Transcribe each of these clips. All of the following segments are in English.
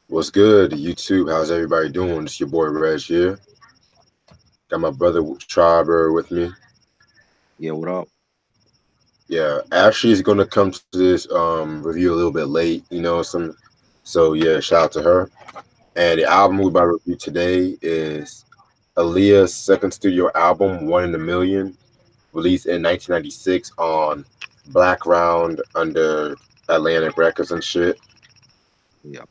What's good? YouTube. How's everybody doing? It's your boy Reg here. Got my brother Tribero with me. Yeah, what up? Yeah, Ashley is gonna come to this review a little bit late. So yeah, shout out to her. And the album we're about to review today is Aailyah's second studio album, One in a Million, released in 1996 on Blackground under Atlantic Records and shit. Yeah,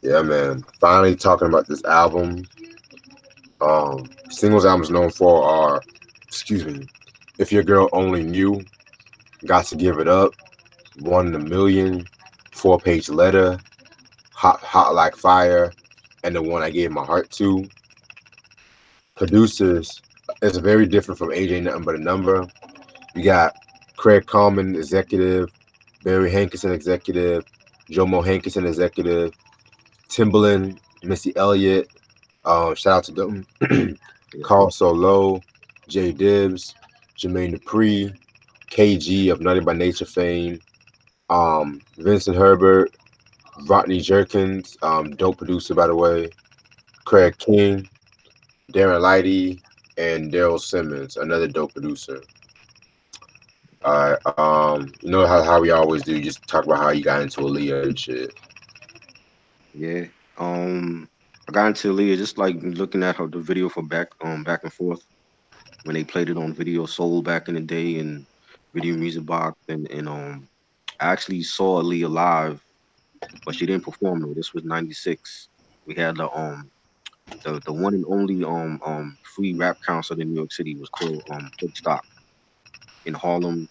Yeah, man. Finally talking about this album. Singles albums known for are, excuse me, If Your Girl Only Knew, Got to Give It Up, One in a Million, 4 Page Letter, Hot Like Fire, and the one I gave my heart to. Producers is very different from AJ Nothing But a Number. You got Craig Coleman, executive, Barry Hankinson, executive, Jomo Hankinson, executive, Timbaland, Missy Elliott, shout out to them. yeah, Carl Solo, Jay Dibbs, Jermaine Dupri, KG of Naughty by Nature fame, Vincent Herbert, Rodney Jerkins, dope producer by the way, Craig King, Darren Lighty, and Daryl Simmons, another dope producer. You know how we always do, just talk about how you got into Aaliyah and shit. yeah. I got into Leah just like looking at her the video for back and forth when they played it on Video Soul back in the day and Video Music Box and I actually saw Leah live, but she didn't perform though. This was '96. We had the one and only free rap concert in New York City was called Woodstock in Harlem,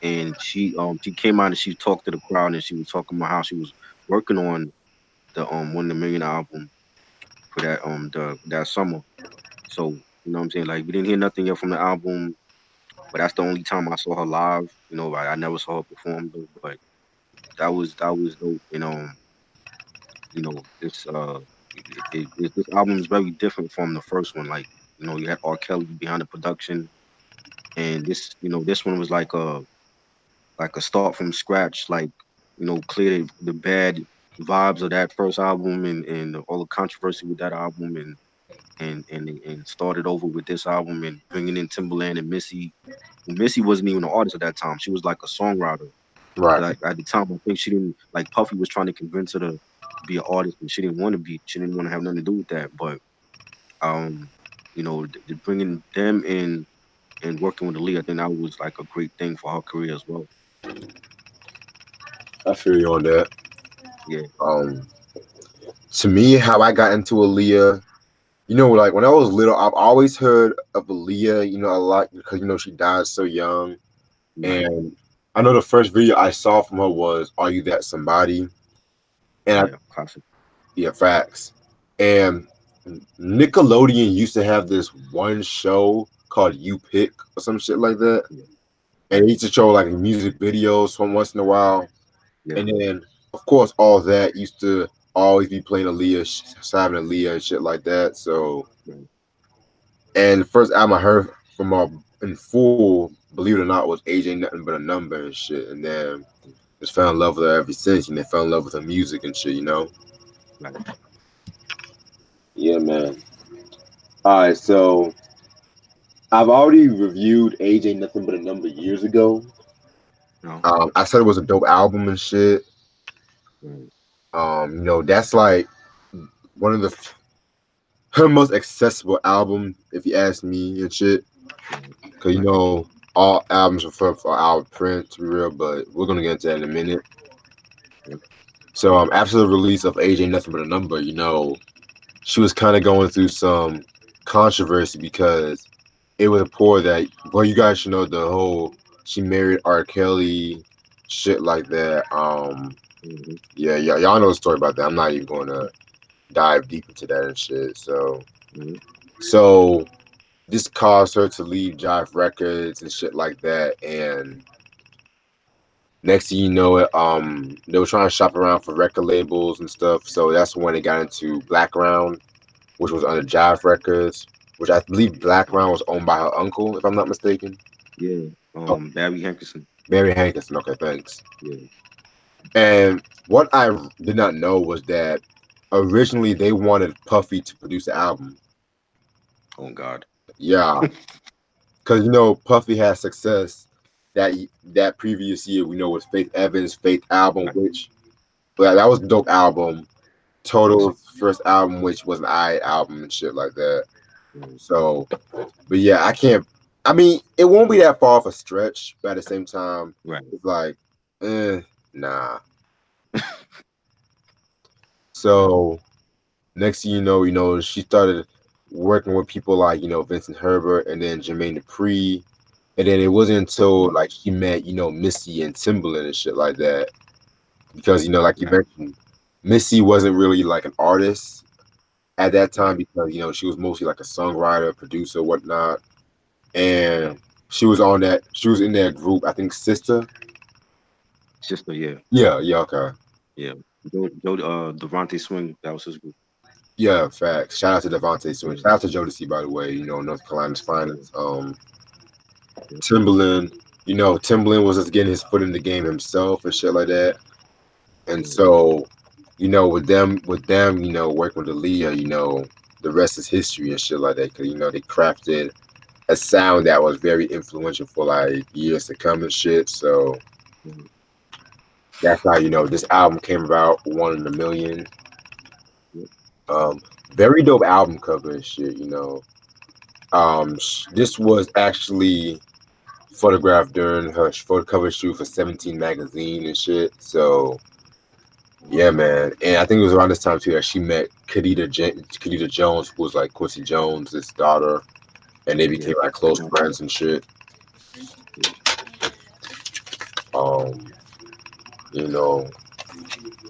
and she came out and she talked to the crowd and she was talking about how she was working on the One in a Million album for that summer. So you know what I'm saying? Like we didn't hear nothing yet from the album, but that's the only time I saw her live. I never saw her perform though, but that was dope. This album is very different from the first one. Like you had R.Kelly behind the production, and this one was like a start from scratch. Like clear the bad vibes of that first album and all the controversy with that album and started over with this album and bringing in Timbaland and Missy. Missy wasn't even an artist at that time. She was like a songwriter. Right. Like at the time, I think she didn't like Puffy was trying to convince her to be an artist, and she didn't want to be. She didn't want to have nothing to do with that. But um, bringing them in and working with Aaliyah, I think that was like a great thing for her career as well. I feel you on that. Yeah, Um, to me, how I got into Aaliyah, like when I was little, I've always heard of Aaliyah, a lot because she died so young. right. And I know the first video I saw from her was "Are You That Somebody?" And Yeah, classic. yeah, facts. And Nickelodeon used to have this one show called "You Pick" or some shit like that, Yeah, and right. it used to show like music videos from once in a while. Yeah, And then, of course, all that used to always be playing Aaliyah, Simon Aaliyah, and shit like that. So, right. and the first album I heard from her in full, believe it or not, was "Age Ain't Nothing But a Number" and shit. And then just fell in love with her ever since, and then fell in love with her music and shit. Right. Yeah, man. All right, so I've already reviewed "Age Ain't Nothing But a Number" years ago. No. I said it was a dope album and shit. Right. That's like one of her most accessible album, if you ask me and shit. Right. Cause Right. all albums are for our print to be real, but we're gonna get into that in a minute. Yep. So after the release of "Age Ain't Nothing But a Number," she was kind of going through some controversy because it was a poor that you guys should know the whole she married R.Kelly, shit like that. Mm-hmm. Yeah, y'all know the story about that. I'm not even going to dive deep into that and shit. Mm-hmm. So this caused her to leave Jive Records and shit like that. And next thing you know, they were trying to shop around for record labels and stuff. So that's when they got into Blackground, which was under Jive Records, which I believe Blackground was owned by her uncle, if I'm not mistaken. Yeah. Oh, Barry Hankerson. Barry Hankinson. Okay, thanks. Yeah. And what I did not know was that originally they wanted Puffy to produce the album. Oh God. Yeah, because Puffy had success that that previous year. We know was Faith Evans' Faith album, Right. which that was a dope album. Yes. Total's first album, which was an I album and shit like that. Mm, So, but yeah, I can't. I mean, it won't be that far of a stretch, but at the same time, right. it's like, nah. So next thing she started working with people like Vincent Herbert and then Jermaine Dupri, and then it wasn't until Mm, like she met Missy and Timbaland and shit like that because like you right. mentioned, Missy wasn't really like an artist at that time Right. because she was mostly like a songwriter, producer, whatnot, and she was in that group. I think Sister. Sister. Yeah. Yeah, yeah, okay. Yeah. Devontae Swing. That was his group. Yeah, facts. Shout out to Devontae Swing. Yeah. Shout out to Jodeci, by the way. North Carolina's Yeah. finest. Yeah. Timberland. Timberland was just getting his foot in the game himself and shit like that. And Mm, so, with them, working with Aaliyah, the rest is history and shit like that. Cause they crafted a sound that was very influential for like years to come and shit. So mm, that's how this album came about, one in a million. yeah. Um, very dope album cover and shit. This was actually photographed during her photo cover shoot for 17 magazine and shit. So yeah, man. And I think it was around this time too that she met Kadita Jones, who was like Quincy Jones' daughter, and they Yeah. became like I close got you. friends and shit. Yeah. Um, you know,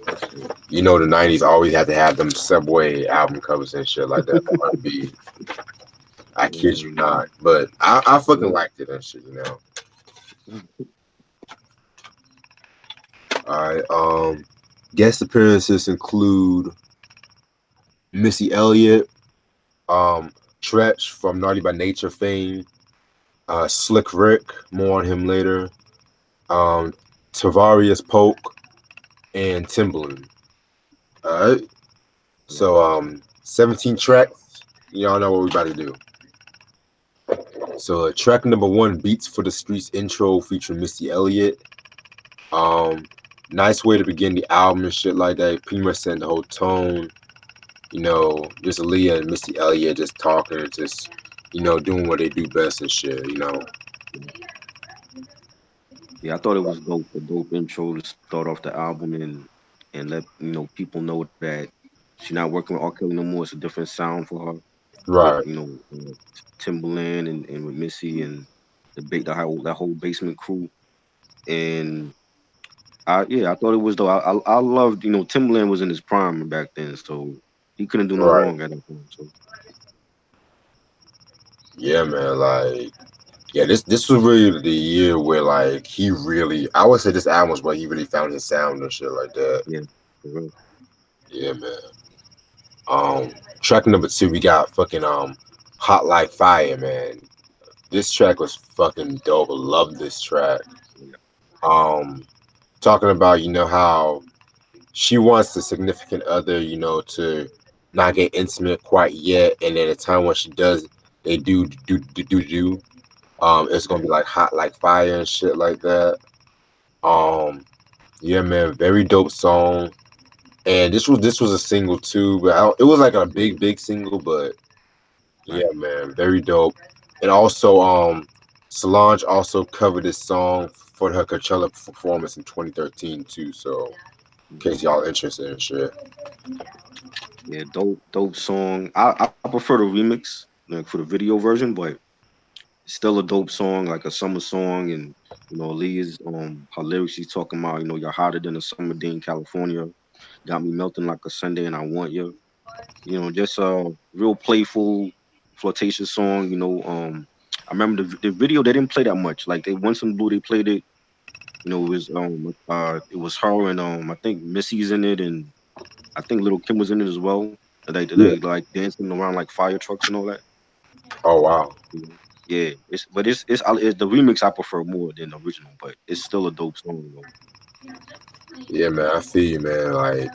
Yeah. the '90s always had to have them Subway album covers and shit like that. For R&B. I kid you Mm, not, but I fucking yeah. liked it and shit. All right. Guest appearances include Missy Elliott, um, Tretch from Naughty by Nature fame, Slick Rick, more on him later, um, Tavarius Polk, and Timbaland. All right. Yeah. So 17 tracks. Y'all know what we about to do. So track number one, Beats for the Streets intro featuring Missy Elliott. Um, nice way to begin the album and shit like that. Pretty much setting the whole tone. Just Aaliyah and Missy Elliott just talking and just, doing what they do best and shit. Yeah. Yeah, I thought it was dope, a dope intro to start off the album and let people know that she's not working with R. Kelly no more. It's a different sound for her with Right, Timbaland and with Missy and that whole basement crew. And I thought it was though. I loved Timbaland was in his prime back then, so he couldn't do no right. wrong at that point. So Yeah, man. Like, yeah, this was really the year where like he really, I would say this album was where he really found his sound and shit like that. yeah, for real. Yeah, man. Track number two, we got fucking Hot Like Fire, man. This track was fucking dope. I love this track. Yeah, Um, talking about how she wants the significant other, to not get intimate quite yet, and then the time when she does, they do. It's gonna right. be like hot like fire and shit like that. Um, yeah, man, very dope song. And this was a single too, but it was like a Yeah, big single, but right. yeah, man, very dope. And also, Solange also covered this song for her Coachella performance in 2013 too. So, in Mhm. case y'all interested in shit. Yeah, dope song. I prefer the remix like for the video version, but it's still a dope song, like a summer song. And Leah's her lyrics, she's talking about you're hotter than a summer day in California, got me melting like a Sunday, and I want you. Just a real playful, flirtatious song. I remember the video they didn't play that much. Like they once in blue they played it. It was her and I think Missy's in it, and I think Little Kim was in it as well. And they Yeah. like dancing around like fire trucks and all that. Oh wow. Yeah, it's the remix I prefer more than the original, but it's still a dope song though. Yeah, man, I feel you, man. Like,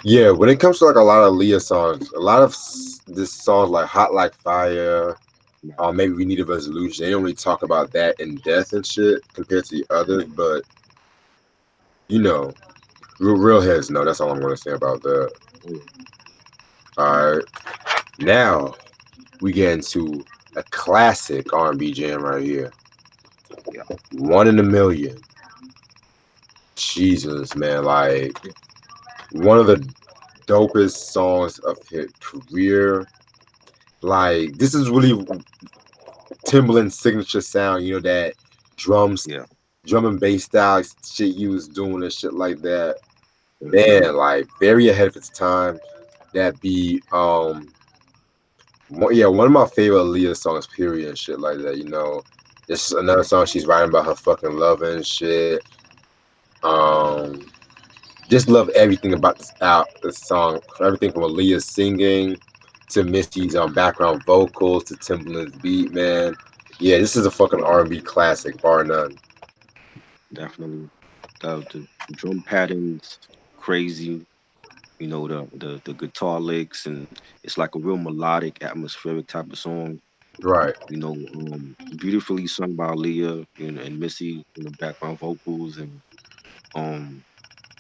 yeah, when it comes to like a lot of Leah songs, a lot of this songs like "Hot Like Fire," Right. maybe "We Need a Resolution." They don't really talk about that in depth and shit compared to the others, Yeah. but you know, real heads know. That's all I'm gonna say about that. Oh, yeah. All right, now we get into a classic R&B jam right here. Yeah. One in a Million. Jesus, man, like Yeah. one of the dopest songs of his career. Like this is really Timbaland's signature sound. You know that drums, Yeah. drum and bass style shit he was doing and shit like that. Mhm. Man, like very ahead of its time. That beat, yeah, one of my favorite Aaliyah songs. Period and shit like that. You know, this is another song she's writing about her fucking love and shit. Um, just love everything about this song. Everything from Aaliyah singing to Missy's background vocals to Timbaland's beat, man. Yeah, this is a fucking R&B classic, bar none. Definitely. The drum patterns crazy. You know the guitar licks, and it's like a real melodic, atmospheric type of song. Right. Beautifully sung by Leah, and Missy in the background vocals, and um,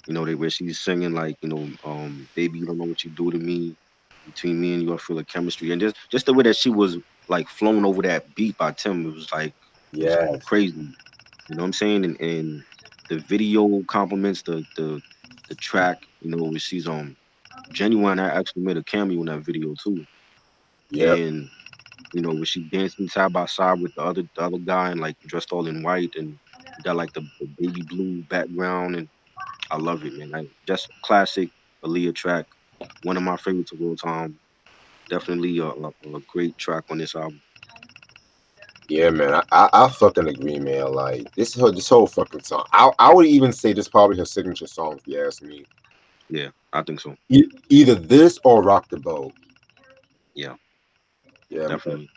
where she's singing like, baby, you don't know what you do to me. Between me and you, I feel a chemistry, and just the way that she was like flown over that beat by Tim, it was Yes. crazy. You know what I'm saying? And the video complements the track. Where she's Genuine. I actually made a cameo in that video too, Yep. and where she dancing side by side with the other guy and like dressed all in white, and you got like the baby blue background, and I love it, man. Just classic Aaliyah track, one of my favorites of all time. Definitely a great track on this album. Yeah, man. I fucking agree, man. Like this whole fucking song. I would even say this is probably her signature song if you ask me. Yeah, I think so. Either this or Rock the Boat. Yeah, Yeah, man. definitely.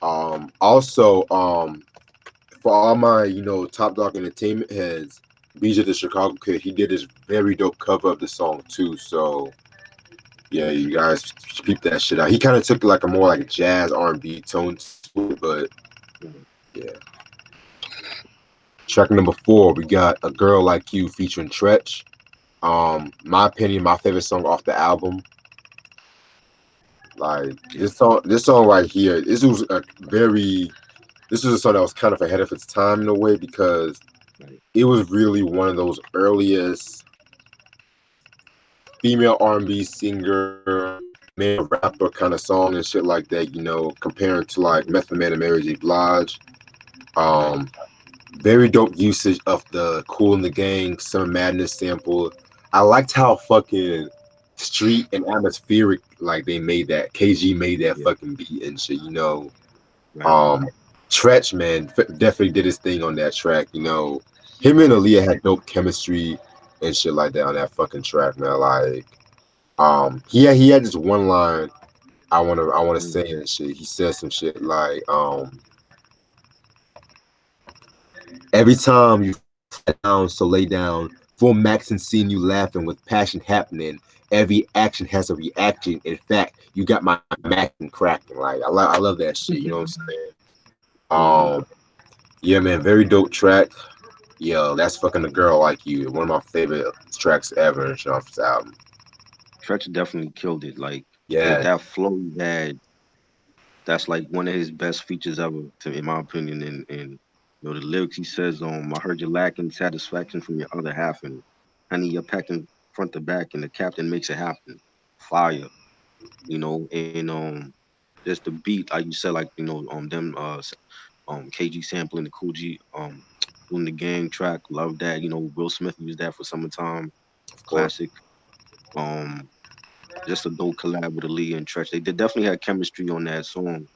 Also, for all my, Top Dog Entertainment heads, BJ the Chicago Kid, he did this very dope cover of the song too. So yeah, you guys peep that shit out. He kind of took like a more like jazz R&B tone to it, but Mhm. yeah. Track number 4, we got A Girl Like You featuring Tretch. My opinion, my favorite song off the album. Like Yeah, this song right here. This was a song that was kind of ahead of its time in a way because right. it was really one of those earliest female R&B singer, male rapper kind of song and shit like that. Comparing to like Mhm. Method Man and Mary J. Blige. Right. Um, Very dope usage of the Cool in the Gang Summer Madness sample. I liked how fucking street and atmospheric like they made that. KG made that Yeah. fucking beat and shit. Right. Um, Tretch, man, definitely did his thing on that track. Him and Aaliyah had dope chemistry and shit like that on that fucking track, man. Like, he had this one line I wanna Mhm. say and shit. He said some shit like, every time you flat down, so lay down. Full max and seeing you laughing with passion happening. Every action has a reaction. In fact, you got my macking cracking. Like I love that shit. You know what I'm saying? Mhm. Yeah, man, very dope track. Yo, that's fucking a girl like you. One of my favorite tracks ever in Sean's album. Stretch definitely killed it. Like that Yeah, that flow he had, that's like one of his best features ever, in my opinion. And the lyrics he says, I heard you lacking satisfaction from your other half, and honey, you're packing front to back, and the captain makes it happen. Fire, and just the beat, like you said, like them KG sampling the Cool G doing the gang track, love that. Will Smith used that for Summertime, of course. classic. Um, just a dope collab with Aaliyah and Tretch. They definitely had chemistry on that song.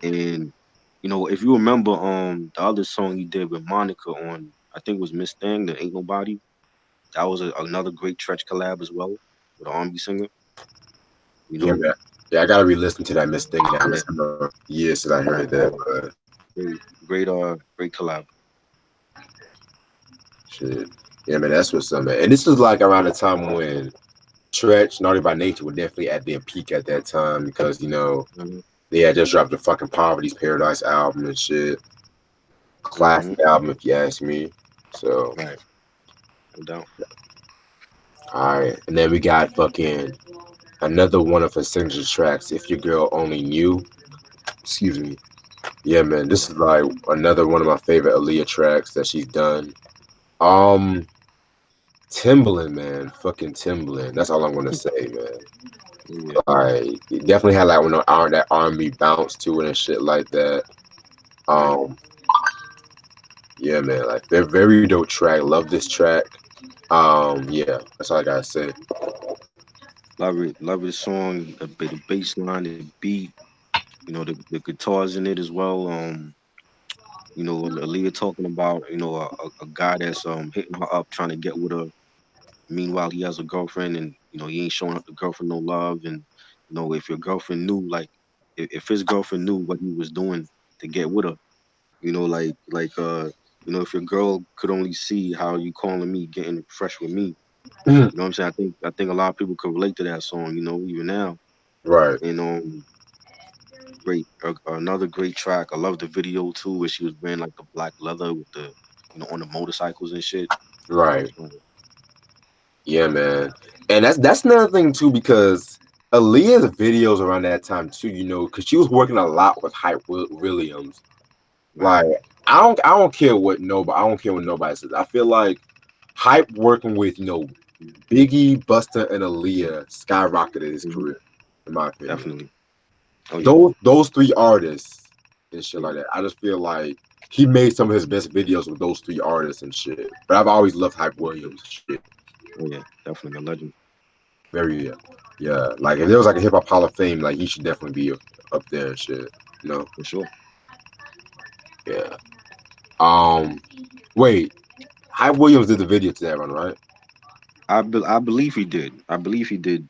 And if you remember, the other song he did with Monica on, I think it was Miss Thing, the Ain't Nobody. That was another great Tretch collab as well with an R&B singer. You Yeah, know, man. Yeah, I gotta re-listen to that Miss Thing now. yeah, It's been years since I heard that, but great, great collab. shit. Yeah, man, that's what's up, man. And this was like around the time when Tretch, Naughty by Nature were definitely at their peak at that time because Mhm. they had just dropped the fucking Poverty's Paradise album and shit. Mhm. Classic album, if you ask me. So, Right. No doubt. all right, and then we got fucking another one of her signature tracks, "If Your Girl Only Knew." Excuse me. Yeah, man, this Yeah. is like another one of my favorite Aaliyah tracks that she's done. Um, Timbaland, man, fucking Timbaland. That's all I'm gonna say, man. Yeah. Like, it definitely had like that R&B bounce to it and shit like that. Right. Um, yeah, man, like they're very dope track. Love this track. Yeah, that's all I gotta say. Love it. Love the song. The bass line, the beat. The guitars in it as well. Aaliyah talking about a guy that's hitting her up trying to get with her. Meanwhile, he has a girlfriend, and he ain't showing up the girlfriend no love. And if your girlfriend knew, like, if his girlfriend knew what he was doing to get with her, if your girl could only see how you calling me, getting fresh with me. You know what I'm saying? I think a lot of people could relate to that song. Even now. Right, And another great track. I love the video too, where she was wearing like the black leather with the on the motorcycles and shit. right. So, Yeah, man. And that's another thing too because Aaliyah's videos around that time too, because she was working a lot with Hype Williams. right. Like, I don't care what nobody says. I feel like Hype working with Biggie, Busta, and Aaliyah skyrocketed his Hmm. career, in my opinion. Definitely. Oh yeah. Those three artists and shit Yeah. like that. I just feel like he made some of his best videos with those three artists and shit. But I've always loved Hype Williams and shit. Oh yeah. Definitely a legend. Very yeah. Like if there was like a hip hop Hall of Fame, like he should definitely be up there and shit. You know? For sure. Yeah. Um. Wait. Hype Williams did the video to that one, right? I believe he did. I believe he did.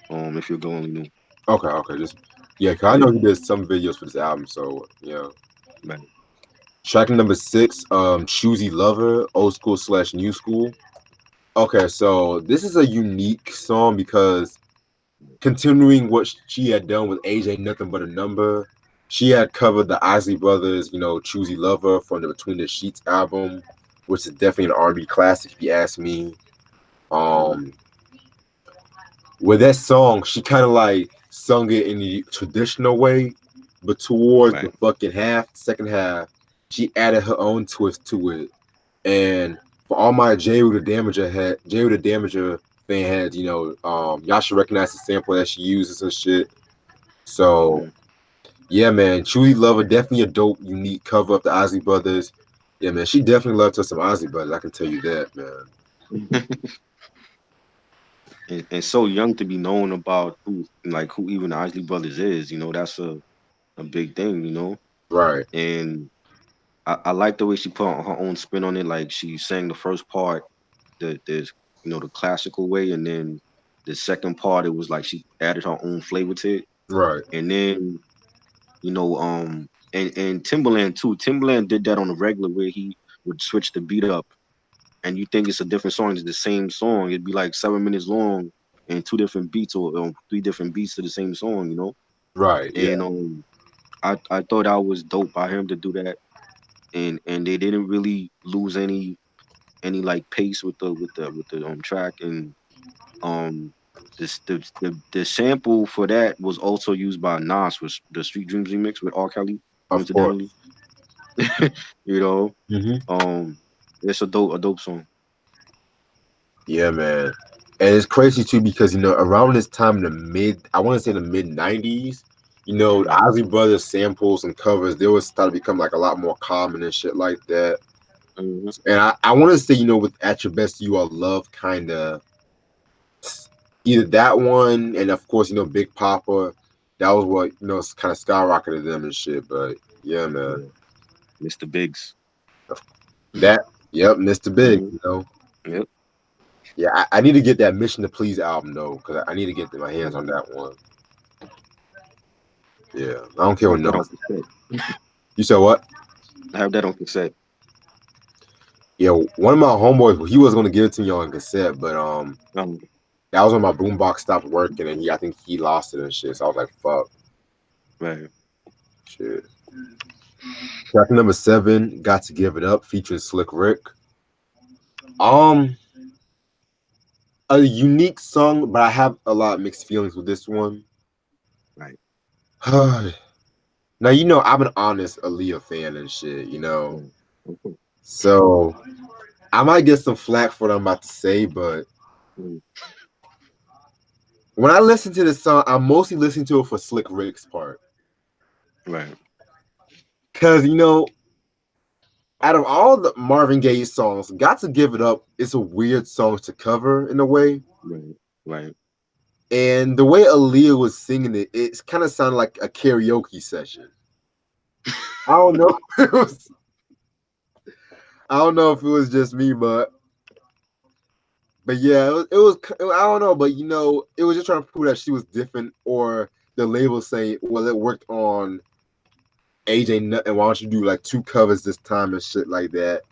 If you're going new. Okay. Okay. Just yeah. Cause I Yeah. know he did some videos for this album. So yeah. Right. Track number 6. Choosy Lover, old school slash new school. Okay. So this is a unique song because continuing what she had done with Age Ain't Nothing But a Number. She had covered the Isley Brothers, Choosy Lover from the Between the Sheets album, which is definitely an R&B classic if you ask me. Hmm. Um, with that song, she kind of like sung it in the traditional way, but towards the Right. fucking second half, she added her own twist to it. And for all my J. the Damager fan heads, y'all should recognize the sample that she uses and shit. So Hmm. yeah, man, Chewy Lover definitely a dope, unique cover of the Ozzy Brothers. Yeah, man, she definitely loved her some Ozzy Brothers. I can tell you that, man. And so young to be known about who even the Isley Brothers is. That's a big thing. Right, And I like the way she put her own spin on it. Like she sang the first part, the classical way, and then the second part, it was like she added her own flavor to it. right, And then and Timbaland too. Timbaland did that on a regular where he would switch the beat up, and you think it's a different song. It's the same song. It'd be like 7 minutes long and two different beats or three different beats to the same song. right. Yeah, And I thought that was dope by him to do that, and they didn't really lose any like pace with the track. And um the sample for that was also used by Nas with the Street Dreams remix with R. Kelly, of course. coincidentally. you know Hmm. um it's a dope song. Yeah, man. And it's crazy too because around this time in I want to say the mid 90s, the Right. Ozzy Brothers samples and covers they was start to become like a lot more common and shit like that. Hmm. And I want to say with At Your Best You Are Love kind of either that one and of course Big Papa, that was what kind of skyrocketed them and shit. But yeah, man, Yeah. Mr. Biggs. that yep, Mr. Big, Hmm. Yep. yeah, I need to get that Mission to Please album though because I need to get my hands Yeah. on that one. Yeah, I don't care I what have no. that on cassette. You said what? I have that on cassette. Yeah, one of my homeboys, he was gonna give it to me on cassette, but Um, that was when my boombox stopped working, and I think he lost it and shit. So I was like, fuck, right, shit. Track number 7, "Got to Give It Up," featuring Slick Rick. Um, a unique song, but I have a lot of mixed feelings with this one. right, Now, I'm an honest Aaliyah fan and shit, right. Okay. So I might get some flack for what I'm about to say, but Mm, when I listen to this song, I'm mostly listening to it for Slick Rick's part. right, Cause out of all the Marvin Gaye songs, "Got to Give It Up" is a weird song to cover in a way. right, right. And the way Aaliyah was singing it, it's kind of sounded like a karaoke session. I don't know. It was, I don't know if it was just me, but yeah, it was. I don't know, but it was just trying to prove that she was different, or the label saying, well, it worked on AJ Nut, and why don't you do like 2 covers this time and shit like that.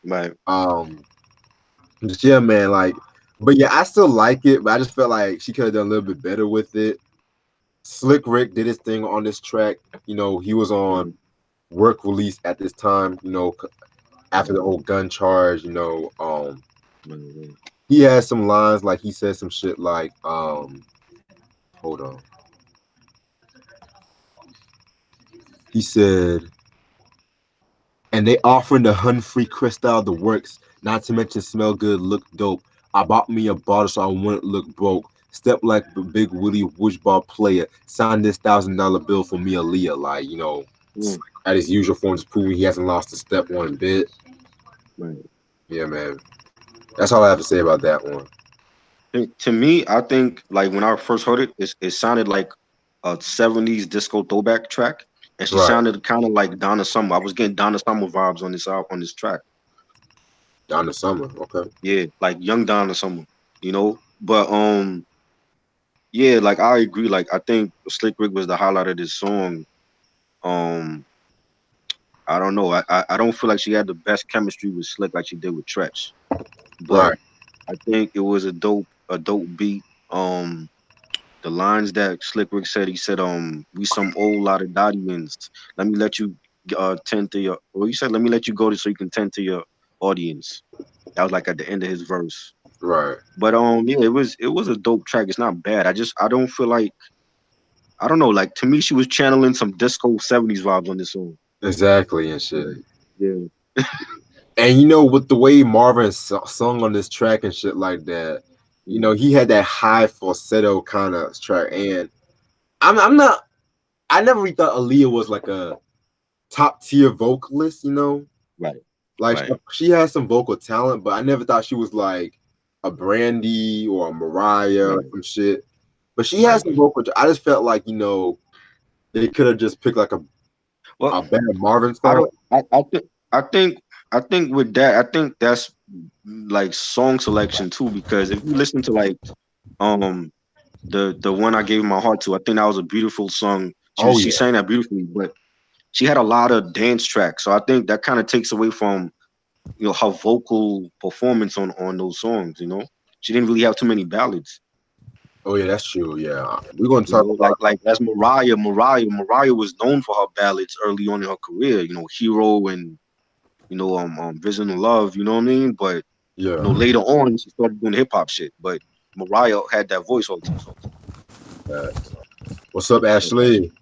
Right. Um, just yeah, man, like, but yeah, I still like it, but I just felt like she could have done a little bit better with it. Slick Rick did his thing on this track. He was on Mm, work release at this time. After the right, whole gun charge. right, right. He had some lines like he said some shit like, hold on, he said, and they offering the Humphrey Crystal the works, not to mention smell good, look dope. I bought me a bottle so I wouldn't look broke. Step like the big Willie Woosh ball player. Sign this $1,000 bill for me, Aaliyah. Like, Mm, at his usual form, just proving he hasn't lost a step one bit. right. Yeah, man. That's all I have to say about that one. To me, I think like when I first heard it, it sounded like a '70s disco throwback track, and she Right. sounded kind of like Donna Summer. I was getting Donna Summer vibes on this track. Down the summer. Okay. Yeah, like young Donna Summer, But yeah, like I agree. Like I think Slick Rick was the highlight of this song. Um, I don't know. I don't feel like she had the best chemistry with Slick like she did with Tretch, but Right. I think it was a dope beat. The lines that Slick Rick said, he said, "We some old lot of Dottians. Let me let you tend to your." Well, he said, "Let me let you go to so you can tend to your audience." That was like at the end of his verse. Right. But yeah, it was a dope track. It's not bad. I don't feel like I don't know. Like to me, she was channeling some disco '70s vibes on this song. Exactly and shit. Yeah, yeah, And with the way Marvin sung on this track and shit like that, mm, he had that high falsetto kind of track. And I'm not. I never really thought Aaliyah was like a top tier vocalist. right, Like right, she has some vocal talent, but I never thought she was like a Brandy or a Mariah or right, some shit. But she has right. some vocal. I just felt like they could have just picked like a Well, a better Marvin I song. don't. I think with that, I think that's like song selection too. Because if you listen to like um the one I gave my heart to, I think that was a beautiful song. She Oh she yeah, sang that beautifully, but she had a lot of dance tracks. So I think that kind of takes away from her vocal performance on those songs. She didn't really have too many ballads. oh yeah, that's true. Yeah, we're gonna talk about. Like as Mariah was known for her ballads early on in her career. Hero and Vision of Love. You know what I mean? But Yeah, later on she started doing hip hop shit. But Mariah had that voice all the time. yeah. What's up, What's up, man? Ashley?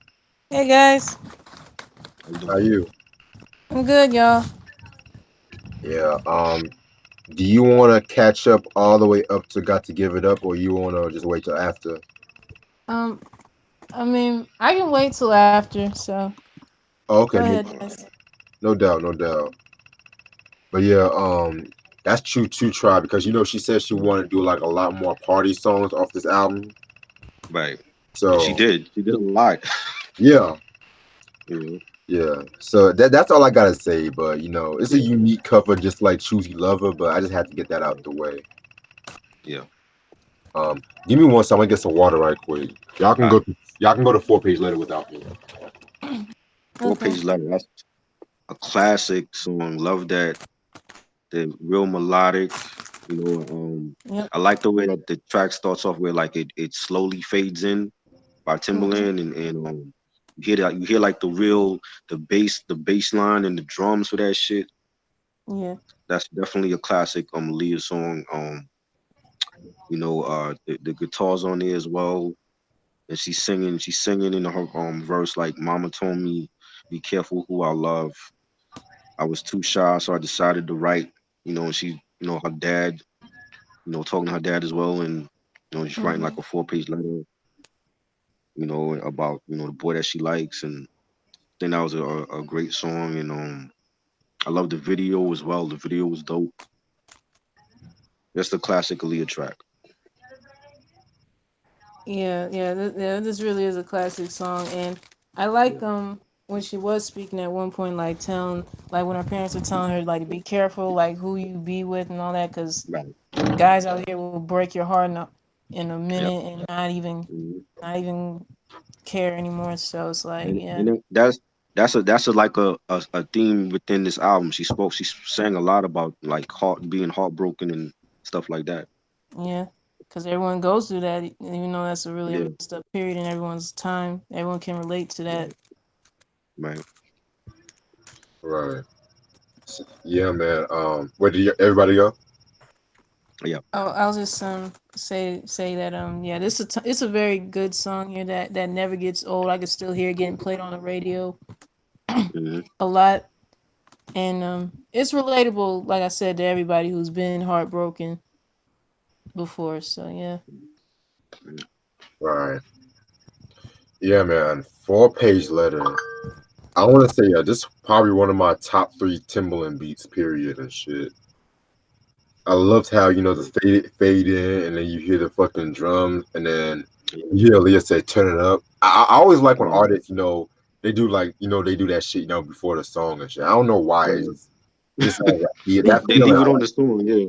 Hey guys, How you How doing? you? I'm good, y'all. Yeah. Do you want to catch up all the way up to "Got to Give It Up," or you want to just wait till after? Um, I mean, I can wait till after. So Oh, go okay, no, ahead, guys. no doubt, no doubt. But yeah, that's true too. Try because she said she Mm, wanted to do like a lot more party songs off this album. right. And she So did. She did a lot. yeah, Yeah. yeah. So that's all I gotta say. But it's a Yeah. unique cover, just like "Choosy Lover." But I just had to get that out Right. the way. Yeah. Give me one second. I'm gonna get some water right quick. Y'all can All go. right. Y'all can go to 4 page later without me. Four Okay. Page Letter. That's a classic song. Love that. They're real melodic. You know, Yep. I like the way that the track starts off where like it slowly fades in by Hmm. Timberland and you hear that you hear like the bass line and the drums for that shit. Yeah. That's definitely a classic Aaliyah song. The guitars on there as well. And she's singing in her verse like Mama told me, be careful who I love. I was too shy, so I decided to write, and she, her dad, talking to her dad as well, and she's writing like Hmm. a 4-page letter, about the boy that she likes, and I think that was a great song, and I love the video as well. The video was dope. That's the classic Aaliyah track. Yeah, yeah, yeah. This really is a classic song, and I Yeah, like when she was speaking at one point, like telling, like when her parents were telling her, like to be careful, like who you be with and all that, because right. guys out here will break your heart in a Yep. minute and Mhm. not even care anymore. So it's like, And yeah, that's a like a theme within this album. She sang a lot about like being heartbroken and stuff like that. yeah, because everyone goes through that, even though that's a really Yeah, messed up period in everyone's time. Everyone can relate to that. right, right. Right. Yeah, man. Where did everybody go? Yeah. Oh, I'll just say that yeah, it's a very good song here that never gets old. I can still hear it getting played on the radio Hmm. a lot, and it's relatable, like I said, to everybody who's been heartbroken before. So yeah. Right. Yeah, man. 4-page letter. I want to say, yeah, this is probably one of my top three Timberland beats, period, and shit. I loved how, the fade in, and then you hear the fucking drums, and then Yeah. you hear Leah say, turn it up. I always like when Right. artists, they do like, they do that shit, before the song and shit. I don't know why. Right. It's all right. Yeah, that They feeling, leave it I on like. the song. Yeah.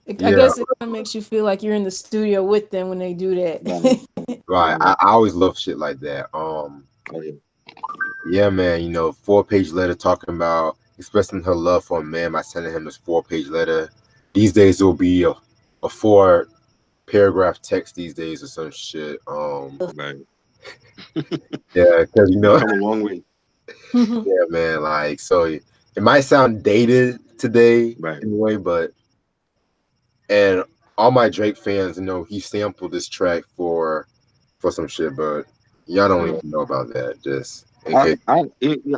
I Yeah, guess it kind of makes you feel like you're in the studio with them when they do Right. that. right. Right. I always love shit like that. Oh yeah. Yeah, man, 4-page letter talking about expressing her love for a man by sending him this 4-page letter. These days it will be a 4-paragraph text these days or some shit. Right. Yeah, because We've come a long way. yeah, man, like so it might sound dated today Right. in a way, but and all my Drake fans, he sampled this track for some shit, but y'all don't Mm. even know about that. Just in case. I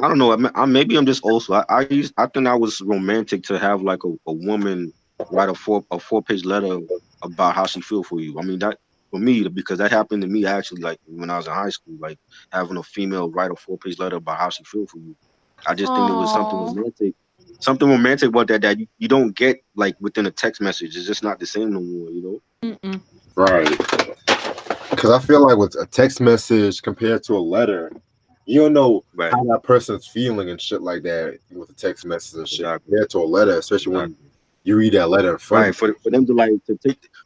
don't know. Maybe I'm just old. So I think I was romantic to have like a woman write a 4-page letter about how she feel for you. I mean that for me because that happened to me actually like when I was in high school, like having a female write a 4-page letter about how she feel for you. I just think there was Aww. something romantic about that you don't get like within a text message. It's just not the same no more. Mm-mm. Right. Because I feel like with a text message compared to a letter, you don't know Right. how that person's feeling and shit like that with a text message and shit Exactly. compared to a letter, especially when Exactly. you read that letter in front Right, of you. for them to like to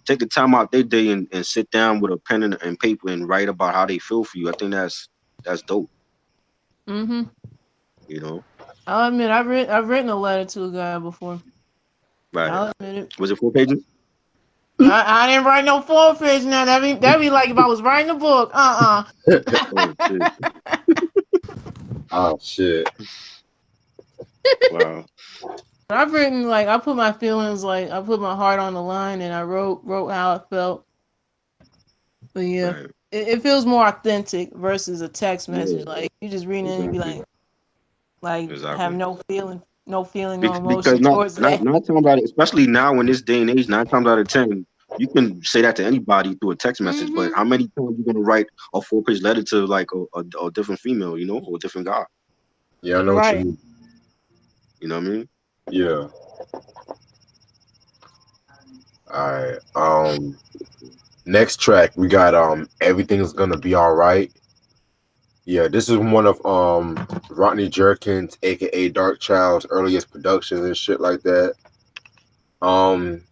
take the time out their day and sit down with a pen and paper and write about how they feel for you. I think that's dope. Mhm. You know, I'll admit I've written a letter to a guy before. right? I'll admit it. Was it 4 pages? I didn't write no 4 page now. That'd be like if I was writing a book. Oh shit! Oh shit. Wow. I've written like I put my feelings like I put my heart on the line and I wrote how I felt. But yeah, Right. it feels more authentic versus a text Yeah. message. Like you just reading it and you be Exactly. like have Exactly. no feeling, no Because emotion towards that. nine times out, especially now in this day and age, 9 times out of 10, you can say that to anybody through a text message. But Mhm. how many times you gonna write a 4 page letter to like a different female, or a different guy? Yeah, I know what you Right. mean. You know what I mean? Yeah. All right. Next track we got everything's gonna be all right. Yeah, this is one of Rodney Jerkins, aka Dark Child's earliest productions and shit like that. Um,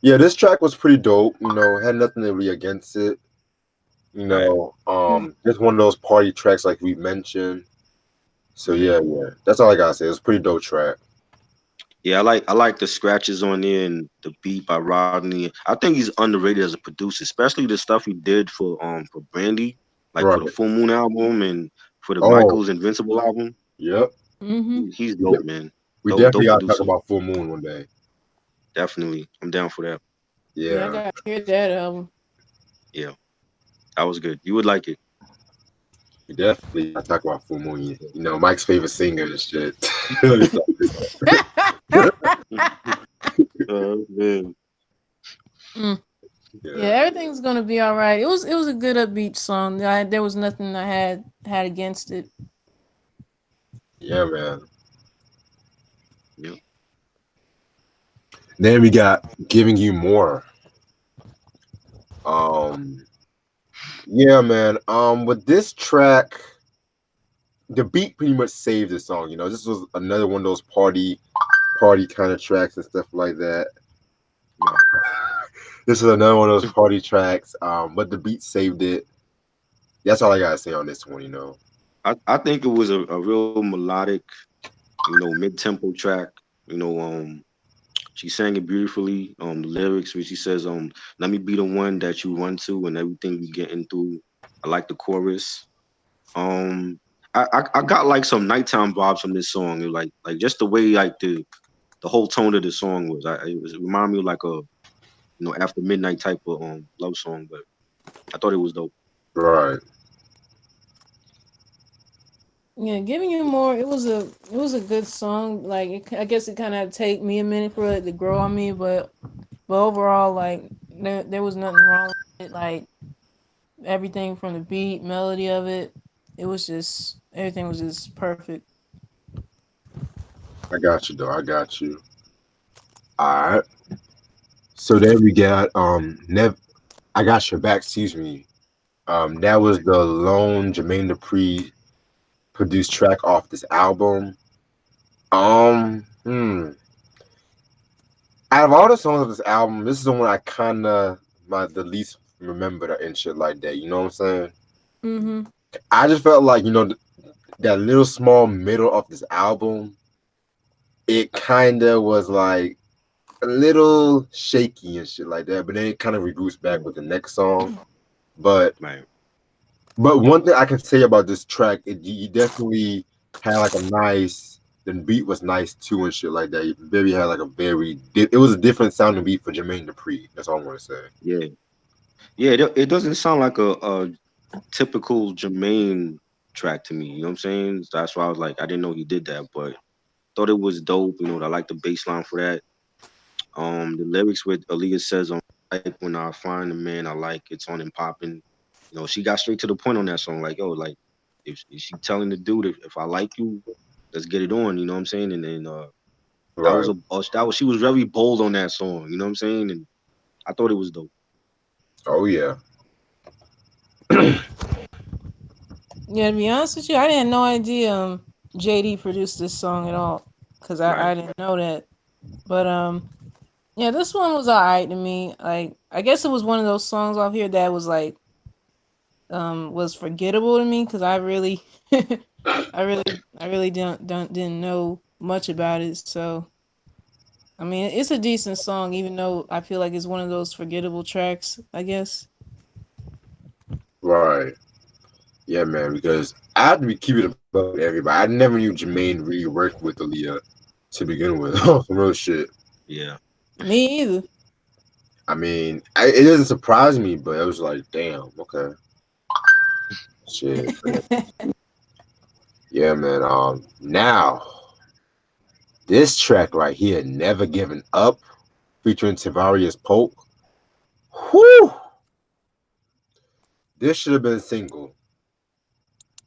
yeah, this track was pretty dope. Had nothing really against it. Right. Just one of those party tracks like we mentioned. So Hmm. yeah, that's all I gotta say. It's a pretty dope track. I like the scratches on there and the beat by Rodney. I think he's underrated as a producer, especially the stuff he did for Brandy, like for the Right. Full Moon album and for the Oh, Michael's Invincible album. yep. Mm-hmm. He's We de- dope, man. we Dope definitely gotta talk producer. about Full Moon one day. Definitely, I'm down for that. Yeah, I Yeah, gotta hear that album. Yeah, that was good. You would like it. we definitely gotta talk about Full Moon. You know, Mike's favorite singer and shit. It's Man. Mm. Yeah, yeah, everything's gonna be all right. It was a good upbeat song. There was nothing I had against it. yeah, man. Yeah. Then we got Giving You More. Um, yeah, man. With this track, the beat pretty much saved the song. You know, this was another one of those party kind of tracks and stuff like that. Right. This is another one of those party tracks. But the beat saved it. That's all I gotta say on this one. You know. I think it was a real melodic, mid-tempo track. You know, she sang it beautifully. The lyrics where she says, "Let me be the one that you run to and everything we getting through." I like the chorus. Um, I got like some nighttime vibes from this song. Like just the way like the whole tone of the song was. It reminded me of like a after midnight type of love song. But I thought it was dope. Right. Yeah, giving you more. It was a good song. Like I guess it kind of take me a minute for it to grow on me, but overall, like there was nothing wrong with it. Like everything from the beat, melody of it, it was just everything was just perfect. I got you though. I got you. All right. So there we got Nev. I got your back. Excuse me. That was the lone Jermaine Dupri produced track off this album. Hmm. Out of all the songs of this album, this is the one I kind of my the least remember and shit like that. You know what I'm saying? Mm-hmm. I just felt like that little small middle of this album. It kind of was like a little shaky and shit like that, but then it kind of regroups back with the next song. But Right. one thing I can say about this track, you definitely had like a nice. The beat was nice too and shit like that. You very had like a it was a different sounding beat for Jermaine Dupri. That's all I want to say. Yeah. Yeah. It doesn't sound like a typical Jermaine track to me. You know what I'm saying? That's why I was like, I didn't know he did that, but thought it was dope. I like the bass line for that. The lyrics with Aaliyah says on like when I find the man I like, it's on and popping. She got straight to the point on that song. Like, yo, like if she telling the dude if I like you, let's get it on. You know what I'm saying? And then that was Right. that was she was very bold on that song. You know what I'm saying? And I thought it was dope. Oh yeah. Yeah, to be honest with you, I had no idea JD produced this song at all, cause I Right. didn't know that. But yeah, this one was alright to me. Like I guess it was one of those songs off here that was like was forgettable to me, cause I really I really didn't know much about it. So I mean, it's a decent song, even though I feel like it's one of those forgettable tracks. I guess. Right. Yeah, man. Because I have to be keeping it above with everybody. I never knew Jermaine really worked with Aaliyah to begin with. Some real shit. Yeah. Me either. I mean, it doesn't surprise me, but it was like, damn, okay, shit. Yeah, man. Now this track right here, "Never Giving Up," featuring Tavarius Polk. Whew, this should have been a single.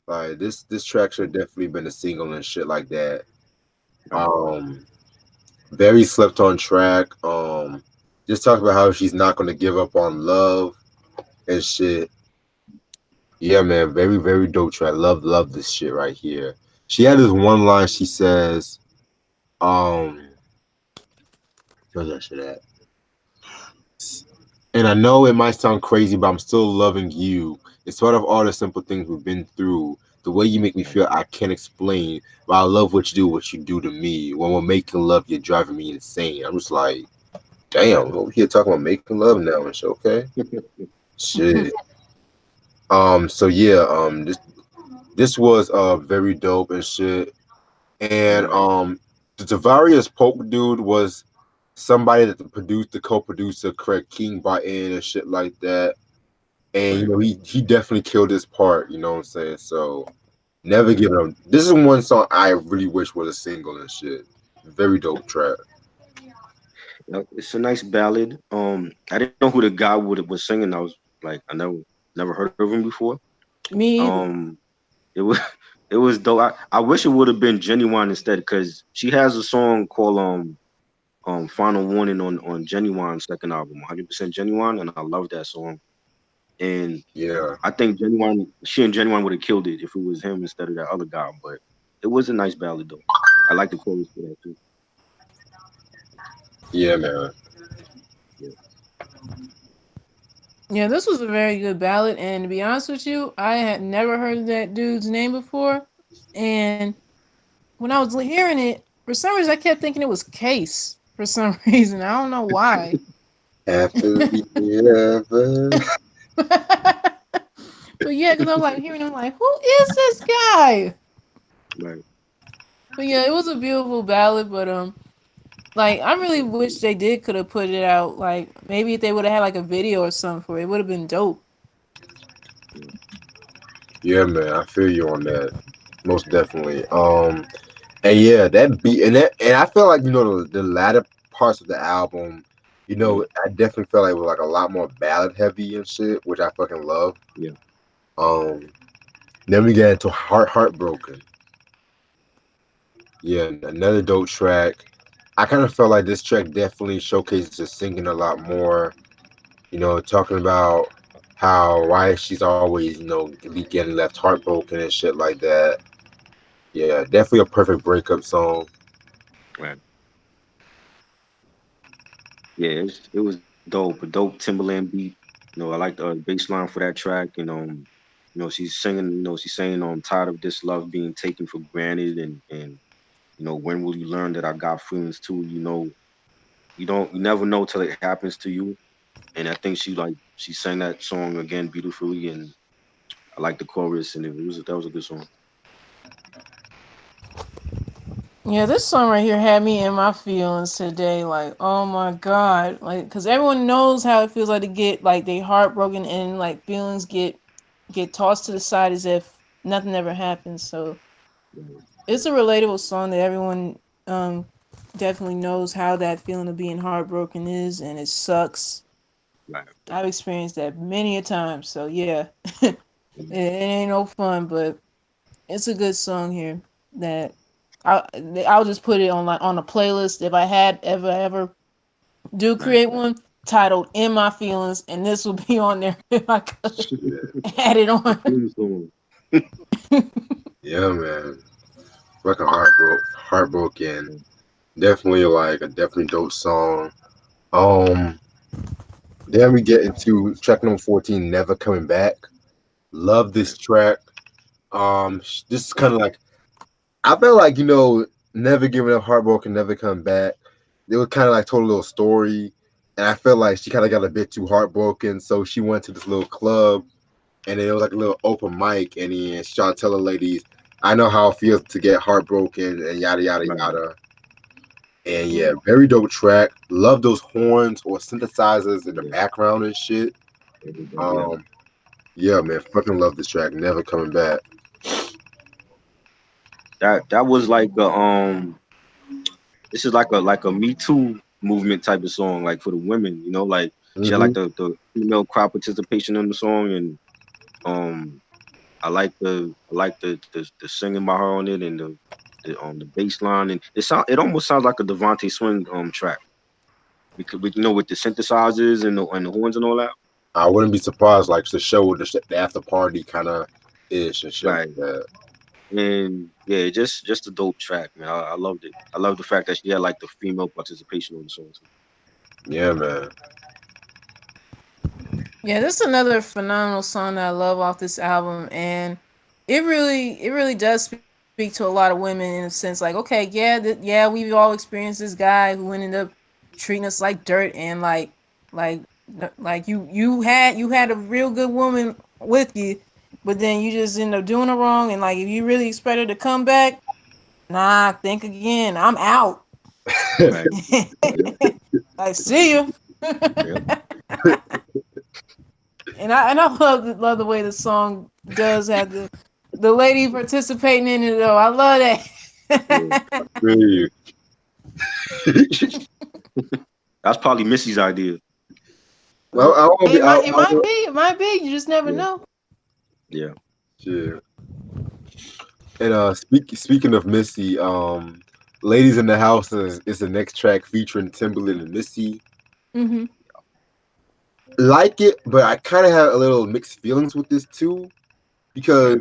Like this track should have definitely been a single and shit like that. Right. Um, very slept on track. Just talks about how she's not gonna give up on love and shit. Yeah, man, very very dope track. Love this shit right here. She had this one line. She says, where's that shit at? And I know it might sound crazy, but I'm still loving you. In spite of all the simple things we've been through, The way you make me feel, I can't explain. But I love what you do to me. When we're making love, you're driving me insane. I'm just like, damn, we're over here talking about making love now and shit. Okay, shit. So yeah, this was very dope and shit. And Right, the Tavarius Pope dude was somebody that the co-producer Craig King brought in and shit like that. And right, he definitely killed his part. You know what I'm saying? So never right. give him. This is one song I really wish was a single and shit. Very dope track. It's a nice ballad. I didn't know who the guy was singing. I was like, I never heard of him before. Me either. Um, it was it was dope. I wish it would have been Genuine instead, because she has a song called Final Warning on Genuine's second album, 100% Genuine, and I love that song. And Yeah, I think Genuine, she and Genuine would have killed it if it was him instead of that other guy. But it was a nice ballad though. I like the chorus for that too. yeah, man. Yeah, Yeah, this was a very good ballad, and to be honest with you, I had never heard that dude's name before. And when I was hearing it, for some reason, I kept thinking it was Case. For some reason, I don't know why. After we ever. But yeah, because I was like hearing him, like, who is this guy? right. But yeah, it was a beautiful ballad. But like I really wish they did could have put it out. Like maybe if they would have had like a video or something for it, it would have been dope. Yeah, Yeah, man. I feel you on that. Most definitely. And yeah, that beat and I feel like the latter parts of the album, yeah, I definitely felt like it was like a lot more ballad heavy and shit, which I fucking love. yeah. Um, then we get into Heartbroken. Yeah, another dope track. I kind of felt like this track definitely showcases her singing a lot more. Talking about how why she's always getting left heartbroken and shit like that. Yeah, definitely a perfect breakup song. Right. Yeah, it was dope. A dope Timberland beat. I like the bass line for that track. She's singing. She's saying, "I'm tired of this love being taken for granted," and when will you learn that I got feelings too? You never know till it happens to you. And I think she sang that song again beautifully, and I like the chorus, and that was a good song. Yeah, this song right here had me in my feelings today. Like, oh my god, like, because everyone knows how it feels like to get like they heartbroken and like feelings get tossed to the side as if nothing ever happened. So Right, it's a relatable song that everyone um definitely knows how that feeling of being heartbroken is, and it sucks. right, I've experienced that many a time. So yeah, it ain't no fun, but it's a good song here that I I'll just put it on like on a playlist if I had ever do right. create one titled "In My Feelings," and this will be on there if I could Shit. add it The on. theme song. Yeah, man. Fucking heartbroken. Yeah, Definitely like a definitely dope song. Um, then we get into track number 14, Never Coming Back. Love right, this track. This is kind of like I felt like never giving up, heartbroken, never come back. It was kind of like told a little story, and I felt like she kind of got a bit too heartbroken, so she went to this little club, and it was like a little open mic, and then she tried to tell the ladies, "I know how it feels to get heartbroken," and yada yada right. yada. And Yeah, yeah, very dope track. Love those horns or synthesizers in the yeah, background and shit. yeah. Um, yeah, man, fucking love this track. Never coming back. That was like this is like a Me Too movement type of song, like for the women. Like she had Hmm. like the female crowd participation in the song, and um I like the singing by her on it, and the bass line, and it almost sounds like a Devontae Swing track, because with the synthesizers and the horns and all that. I wouldn't be surprised, like the show, the after party kind of ish and shit like Right. that. And yeah, just a dope track, man. I loved it. I love the fact that she had like the female participation on the song too. Yeah, man. Yeah, this is another phenomenal song that I love off this album, and it really does speak to a lot of women in a sense. Like, okay, yeah, we've all experienced this guy who ended up treating us like dirt, and like like you had a real good woman with you, but then you just end up doing it wrong. And like, if you really expect her to come back, nah, think again. I'm out. Right. Yep. Like, see you. Yep. And I love the way the song does have the lady participating in it though. I love Yeah. that. Really. That's probably Missy's idea. Well, I won't be. It might it I might won't, be it might be. You just never Yeah. know. Yeah. shit. And speaking of Missy, "Ladies in the House" is the next track featuring Timberland and Missy. Mhm. Like it, but I kind of have a little mixed feelings with this too because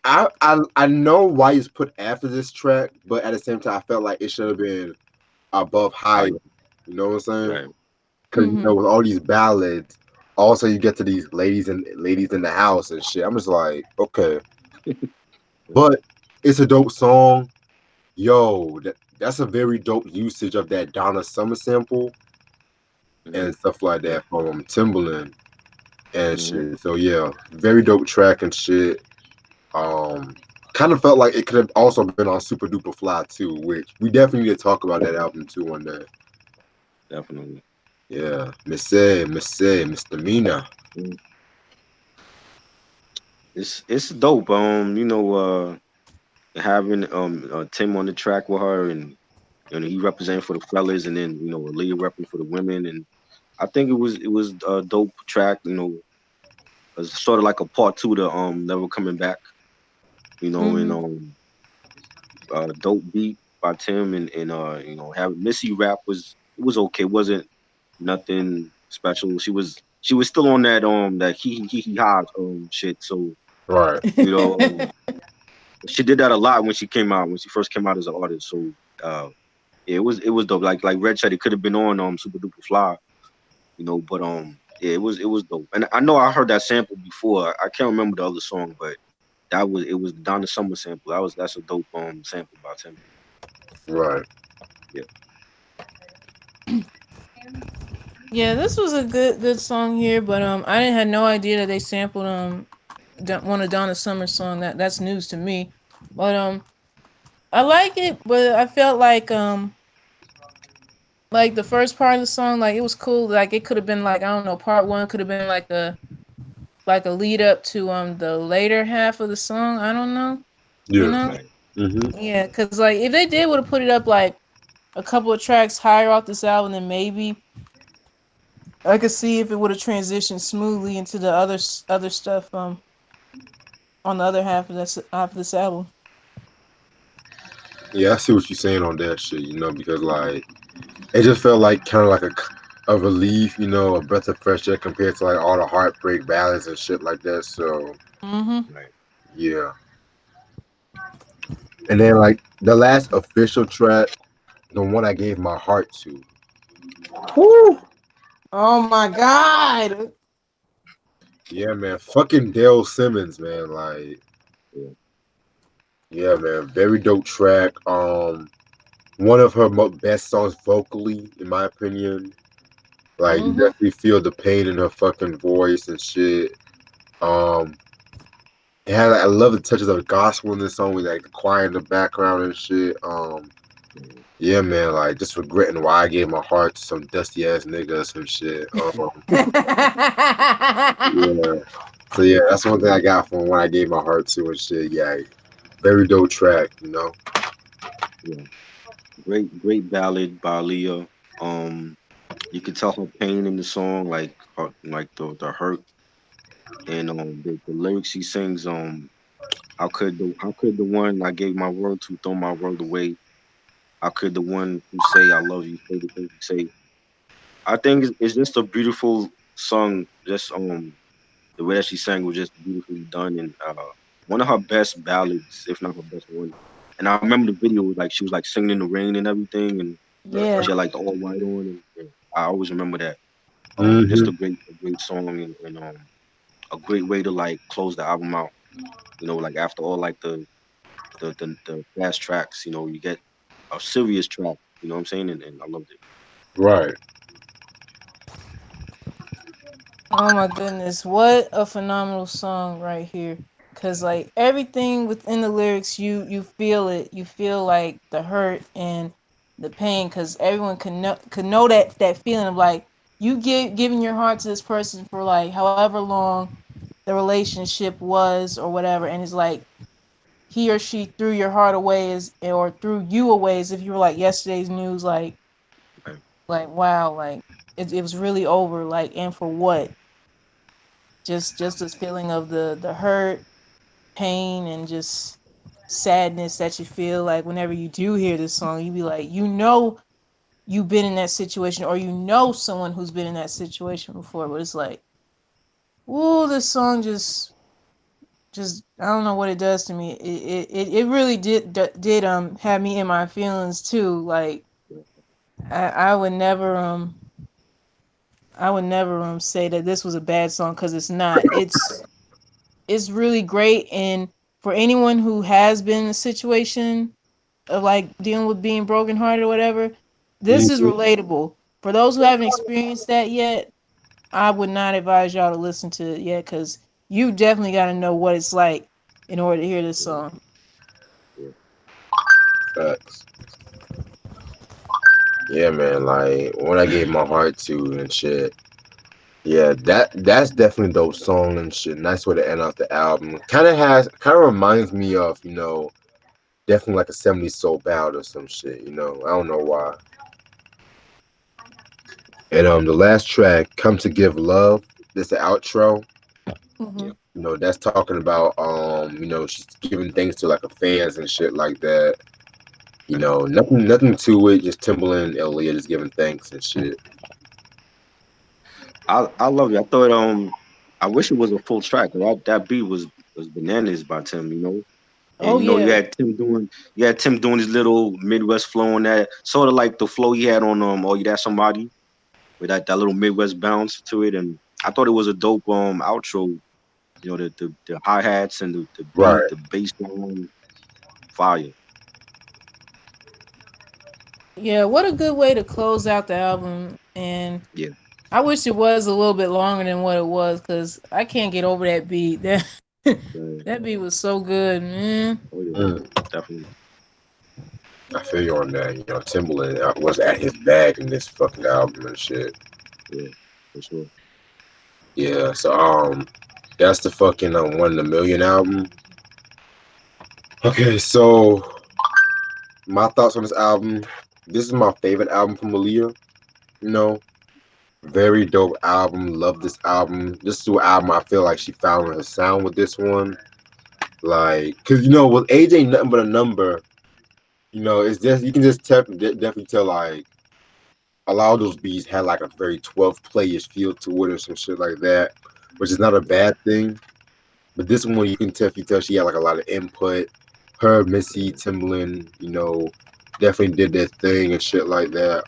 I know why it's put after this track, but at the same time, I felt like it should have been above high. Right. You know what I'm saying? Right. Because Mhm. with all these ballads, also you get to these ladies in the house and shit. I'm just like, okay, Yeah. but it's a dope song. Yo, that's a very dope usage of that Donna Summer sample Hmm. and stuff like Yeah. that from Timberland and Hmm. shit. So yeah, very dope track and shit. Um, Kind of felt like it could have also been on Super Duper Fly too, which we definitely need to talk about that album too one day. Definitely. Yeah, Missy, Misdemeanor. Mm. It's dope. Having Tim on the track with her, and he representing for the fellas, and then Aaliyah repping for the women, and I think it was a dope track. It's sort of like a part two to Never Coming Back. And Mhm. dope beat by Tim, and having Missy rap was okay. It wasn't nothing special. She was still on that he ha shit. So Right. you know she did that a lot when she first came out as an artist. So uh, yeah, it was dope. Like Red said, it could have been on Super Duper Fly. But yeah, it was dope. And I know I heard that sample before. I can't remember the other song, but it was the Donna Summer sample. That's a dope sample by Tim. Right. Yeah. Yeah, this was a good song here, but I didn't had no idea that they sampled one of Donna Summer's song. That's news to me. But I like it, but I felt like the first part of the song, like it was cool. Like it could have been like, I don't know, part one could have been like a lead up to the later half of the song. I don't know, you Yeah. know. Right. Mm-hmm. Yeah, cause like if they did would have put it up like a couple of tracks higher off this album, then maybe I could see if it would have transitioned smoothly into the other stuff on the other half of this album. Yeah, I see what you're saying on that shit. Because like it just felt like kind of like a relief, a breath of fresh air compared to like all the heartbreak ballads and shit like that. So Mm-hmm. Right. yeah, and then like the last official track, the one I gave my heart to. Whew. Oh my god. Yeah, man, fucking Dale Simmons, man. Like, Yeah. yeah, man, very dope track. One of her best songs vocally, in my opinion. Like, you Mm-hmm. definitely feel the pain in her fucking voice and shit. Um, I love the touches of the gospel in this song with like the choir in the background and shit. Mhm. Yeah, man, like just regretting why I gave my heart to some dusty ass nigga or some shit. Yeah. So yeah, that's one thing I got from when I gave my heart to and shit. Yeah, very dope track. Yeah. Great ballad by Leah. You could tell her pain in the song, like the hurt, and the lyrics she sings. How could the one I gave my word to throw my word away? How could the one who say I love you say the things you say? I think it's just a beautiful song. Just the way that she sang was just beautifully done, and one of her best ballads, if not her best one. And I remember the video, like she was like singing in the rain and everything, and Yeah. she had like the all white on, and I always remember that. Just Hmm. a great song, and a great way to like close the album out. Like after all like the fast tracks, you get a serious track. You know what I'm saying? And I loved it. Right. Oh my goodness, what a phenomenal song right here. Cause like everything within the lyrics, you feel it. You feel like the hurt and the pain. Cause everyone can know that feeling of like you giving your heart to this person for like however long the relationship was or whatever, and it's like he or she threw your heart away as or threw you away as if you were like yesterday's news. Right. Like wow, like it was really over. Like and for what? Just this feeling of the hurt, pain, and just sadness that you feel like whenever you do hear this song, you be like, you've been in that situation, or someone who's been in that situation before. But it's like, ooh, this song just I don't know what it does to me. It really did have me in my feelings too. Like Yeah. I, I would never say that this was a bad song because it's not. It's really great, and for anyone who has been in a situation of like dealing with being brokenhearted or whatever, this is Mhm. relatable. For those who haven't experienced that yet, I would not advise y'all to listen to it yet because you definitely got to know what it's like in order to hear this Yeah. song. Yeah. Facts. Yeah, man. Like when I gave my heart to and shit. Yeah, that's definitely a dope song and shit. Nice way to end off the album. Kind of reminds me of definitely like a '70s soul ballad or some shit. I don't know why. And the last track, "Come to Give Love." This the outro. Hmm. Yeah. That's talking about she's giving things to like her fans and shit like that. Right. Nothing to it. Just Timbaland and Aaliyah just giving thanks and shit. I love it. I thought I wish it was a full track. That beat was bananas by Tim. And Oh yeah. you had Tim doing his little Midwest flow on that, sort of like the flow he had on "Oh You That Somebody" with that little Midwest bounce to it. And I thought it was a dope outro. The hi hats and the beat, Right. the bass line, fire. Yeah, what a good way to close out the album. And Yeah, I wish it was a little bit longer than what it was because I can't get over that beat. That yeah. that beat was so good, man. Oh yeah, Mm, definitely. I feel you on that. Timbaland was at his bag in this fucking album and shit. Yeah, for sure. Yeah. So that's the fucking One in a Million album. Okay, so my thoughts on this album. This is my favorite album from Aaliyah. You know, very dope album. Love this album. This is the album I feel like she found her sound with this one. Like, cause with age ain't nothing but a number. It's just you can just definitely tell like a lot of those beats had like a very 12 playish feel to it or some shit like that, which is not a bad thing. But this one you can definitely tell she had like a lot of input. Her, Missy, Yeah, Timbaland, definitely did their thing and shit like that.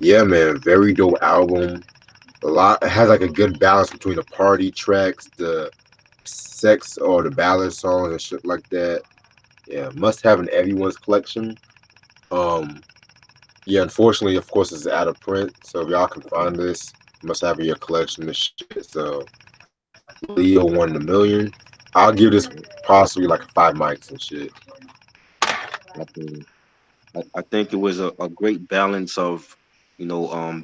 Yeah, man, very dope album. A lot, it has like a good balance between the party tracks, the sex or the ballad songs and shit like that. Yeah, must have in everyone's collection. Um, yeah, unfortunately, of course, it's out of print. So if y'all can find this, must have in your collection and shit. So Leo One in a Million. I'll give this yeah, possibly like 5 mics and shit. definitely. I think it was a great balance of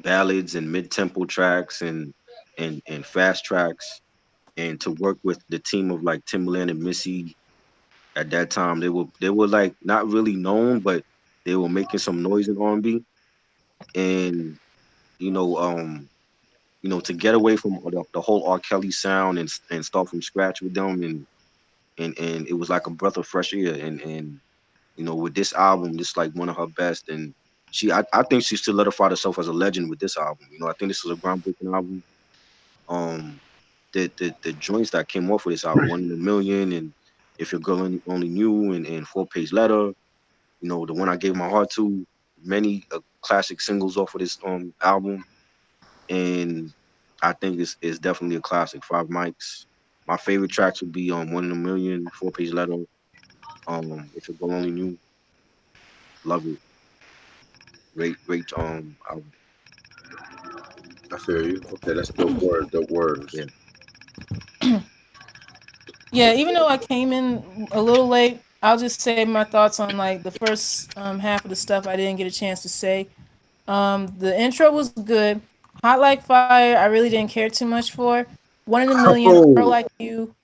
ballads and mid tempo tracks and fast tracks, and to work with the team of like Timbaland and Missy at that time. They were like not really known, but they were making some noise in R&B. And you know um to get away from the whole R. Kelly sound and start from scratch with them, and it was like a breath of fresh air. And with this album, this like one of her best. And I think she solidified herself as a legend with this album. I think this was a groundbreaking album. um the joints that came off of this album, "One in a Million" and "If Your Girl Only Knew" and "4 Page Letter," the one I gave my heart to, many classic singles off of this album. And I think it's definitely a classic. 5 mics. My favorite tracks would be One in a Million, 4 Page Letter, If a Girl Only Knew, love it. Great album. I feel you. Okay, that's dope words. Dope words. Yeah, Yeah, even though I came in a little late, I'll just say my thoughts on like the first half of the stuff I didn't get a chance to say. The intro was good. Hot Like Fire, I really didn't care too much for. One in a Million, A Girl Oh, Like You,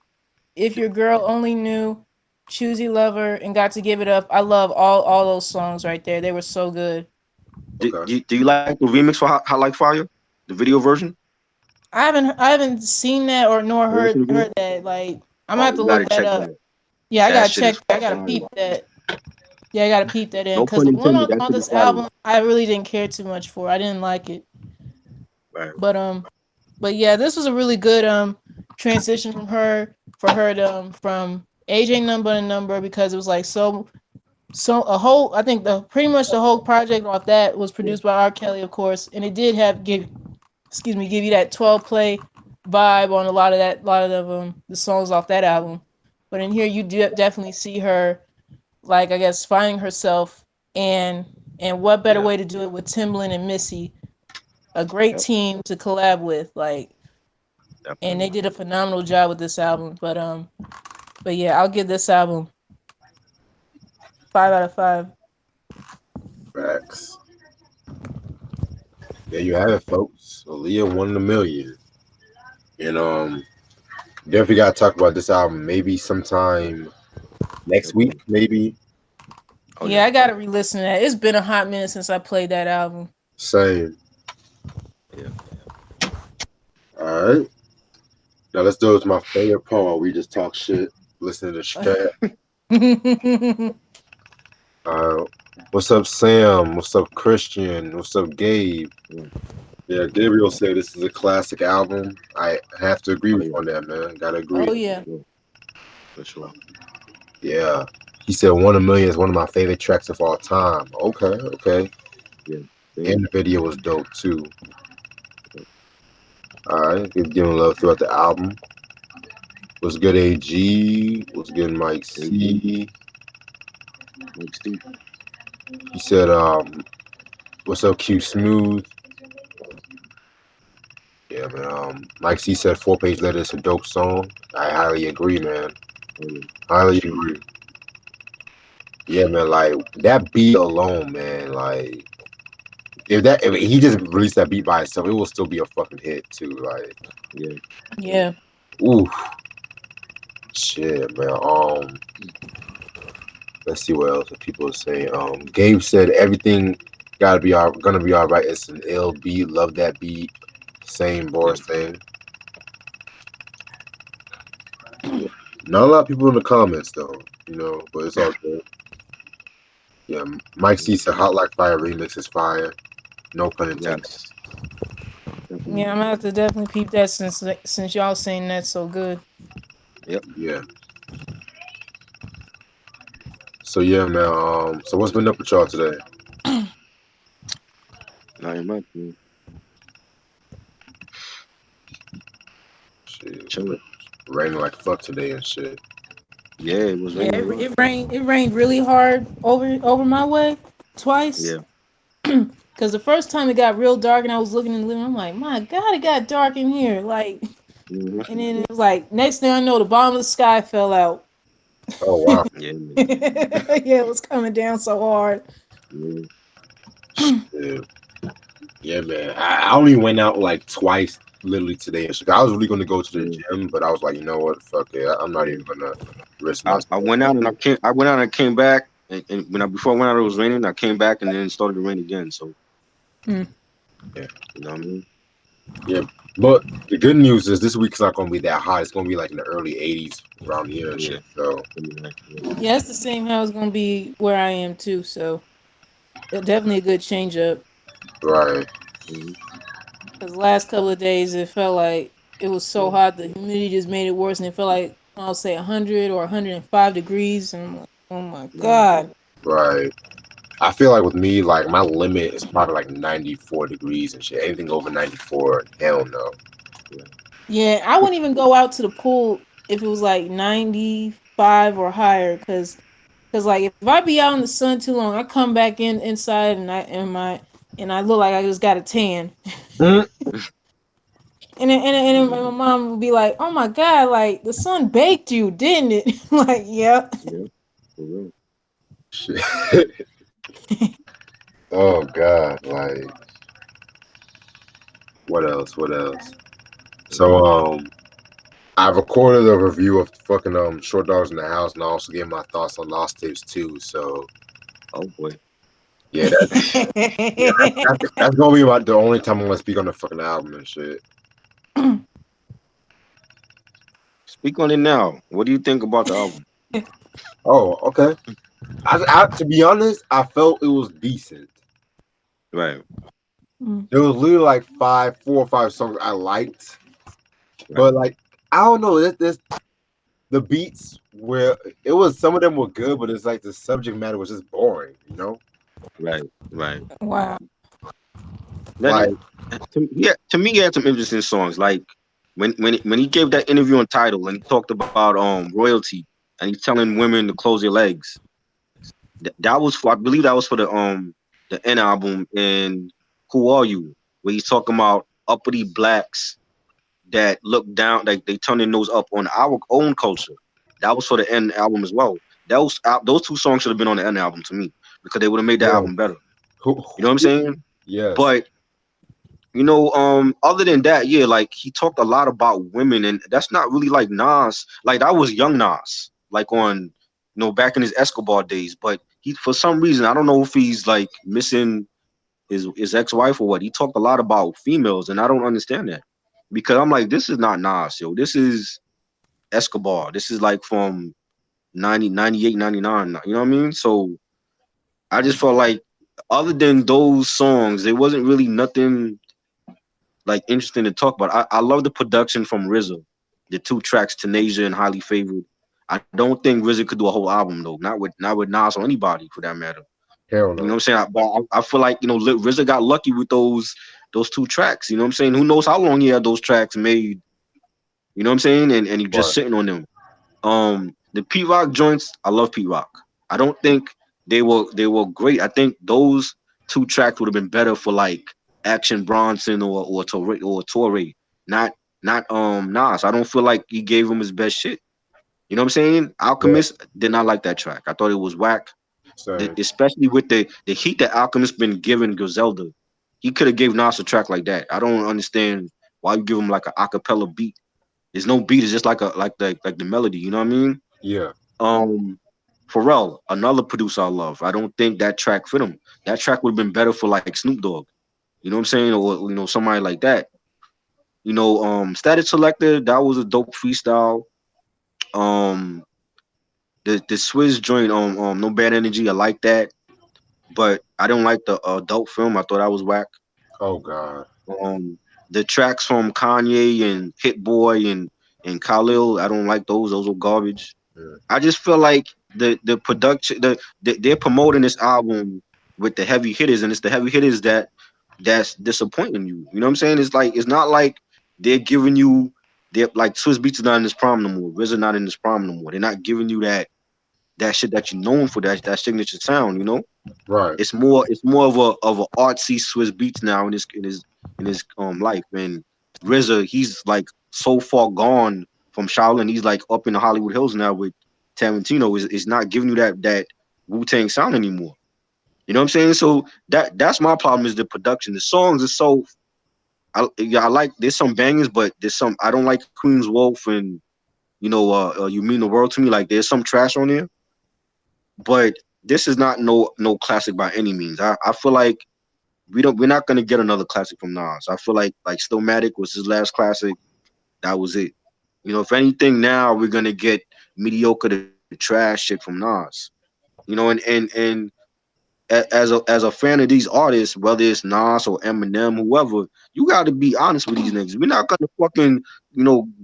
If Your Girl Only Knew, Choosy Lover, and Got to Give It Up. I love all those songs right there. They were so good. okay. do you like the remix for Hot Like Fire, the video version? I haven't seen that or nor Never heard seen the video? heard that. Like I'm gonna Oh, have to you look gotta that check up. that. Yeah, I That gotta shit check. is I gotta fire. peep that. Yeah, I gotta peep that in No because pun the one intended. That on shit is this fire. album I really didn't care too much for. I didn't like it, Right. but yeah, this was a really good transition from her for her to from AJ number to number because it was like so a whole I think the pretty much the whole project off that was Yeah. produced by R.Kelly of course, and it did have give you that 12 play vibe on a lot of the songs off that album. But in here you do definitely see her like I guess finding herself and what better Yeah. way to do it with Timbaland and Missy, a great Yep. team to collab with, like, and they Definitely. did a phenomenal job with this album. But yeah, I'll give this album 5 out of 5. Facts. There you have it, folks. Aaliyah, One in a Million. And definitely gotta talk about this album. Maybe sometime next week. Definitely. Maybe Oh yeah. Yeah, I gotta re-listen to that. It's been a hot minute since I played that album. same. Yeah. All right. Now let's do it to my favorite part. We just talk shit, listen to chat. What's up, Sam? What's up, Christian? What's up, Gabe? Yeah. Yeah, Gabriel said this is a classic album. I have to agree Oh with yeah. you on that, man. Gotta Oh agree. yeah. Yeah. For sure. Yeah. He said One in a Million is one of my favorite tracks of all time. Okay, okay. Yeah. And Same. the video was dope too. All right, give him love throughout the album. What's good, AG? What's good, Mike AG, C? Mike C. He said, what's up, Q Smooth? Yeah, man. Mike C said 4 Page Letter is a dope song. I highly agree, man. Oh yeah. For Highly sure. agree. Yeah, man. Like that beat alone, man. Like if he just released that beat by itself, it will still be a fucking hit too. Like, Yeah. Yeah. ooh, shit, man. Let's see what else people are saying. Gabe said everything gonna be all right. It's an ill beat. Love that beat. Same Yeah. Boris thing. Yeah. Not a lot of people in the comments though, but it's all good. Yeah, Mike C said Mhm. Hot Like Fire remix is fire. No pun intended. Yes. Definitely. Yeah, I'm gonna have to definitely peep that since y'all saying that's so good. Yep. Yeah. So yeah, man. So what's been up with y'all today? Not much, man. Shit, Chilling. raining like fuck today and shit. Yeah, it was Yeah, raining a lot. it rained really hard over my way twice. Yeah. Cause the first time it got real dark and I was looking in the living room, I'm like, my God, it got dark in here. Like, Hmm. and then it was like, next thing I know, the bottom of the sky fell out. Oh wow. Yeah, man. Yeah, it was coming down so hard. Yeah. Shit. Yeah, man. I only went out like twice, literally today in Chicago. I was really gonna go to the Yeah. gym, but I was like, you know what? Fuck it. I'm not Yeah. even gonna risk I myself. went out and I came. I went out and came back, and before I went out, it was raining. I came back and then it started to rain again. So Hmm. Yeah, you know what I mean? yeah. But the good news is this week's not gonna be that hot. It's gonna be like in the early 80s around here and Yeah. shit. So I mean, like, yeah. Yeah, it's the same how it's gonna be where I am too. So definitely a good change up. right, Hmm. Cause the last couple of days it felt like it was so Yeah. hot, the humidity just made it worse, and it felt like I'll say 100 or 105 degrees, and I'm like, oh my Right. God. right. I feel like with me, like my limit is probably like 94 degrees and shit. Anything over 94, hell no. Yeah. Yeah, I wouldn't even go out to the pool. if it was like 95 or higher, cause like if I be out in the sun too long, I come back inside and I look like I just got a tan. Mm. And my mom would be like, "Oh my god, like the sun baked you, didn't it?" Like, yeah. Yeah, for real. Shit. Oh God, like what else? What else? So Mm. I recorded a review of fucking Short Dogs in the House, and I also gave my thoughts on Lost Tapes too. So Oh boy. yeah, yeah, that's gonna be about the only time I'm gonna speak on the fucking album and shit. Speak on it now. What do you think about the album? Oh, okay. To be honest, I felt it was decent. Right, There was literally like 4 or 5 songs I liked, right, but like I don't know, this the beats where it was some of them were good, but it's like the subject matter was just boring, you know? right, right. Wow. That Like, it, yeah, to me, he had some interesting songs. Like when he gave that interview on Title and he talked about royalty and he's telling women to close their legs. That was for, I believe that was for the N album and Who Are You, where he's talking about uppity blacks that look down, like they turn their nose up on our own culture. That was for the N album as well. Those two songs should have been on the N album to me because they would have made that yeah, album better. who, You know what I'm who saying? yes, But other than that, yeah, like he talked a lot about women, and that's not really like Nas. Like that was young Nas, like on, back in his Escobar days. But he, for some reason, I don't know if he's like missing his ex wife or what. He talked a lot about females, and I don't understand that because I'm like, this is not Nas, yo. This is Escobar. This is like from 90, 98, 99. You know what I mean? So I just felt like, other than those songs, there wasn't really nothing like interesting to talk about. I love the production from RZA, the two tracks, Tanasia and Highly Favored. I don't think RZA could do a whole album though, not with Nas or anybody for that matter. hell You know what no. I'm saying? But I feel like RZA got lucky with those two tracks. You know what I'm saying? Who knows how long he had those tracks made? You know what I'm saying? And he just Right. sitting on them. The Pete Rock joints, I love Pete Rock. I don't think they were great. I think those two tracks would have been better for like Action Bronson or Torre, not Nas. I don't feel like he gave him his best shit. You know what I'm saying? Yeah, Alchemist did not like that track. I thought it was whack, same. especially with the heat that Alchemist been giving Griselda. He could have gave Nas a track like that. I don't understand why you give him like an acapella beat. There's no beat. It's just like the melody. You know what I mean? Yeah, Um, Pharrell, another producer I love. I don't think that track fit him. That track would have been better for like Snoop Dogg. You know what I'm saying? Or somebody like that. Static Selector, that was a dope freestyle. Um, the Swizz joint, No Bad Energy, I like that, but I don't like the adult film. I thought that was whack. oh god. Um, the tracks from Kanye and Hit Boy and Khalil, I don't like those. Those are garbage. Yeah. I just feel like the production, they're promoting this album with the heavy hitters, and it's the heavy hitters that's disappointing you. You know what I'm saying? It's not like they're giving you, they're like Swiss Beats is not in this prime no more. RZA not in this prime no more. They're not giving you that shit that you're known for, that signature sound. Right. It's more of a artsy Swiss Beats now in his life. And RZA, he's like so far gone from Shaolin. He's like up in the Hollywood Hills now with Tarantino. Is not giving you that Wu Tang sound anymore. You know what I'm saying? So that's my problem, is the production. The songs are so, yeah, I like, there's some bangers, but there's some, I don't like Queen's Wolf and You Mean the World to Me. Like there's some trash on there, but this is not no classic by any means. I feel like we're not gonna get another classic from Nas. I feel like Stillmatic was his last classic. That was it. If anything, now we're gonna get mediocre to trash shit from Nas. And as a fan of these artists, whether it's Nas or Eminem, whoever, you got to be honest with these niggas. We're not gonna fucking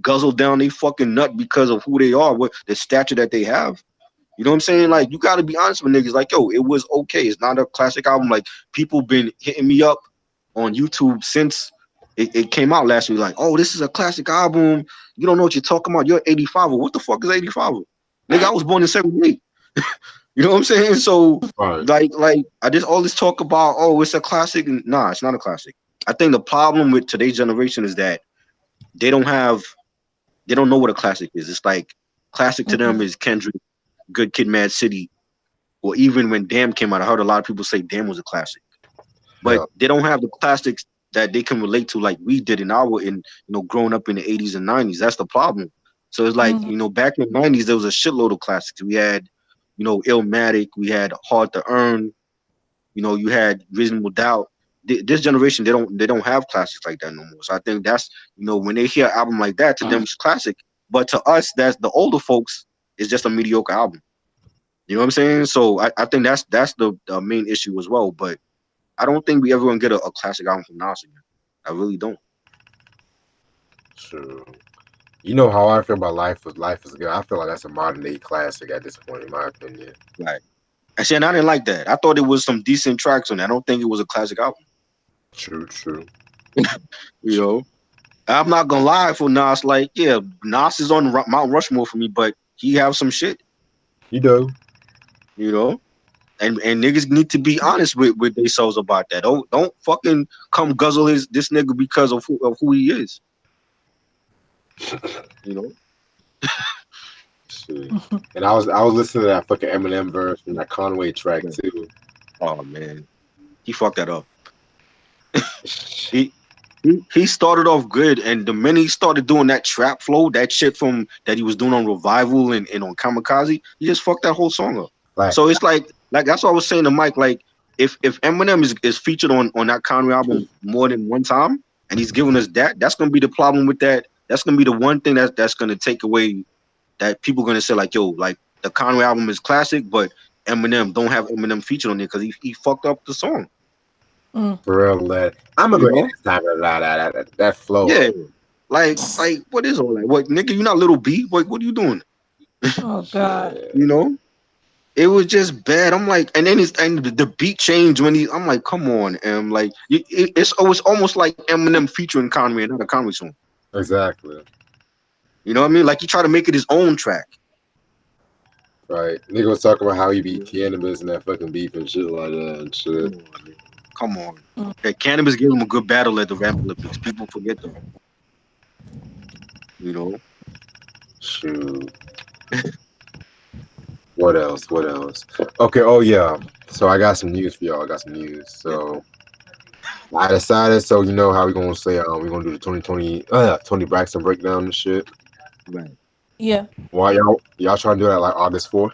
guzzle down they fucking nut because of who they are, what the stature that they have. You know what I'm saying? Like, you got to be honest with niggas. Like, yo, it was okay. It's not a classic album. Like, people been hitting me up on YouTube since. it came out last week. Like, oh, this is a classic album. You don't know what you're talking about. You're 85. What the fuck is 85? Nigga, I was born in 78. You know what I'm saying? So Right. like I just all this talk about, oh, it's a classic. Nah, it's not a classic. I think the problem with today's generation is that they don't have they don't know what a classic is. It's like classic to them Mhm. is Kendrick, Good Kid, Mad City, or even when Damn came out. I heard a lot of people say Damn was a classic, but Yeah. they don't have the classics that they can relate to like we did growing up in the 80s and 90s. That's the problem. So it's like, Mhm. back in the 90s there was a shitload of classics. We had, Illmatic, we had Hard to Earn, you had Reasonable Doubt. This generation, they don't have classics like that no more. So I think that's, when they hear an album like that, to them it's classic, but to us, that's the older folks, it's just a mediocre album. You know what I'm saying? So I think that's the main issue as well. But I don't think we ever gonna get a classic album from Nas again. I really don't. True. You know how I feel about Life is Good. I feel like that's a modern day classic at this point, in my opinion. Right. And see, and I didn't like that. I thought it was some decent tracks on it. I don't think it was a classic album. True, true. You know, I'm not gonna lie for Nas. Like, yeah, Nas is on Mount Rushmore for me, but he have some shit. You know. You know, and niggas need to be honest with themselves about that. Don't fucking come guzzle this nigga because of who he is. You know. Shit. And I was listening to that fucking Eminem verse from that Conway track Right. too. Oh man, he fucked that up. He started off good, and the minute he started doing that trap flow, that shit from that he was doing on Revival and on Kamikaze, he just fucked that whole song up. Like, So it's like that's what I was saying to Mike. Like if Eminem is featured on that Conway album more than one time, and he's giving us that, that's gonna be the problem with that. That's gonna be the one thing that's gonna take away that people gonna say like, yo, like the Conway album is classic, but Eminem don't have Eminem featured on it because he fucked up the song. Mm. for real, that I'm gonna You go ahead know? and time that flow. Yeah. Like what is all that? What nigga? You not Little B? What are you doing? Oh God. Shit. You know? It was just bad. I'm like, and then the beat changed when he. I'm like, come on, like it's almost like Eminem featuring Conway, not a Conway song. Exactly. You know what I mean? Like he tried to make it his own track. Right. Nigga was talking about how he You beat know? cannabis and that fucking beef and shit like that and shit. Come on, man. Come on. Mm. That Cannabis gave him a good battle at the Rap Olympics. People forget that. You know? Shoot. What else? What else? Okay. Oh yeah. So I got some news for y'all. I got some news. Yeah. So I decided. So you know how we gonna say we gonna do the 2020 Tony Braxton breakdown and shit. Right. Yeah. Why y'all trying to do that like August 4th?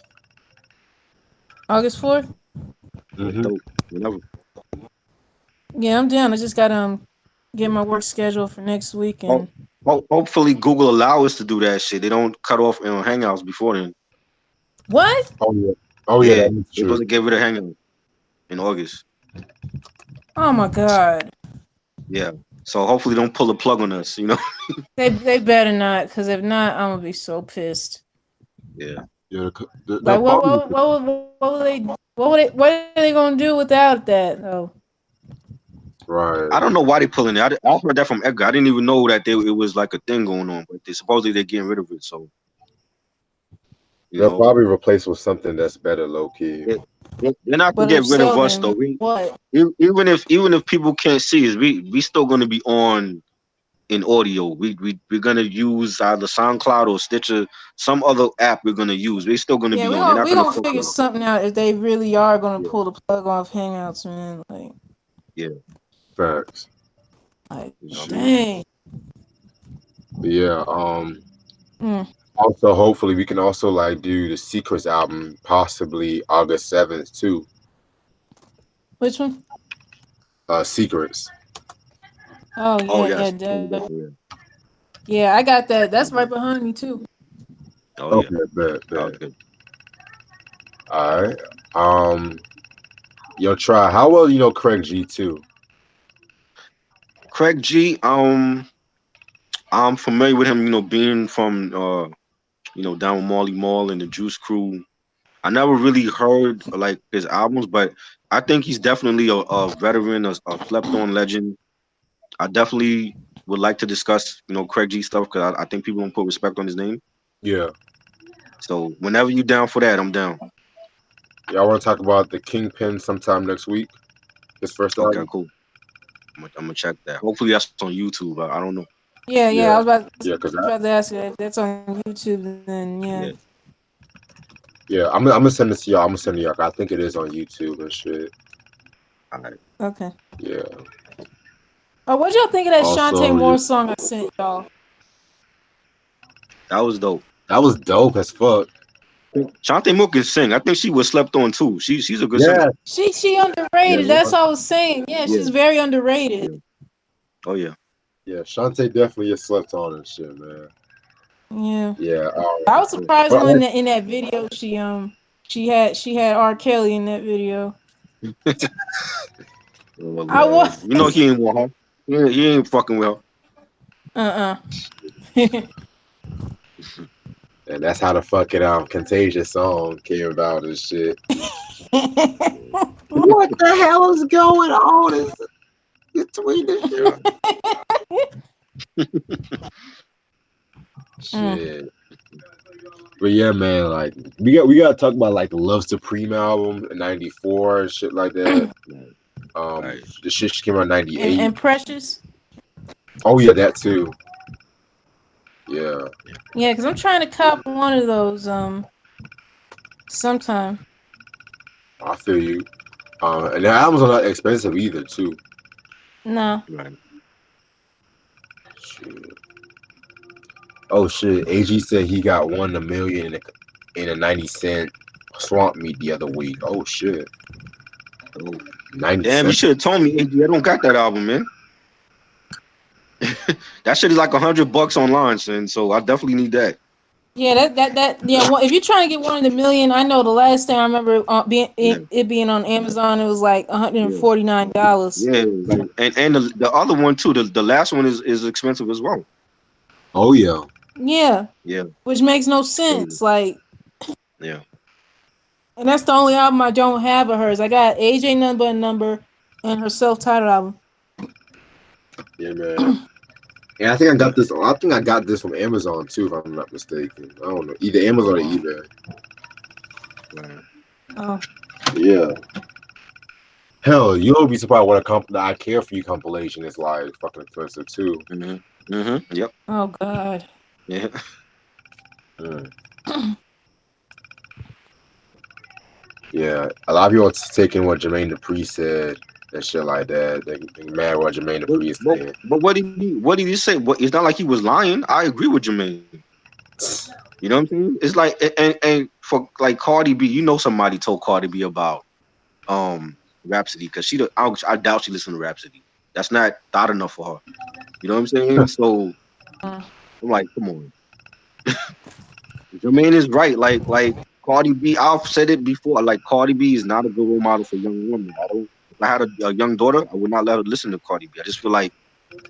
August 4th. Yeah, Mm-hmm. dope. Whenever. Yeah, I'm down. I just got get my work scheduled for next week Oh, and hopefully Google allow us to do that shit. They don't cut off Hangouts before then. what? Oh yeah. Oh yeah. Yeah, That is they're true. supposed to get rid of Hangout in August. Oh my God. Yeah. So hopefully don't pull the plug on us, They better not, cause if not, I'm gonna be so pissed. Yeah. Yeah. The Like what problem. what what what are they gonna do without that? Oh, Right. I don't know why they pulling it. I heard that from Edgar. I didn't even know that it was like a thing going on, but supposedly they're getting rid of it. So, you They'll know, probably replace with something that's better, low key. they, they're not gonna but get if rid of so, us though. then what? Even if people can't see us, we still gonna be on in audio. We're gonna use either SoundCloud or Stitcher, some other app we're gonna use. We're still gonna Yeah, be we on. They're gonna not we gonna gonna fuck figure with us. something out if they really are gonna Yeah, pull the plug off Hangouts, man. yeah. Facts. Like You know what I mean? dang. But yeah. Mm. Also, hopefully, we can also like do the Secrets album possibly August 7th too. Which one? Secrets. Oh Oh yeah, yes, definitely. Yeah, I got that. That's right behind me too. oh yeah. Okay, bet, Oh, bet. good. All right. Um, yo, try. How well you know Craig G too? Craig G. I'm familiar with him. Being from down with Marley Marl and the Juice Crew. I never really heard like his albums, but I think he's definitely a veteran, a slept on legend. I definitely would like to discuss, Craig G stuff because I think people don't put respect on his name. Yeah. So whenever you down for that, I'm down. Y'all want to talk about the Kingpin sometime next week? His first Okay, album? cool. I'm gonna check that. Hopefully that's on YouTube. I don't know. Yeah, yeah. Yeah. I was about Yeah, because to ask you if that's on YouTube. Then yeah. Yeah. yeah, I'm gonna send it to y'all. I'm gonna send it to y'all. I think it is on YouTube and shit. All right. Okay. Yeah. Oh, what y'all think of that Shantae Also, Moore song I sent y'all? That was dope. that was dope as fuck. Shantae Moore can sing. I think she was slept on too. She's a good singer. Yeah. She Yeah. underrated. That's all I was saying. Yeah, Yeah. she's very underrated. Yeah. Oh yeah. Yeah. Shantae definitely is slept on and shit, man. Yeah. Yeah. I was surprised But when in that video she had R.Kelly in that video. Oh I man. was He ain't want her. He ain't fucking with her. uh and that's how the fucking Contagious song came about and shit. What the hell is going on? Is between this shit? God. Shit. But yeah, man, like we gotta talk about like the Love Supreme album in '94 and shit like that. Right. The shit came out in and '98. and Precious. Oh yeah, that too. Yeah, Yeah, because I'm trying to cop one of those sometime. I feel you. And the albums are not expensive either, too. No. Right. Shit. Oh shit, AG said he got won a million in a 90 cent swamp meet the other week. Oh shit, Oh. 90 Damn, you cents. should have told me, AG, I don't got that album, man. That shit is like $100 online, son. So I definitely need that. Yeah, yeah. Well, if you're trying to get one of the million, I know the last time I remember being Yeah. it being on Amazon, it was like Yeah. $149. Yeah. Like, and the other one too, the last one is expensive as well. Oh yeah, Yeah, Yeah. which makes no Crazy. sense. Like, Yeah. and that's the only album I don't have of hers. I got AJ Number and Number and her self-titled album. yeah, man. And I think I got this. I think I got this from Amazon too, if I'm not mistaken. I don't know, either Amazon or eBay. Right. Oh, Yeah. Hell, you'll be surprised what the I Care For You compilation is like. Fucking expensive too. Mm-hmm. Mm-hmm. Yep. oh God. Yeah. Mm. Yeah, a lot of people are taking what Jermaine Dupri said and shit like that. They mad what Jermaine But, Dupri is but, saying. but what did he say? It's not like he was lying. I agree with Jermaine. You know what I'm saying? It's like and for like Cardi B, somebody told Cardi B about Rhapsody because I doubt she listened to Rhapsody. That's not thought enough for her. You know what I'm saying? So Uh, I'm like, come on. Jermaine is right. Like Cardi B, I've said it before. Like Cardi B is not a good role model for young women. I don't. If I had a young daughter, I would not let her listen to Cardi B. I just feel like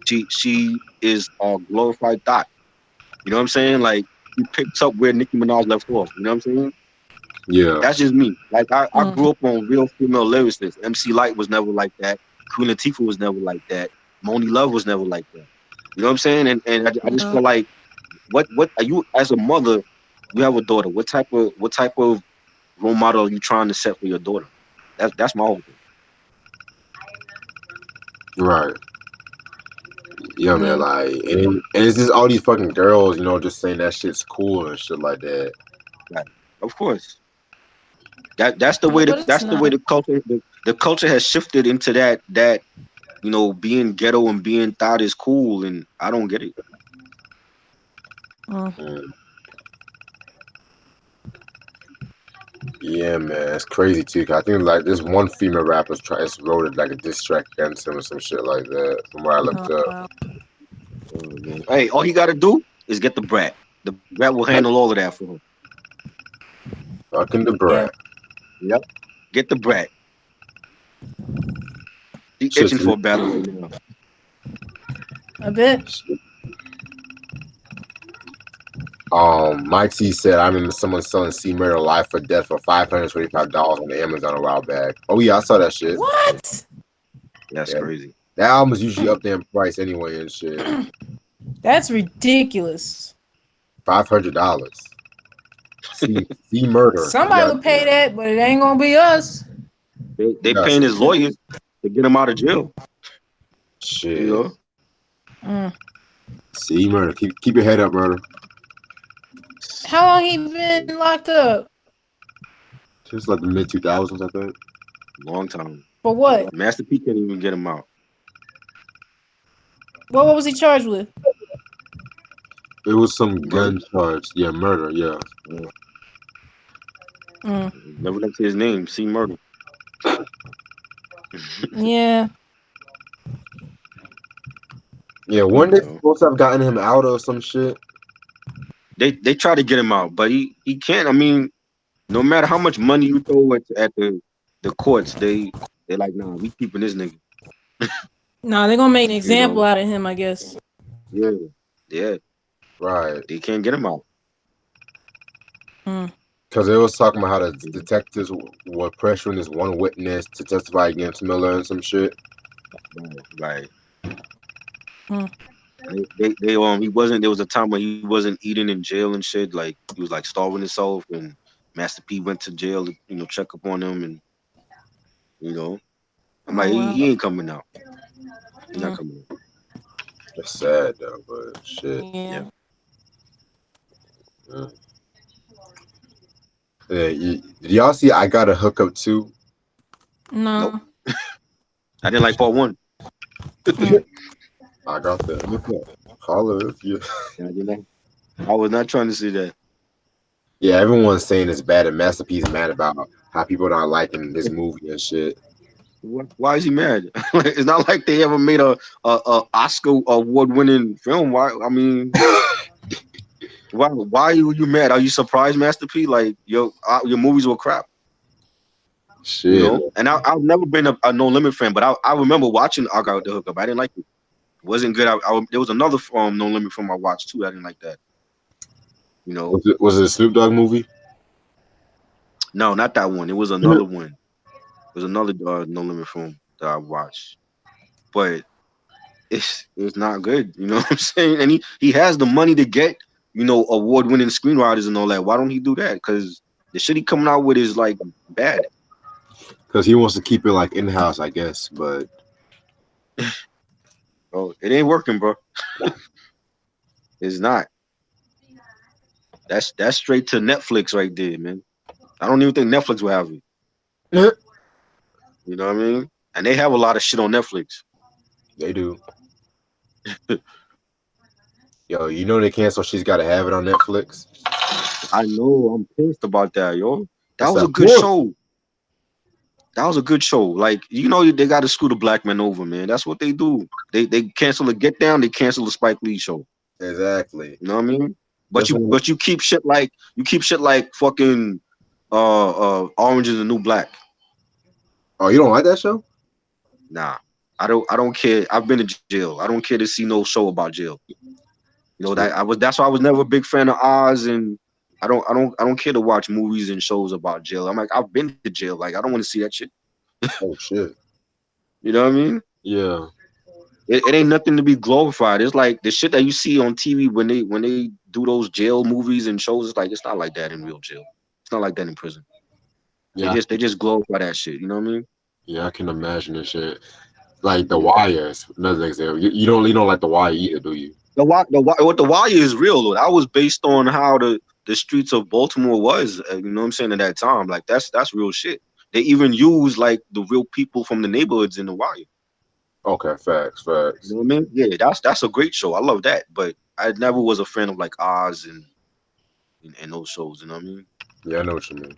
she is a glorified thought. You know what I'm saying? Like he picks up where Nicki Minaj left off. You know what I'm saying? Yeah, That's just me. Like I mm, grew up on real female lyricists. MC Light was never like that. Queen Latifah was never like that. Moni Love was never like that. You know what I'm saying? And I just uh, feel like what are you as a mother? You have a daughter. What type of role model are you trying to set for your daughter? That's my whole thing. right. Yeah, man. yeah. Like, and it's just all these fucking girls, just saying that shit's cool and shit like that. Like, of course, that's the Yeah, way but it's not. the culture the culture has shifted into that being ghetto and being thought is cool, and I don't get it. Mm. Yeah, man, it's crazy too. 'Cause I think like this one female rapper's wrote it like a diss track against him or some shit like that. From what I looked Oh, up. wow. Man. Hey, all he got to do is get the brat. The brat will handle all of that for him. Fucking the Yeah, brat. Yep, get the brat. He Shit. itching for a battle right now. a bit. Mike C said, I remember someone selling C Murder Life or Death for $525 on Amazon a while back. Oh yeah, I saw that shit. What? That's Yeah, crazy. That album is usually up there in price anyway and shit. That's ridiculous. $500. See murder. You Somebody got would pay that, but it ain't gonna be us. They you got paying his lawyers to get him out of jail. You shit. know, Mm. See murder. Keep your head up, murder. How long he been locked up? Just like the mid 2000s, I think. long time. For what? Master P can't even get him out. What was he charged with? It was some Murder. gun charge. Yeah, murder. Yeah. Yeah. Mm. Never left his name. See murder. Yeah. Yeah. One day You know, supposed to have gotten him out or some shit. they try to get him out, but he can't. I mean, no matter how much money you throw at the courts, they like, nah, we keeping this nigga. Nah, they're gonna make an You example know, out of him, I guess. yeah, yeah, Right. they can't get him out. Mm. Because it was talking about how the detectives were pressuring this one witness to testify against Miller and some shit. Right. Mm. He wasn't. There was a time when he wasn't eating in jail and shit. Like he was like starving himself, and Master P went to jail to check up on him, and you know, I'm like, Oh wow. he ain't coming out. He's not Mm. coming out. It's sad though, but shit. Yeah. Yeah. Yeah. Yeah, did y'all see I Got a Hookup too? Nope. No. I didn't like part one. Mm. I got that hookup. Holla if you. I didn't like. I was not trying to see that. Yeah, everyone's saying it's bad, and Master P's mad about how people not liking this movie and shit. Why is he mad? It's not like they ever made a Oscar award winning film. Why? I mean, why are you mad? Are you surprised, Master P? Like your movies were crap, you Shit. know. And I've never been a No Limit fan, but I remember watching I Got the Hookup. I didn't like it. It wasn't good. There was another No Limit film I watched too. I didn't like that. You know, Was it a Snoop Dogg movie? no, not that one. It was another one. It was another No Limit film that I watched, but it's not good. You know what I'm saying? And he has the money to get award winning screenwriters and all that. Why don't he do that? Because the shit he coming out with is like bad. Because he wants to keep it like in house, I guess. But Oh, it ain't working, bro. It's not. That's straight to Netflix right there, man. I don't even think Netflix will have it. You know what I mean? And they have a lot of shit on Netflix. they do. Yo, you know they canceled She's Gotta Have It on Netflix. I know. I'm pissed about that, yo. That That's was a that good book. show. That was a good show. Like, they got to screw the black man over, man. That's what they do. They cancel the Get Down. They cancel the Spike Lee show. Exactly. You know what I mean? But That's you when. but you keep shit like fucking Orange is the New Black. Oh, you don't like that show? Nah. I don't care. I've been to jail. I don't care to see no show about jail. That's why I was never a big fan of Oz, and I don't care to watch movies and shows about jail. I'm like, I've been to jail. Like, I don't want to see that shit. Oh shit. You know what I mean? Yeah. It ain't nothing to be glorified. It's like the shit that you see on TV when they do those jail movies and shows. It's like it's not like that in real jail. It's not like that in prison. They Yeah. just glorify that shit. You know what I mean? Yeah, I can imagine this shit. Like The Yeah. Wires. Another example. You don't like The Wire either, do you? What the wire is real though. That was based on how the streets of Baltimore was. You know what I'm saying at that time. Like that's real shit. They even use like the real people from the neighborhoods in the wire. Okay, facts, You know facts. what I mean? Yeah, that's a great show. I love that. But I never was a fan of like Oz and those shows. You know what I mean? Yeah, I know what you mean.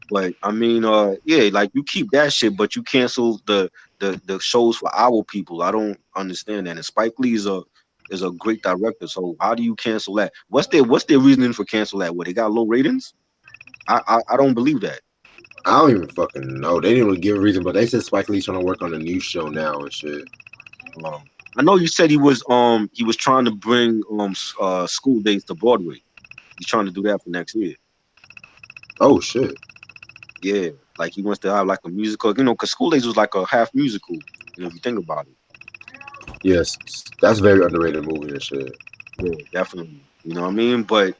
But I mean, yeah, like you keep that shit, but you cancel the shows for our people. I don't understand that. And Spike Lee is a great director. So how do you cancel that? What's their reasoning for cancel that? What, they got low ratings? I don't believe that. I don't even fucking know. They didn't really give a reason, but they said Spike Lee's trying to work on a new show now and shit. I know you said he was trying to bring school days to Broadway. He's trying to do that for next year. Oh shit. Yeah, like he wants to have like a musical, because School Days was like a half musical. if you think about it. Yes, that's very underrated movie and shit. Yeah, definitely. You know what I mean? But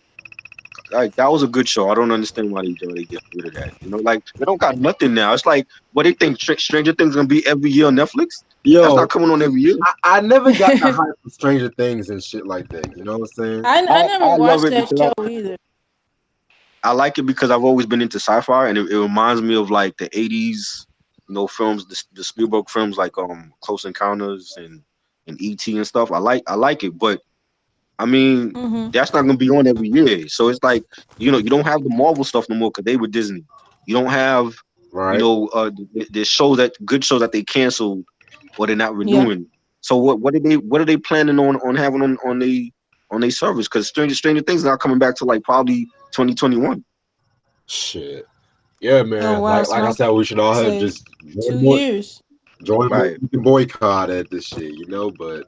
like that was a good show. I don't understand why they get rid of that. You know, like they don't got nothing now. It's like what they think Stranger Things gonna be every year on Netflix. That's Yo, not coming on every year. I never got the hype for Stranger Things and shit like that. You know what I'm saying? I never I love watched it that because show either. I like it because I've always been into sci-fi, and it reminds me of like the '80s, films, the Spielberg films like Close Encounters and E.T. and stuff. I like it, but I mean Hmm. that's not gonna be on every year. So it's like you don't have the Marvel stuff no more because they were Disney. You don't have Right? the shows that good shows that they canceled or they're not Yeah. renewing. So what are they planning on having on their service? Because Stranger Things is not coming back to like probably 2021. Shit. Yeah, Oh man. wow. Like So I I'm said, we should all have say just two years. join more. Right. We can boycott at this shit, you know. But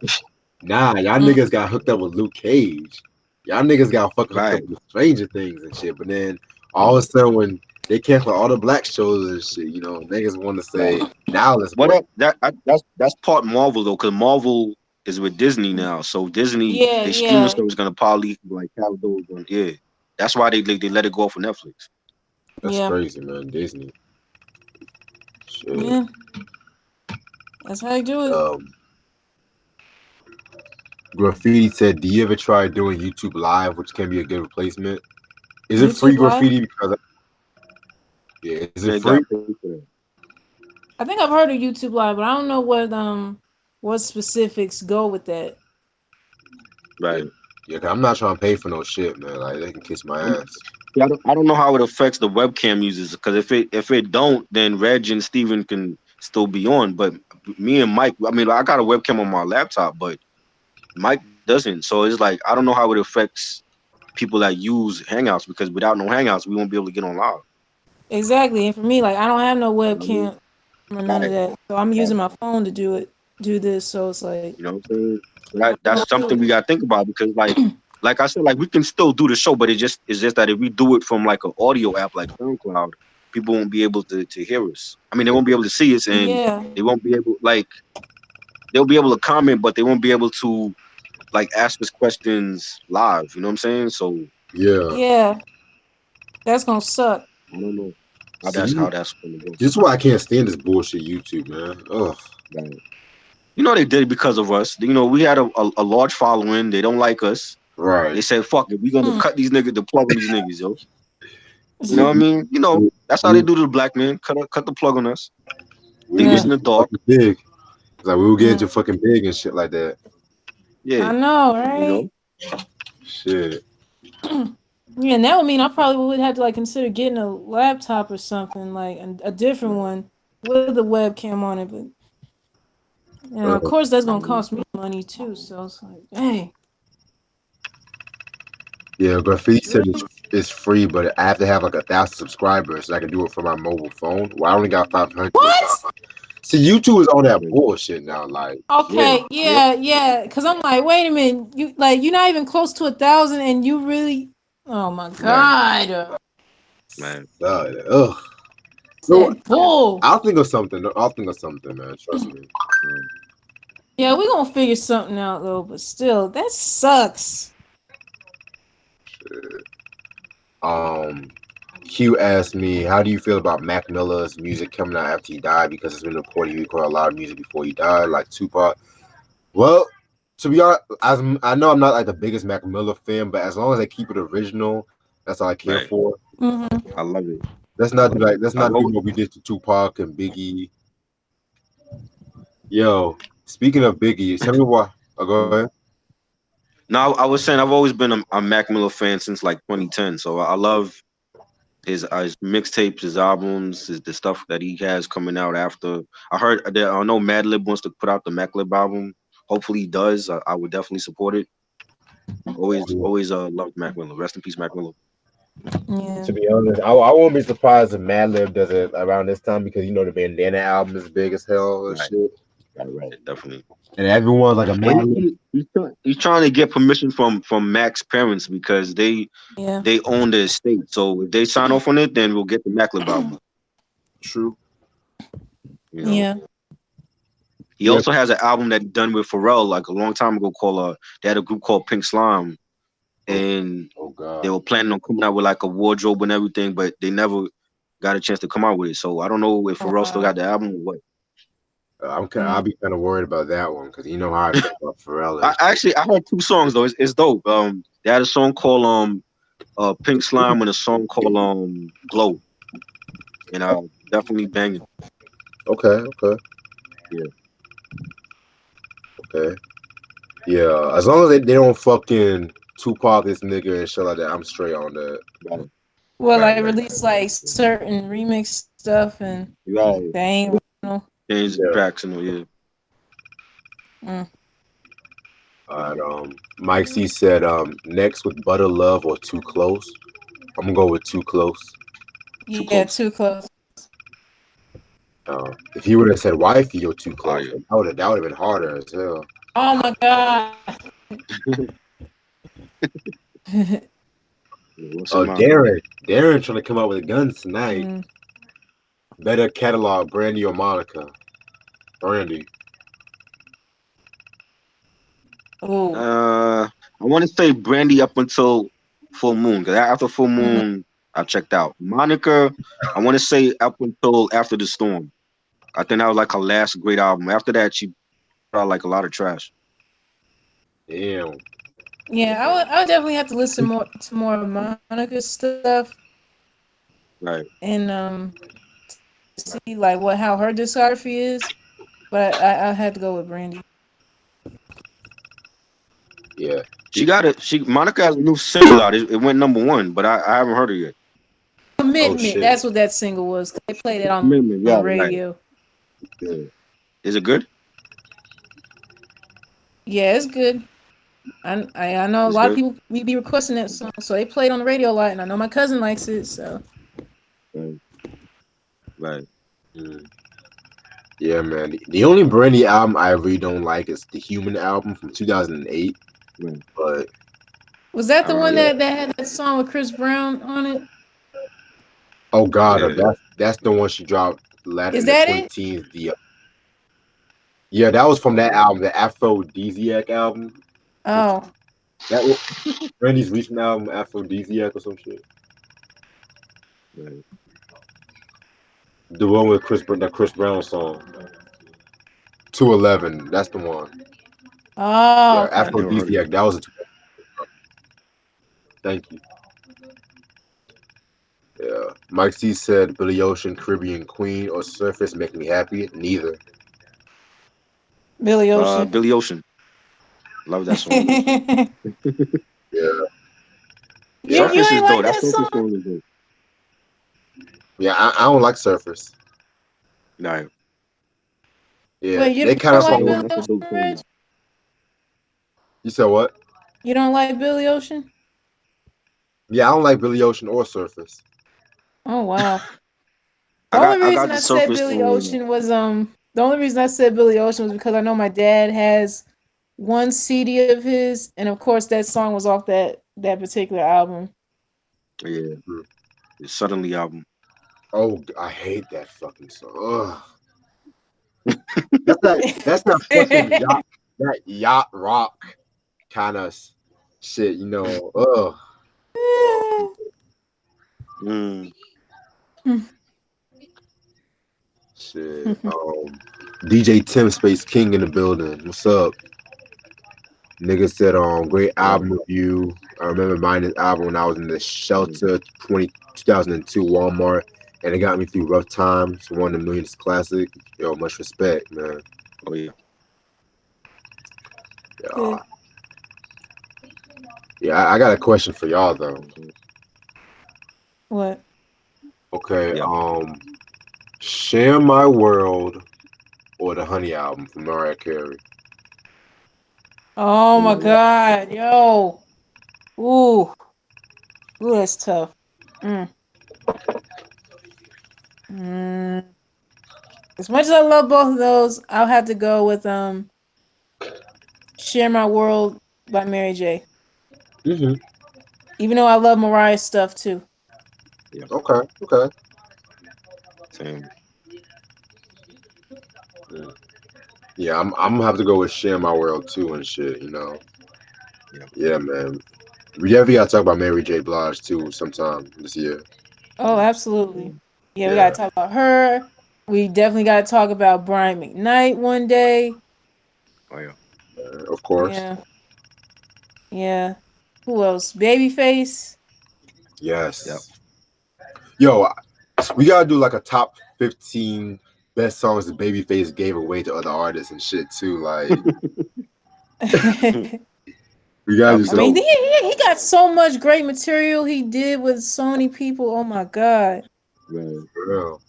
nah, y'all Mm. niggas got hooked up with Luke Cage. Y'all niggas got fucking hooked up Right. with Stranger Things and shit. But then all of a sudden, when they cancel all the black shows and shit, you know, niggas want to say Right. now let's Well, boycott. that's part Marvel though, because Marvel is with Disney now. So Disney, Yeah, their streaming yeah, service is gonna probably like have those. Yeah, that's why they let it go off of Netflix. That's yeah, crazy, man. Disney. Shit. yeah. That's how you do it. Um, Graffiti said, "Do you ever try doing YouTube Live, which can be a good replacement? Is it free YouTube Live. graffiti? Because yeah, is it Man, you free? gotta pay for that. I think I've heard of YouTube Live, but I don't know what specifics go with that. Yeah, Right. yeah. Cause I'm not trying to pay for no shit, man. Like they can kiss my Um, ass. yeah, I don't know how it affects the webcam users because if it don't, then Reg and Steven can still be on. But me and Mike, I mean, I got a webcam on my laptop, but Mike doesn't. So it's like I don't know how it affects people that use Hangouts because without no Hangouts, we won't be able to get on live. Exactly. And for me, like I don't have no You know what I mean? webcam or none of Right. that, so I'm using Right. my phone to do this. So it's like You know what I'm saying? I don't That's do something we it. gotta think about because like I said, like we can still do the show, but it's just that if we do it from like an audio app like SoundCloud, people won't be able to hear us. I mean, they won't be able to see us, and Yeah, they won't be able they'll be able to comment, but they won't be able to like ask us questions live. You know what I'm saying? So Yeah. yeah. That's gonna suck. I don't know how that's See, how that's gonna go. this is why I can't stand this bullshit YouTube, man. Ugh. Right. They did it because of us. We had a large following. They don't like us. Right. They said, "Fuck it, we gonna Hmm. cut these niggas, the plug on these niggas, yo." You know We, what I mean? we, That's how they we, do to the black man. Cut the plug on us. we Leave get us Yeah, in the too dark. fucking big. It's like we will get yeah. too fucking big and shit like that. Yeah, I know, you right? know. Shit. Yeah, and that would mean I probably would have to like consider getting a laptop or something like a different one with a webcam on it. But of Uh, course that's gonna Mhm. cost me money too. So it's like, dang, yeah, Graffiti said really? it's free, but I have to have like 1,000 subscribers so I can do it from my mobile phone. Well, I only got 500. What? See, YouTube is all That's that crazy. bullshit now. Like, Yeah, Okay, yeah, yeah, yeah. Cause I'm like, wait a minute, you're not even close to 1,000, and you really, oh my right, god, man. ugh. No, that bull. I'll think of something. I'll think of something, man. Trust me. Man. Yeah, we gonna figure something out though, but still, that sucks. Um, Q asked me, "How do you feel about Mac Miller's music coming out after he died? Because it's been reported he recorded a lot of music before he died, like Tupac." Well, to be honest, I know I'm not like the biggest Mac Miller fan, but as long as they keep it original, that's all I care Right. for. Hmm. I love it. Let's I've not do always, what we did to Tupac and Biggie. Yo, speaking of Biggie, tell me why. Oh, go ahead. no, I was saying I've always been a Mac Miller fan since like 2010. So I love his mixtapes, his albums, the stuff that he has coming out after. I know Madlib wants to put out the Maclib album. Hopefully he does. I would definitely support it. Always loved Mac Miller. Rest in peace, Mac Miller. Yeah. To be honest, I won't be surprised if Madlib does it around this time because you know the Bandana album is big as hell and Right, shit, right, definitely. and everyone's like a Well, Madlib. he's trying to get permission from Mac's parents because Yeah. they own the estate. So if they sign off on it, then we'll get the Maclib album. True. You know, Yeah. He Yeah. also has an album that he done with Pharrell like a long time ago called they had a group called Pink Slime, Oh, and oh they God. were planning on coming out with like a wardrobe and everything, but they never got a chance to come out with it. So I don't know if Oh, Pharrell still got wow. the album or what. I'll Mm. be kind of worried about that one because you know how I feel about Pharrell and I shit. actually I heard two songs though. It's dope. They had a song called Pink Slime and a song called Glow, and definitely banging. Okay, okay, Yeah, okay. Yeah, as long as they don't fucking Tupac this nigga and shit like that, I'm straight on that. right, Well, I right, right, released like certain remix stuff, and right. they ain't original. James Yeah. Jackson, yeah. Mm. All right. Mike C said, next with Butter Love or Too Close. I'm gonna go with Too Close. Too Yeah, close. too close. If he would have said Wifey or Too Oh Close, yeah. that would have been harder as hell. Oh my god. What's in my mind? Darren trying to come up with guns tonight. Mm. Better catalog, Brandy or Monica? Brandy. Oh. I want to say Brandy up until Full Moon, because after Full Mm. Moon, I checked out. Monica, I want to say up until After the Storm. I think that was like her last great album. After that, she put out like a lot of trash. Damn. Yeah, I would definitely have to listen more to more of Monica's stuff Right. and see like what how her discography is. But I had to go with Brandy. Yeah. She got it. Monica has a new single out. It went number one, but I haven't heard it yet. Oh Commitment. shit. That's what that single was. They played it Commitment. on Yeah, the right. radio. Yeah. Is it good? Yeah, it's good. I know a It's lot of good. people we be requesting that song, so they played on the radio a lot, and I know my cousin likes it. So Right. Right. Mm. Yeah, man. The only Brandy album I really don't like is the Human album from 2008. Right. But was that I the haven't one heard of yeah. it. that had that song with Chris Brown on it? Oh God, Yeah. that's the one she dropped later Is in the that it? 2010s. Yeah, that was from that Okay. album, the Aphrodisiac album. From Oh, that was Brandy's recent album, Aphrodisiac or some shit. Right. The one with that Chris Brown song. 211. That's the one. oh, Yeah, I okay. never heard of it. Aphrodisiac. That was a. Thank you. Yeah. Mike C said Billy Ocean, Caribbean Queen, or Surface make me happy. Neither. Billy Ocean. Billy Ocean. Love that song. you Yeah. Yeah. you Surface is ain't dope. like That that Surface song? song is dope. Yeah. I don't like Surface. Right. Yeah. Wait, you They kind don't of That's a like song. dope. Billy That's a Ocean, dope Reg? song. You said what? You don't like Billy Ocean? Yeah. I don't like Billy Ocean or Surface. Oh wow. The I only got I reason got the I said Surface. Billy Ocean was the only reason I said Billy Ocean was because I know my dad has one CD of his, and of course that song was off that particular album. Yeah. Hmm. The Suddenly album. Oh, I hate that fucking song. Ugh. That's not fucking yacht that yacht rock kind of shit, you know. Ugh. Mm. Shit. DJ Tim Space King in the building. What's up? Nigga said great What up? album review. I remember buying this album when I was in the Mm. shelter 2002 Walmart, and it got me through rough times. One of the millions classic. Yo, much respect, man. Oh yeah. Yeah, yeah. I got a question for y'all though. What? Okay, Yeah. Share My World or the Honey album from Mariah Carey. Oh In my my world. God, yo, ooh, ooh, that's tough. Mm. Mm. As much as I love both of those, I'll have to go with "Share My World" by Mary J. Mm-hmm. Even though I love Mariah's stuff too. Yeah. Okay. Same. Mm. Yeah, I'm gonna have to go with Share My World too and shit. You know. Yeah. Yeah, man. We definitely gotta talk about Mary J. Blige too sometime this year. Oh, absolutely. Mm. Yeah, we Yeah, gotta talk about her. We definitely gotta talk about Brian McKnight one day. Oh yeah. of course. Yeah, yeah. Who else? Babyface. Yep. Yes. Yo, we gotta do like a top 15 best songs that Babyface gave away to other artists and shit too. Like I we gotta That'd do be some mean, dope. he got so much great material he did with so many people. Oh my god. Right. for real.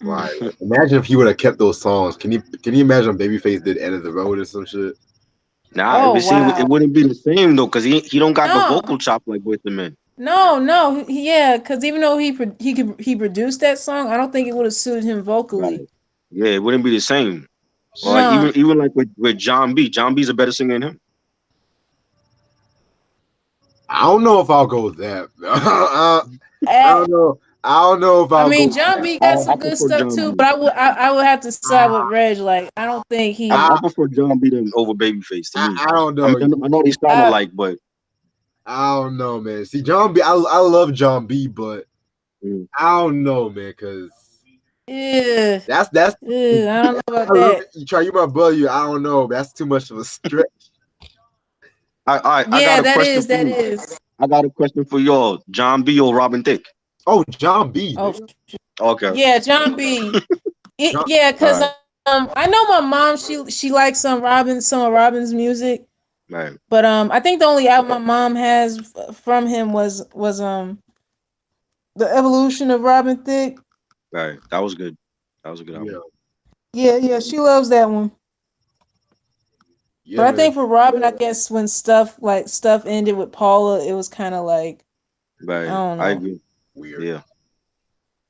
Mm. Like imagine if he would have kept those songs. Can you imagine Babyface did End of the Road or some shit? Nah, Oh but see, it wow. wouldn't be the same though, cause he don't got the No, vocal chop like with the men. no. Yeah, because even though he produced that song, I don't think it would have suited him vocally. Right. Yeah, it wouldn't be the same. Or like No. even like with John B. John B's a better singer than him. I don't know if I'll go with that. I Eh, don't know. I don't know if I I'll go mean, with John that. B got I some good prefer stuff John too, B. but I would have to side with I, Reg. Like, I don't think I, he. I I, prefer John B than over Babyface to me. I don't I mean, know. I know they sound I alike, but I don't know, man. See, John B. I love John B. But mm, I don't know, man, because yeah, that's I don't know about I love that. it. You try you my brother. You I don't know. That's too much of a stretch. I got Yeah, a question for that you. is. I got a question for y'all. John B. or Robin Thicke? Oh, John B. Oh, Nigga. Okay. yeah, John B. John, Yeah, All cause right. I know my mom. She likes some of Robin's music, Right. but I think the only album my mom has from him was the Evolution of Robin Thicke. Right. That was good. That was a good album. yeah, Yeah, she loves that one. yeah, But I man. think for Robin, I guess when stuff ended with Paula, it was kind of like I Right. don't I know, agree. Weird. Yeah.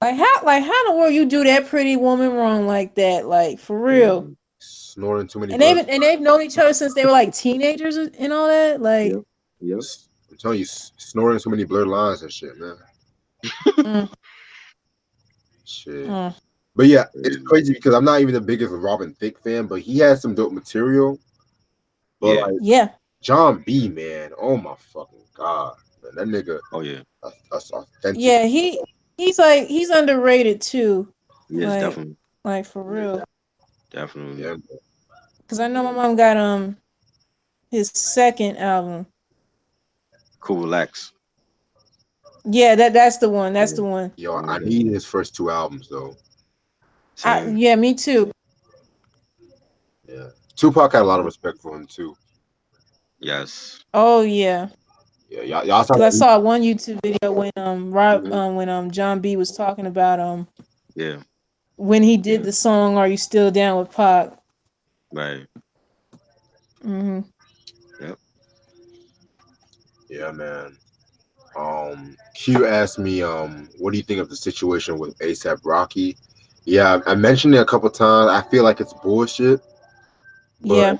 like how in the world you do that pretty woman wrong like that, like for real. Mhm. Snorting too many And blood. they've known each other since they were like teenagers and all that. Like, Yep. Yep. I'm telling you, snorting too many blurred lines and shit, man. mm, Shit. mm. But yeah, it's Crazy. crazy because I'm not even the biggest Robin Thicke fan, but he has some dope material. But Yeah. like Yeah, John B, man, oh my fucking god, man, that nigga, Oh yeah. that's authentic. yeah. He's underrated too. Yes, Like definitely. like for real. Definitely. Yeah, Cause I know my mom got his second album. Cool, relax. Yeah, that's the one. That's Yeah. the one. yo, I Okay. need his first two albums though. Same. Yeah, me too. Yeah, Tupac had a lot of Mhm. respect for him too. Yes. Oh yeah. Yeah, y'all saw Cause I that. saw one YouTube video when Hmm. when John B was talking about Yeah. when he did the song "Are You Still Down with Pac." Right. Hmm. Yep. Yeah, man. Q asked me, what do you think of the situation with ASAP Rocky? Yeah, I mentioned it a couple times. I feel like it's bullshit, but Yeah.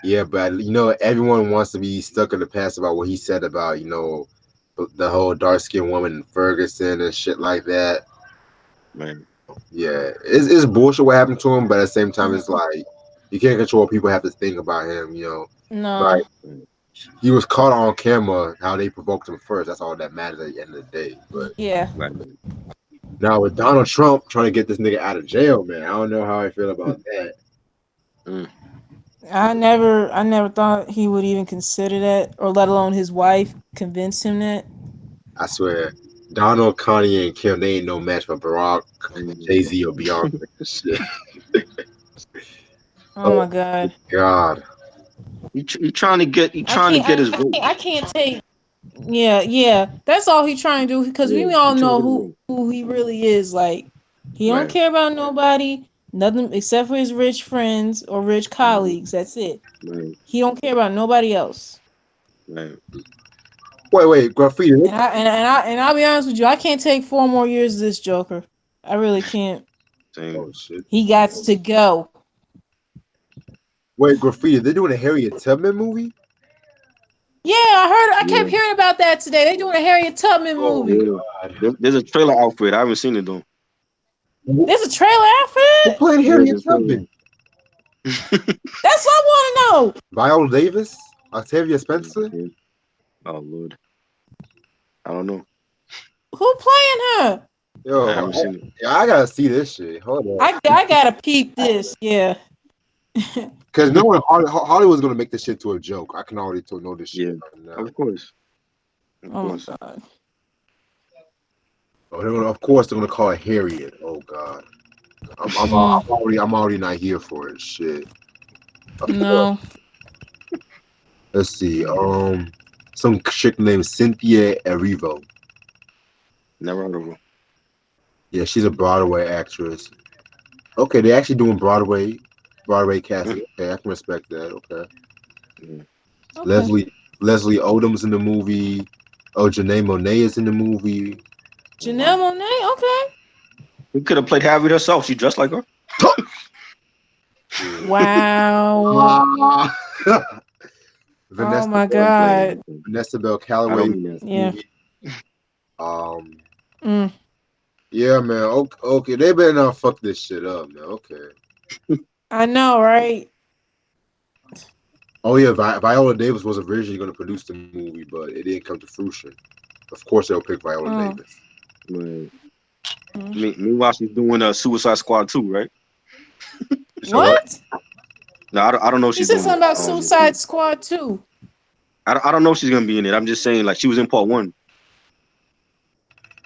yeah, but everyone wants to be stuck in the past about what he said about the whole dark skinned woman in Ferguson and shit like that. Right. Yeah, it's bullshit what happened to him, but at the same time, it's like you can't control what people have to think about him. No. Like Right. he was caught on camera how they provoked him first. That's all that matters at the end of the day. But Yeah. Right. now with Donald Trump trying to get this nigga out of jail, man, I don't know how I feel about that. Mm. I never thought he would even consider that, or let alone his wife convince him that. I swear, Donald, Kanye, and Kim, they ain't no match for Barack, Jay Mm. Z, or Beyonce. Shit. Oh Oh my god. God. He trying to get his vote. I can't take. Yeah, yeah. That's all he trying to do because Yeah. we He all trying to know get his vote. who he really is. Like he don't Right. care about nobody, nothing except for his rich friends or rich Mhm. colleagues. That's it. Right. He don't care about nobody else. Right. Wait, graffiti. And I'll be honest with you, I can't take 4 more years of this Joker. I really can't. Oh Same. shit. He got to go. Wait, graffiti. They're doing a Harriet Tubman movie. Yeah, I heard. I kept Yeah. hearing about that today. They doing a Harriet Tubman Oh movie. Yeah. God. There's a trailer out for it. I haven't seen it though. Who, There's a trailer out for who it. played Yeah, Harriet there's a trailer. Tubman? That's what I want to know. Viola Davis, Octavia Spencer. Okay. Oh Lord, I don't know. Who playing her? I Yo, haven't seen it. I gotta see this shit. Hold up, I gotta peep this. Yeah. because no one Hollywood's gonna make this shit to a joke. I can already know this shit Yeah, right now. of course, of Oh my course. god. Oh, of course they're gonna call it Harriet. Oh god, Mm, I'm already not here for it. Shit. Of course. no. Let's see. Some chick named Cynthia Erivo. Never heard of her. Yeah, she's a Broadway actress. Okay, they're actually doing Broadway casting. Okay, I can respect that. Okay. Yeah. Okay. Leslie Odom's in the movie. Oh, Janae Monae is in the movie. Oh, wow. Janelle Monae. Okay. He could have played Harriet herself. She dressed like her. Shit. Wow. Ah. Oh Vanessa my Bell, I'm playing. god. I'm playing. Vanessa Bell I Calloway don't in mean this that. Yeah. movie. Um, Mm. yeah, man. Okay, okay, they better not fuck this shit up, man. Okay. I know, right? Oh yeah, Viola Davis was originally going to produce the movie, but it didn't come to fruition. Of course, they'll pick Viola Mm. Davis. Right. Mm. Meanwhile, she's doing a Suicide Squad too, right? So what? What? No, I don't know if You she's said doing something it. about Suicide Squad too. I don't know if she's gonna be in it. I'm just saying, like she was in part one,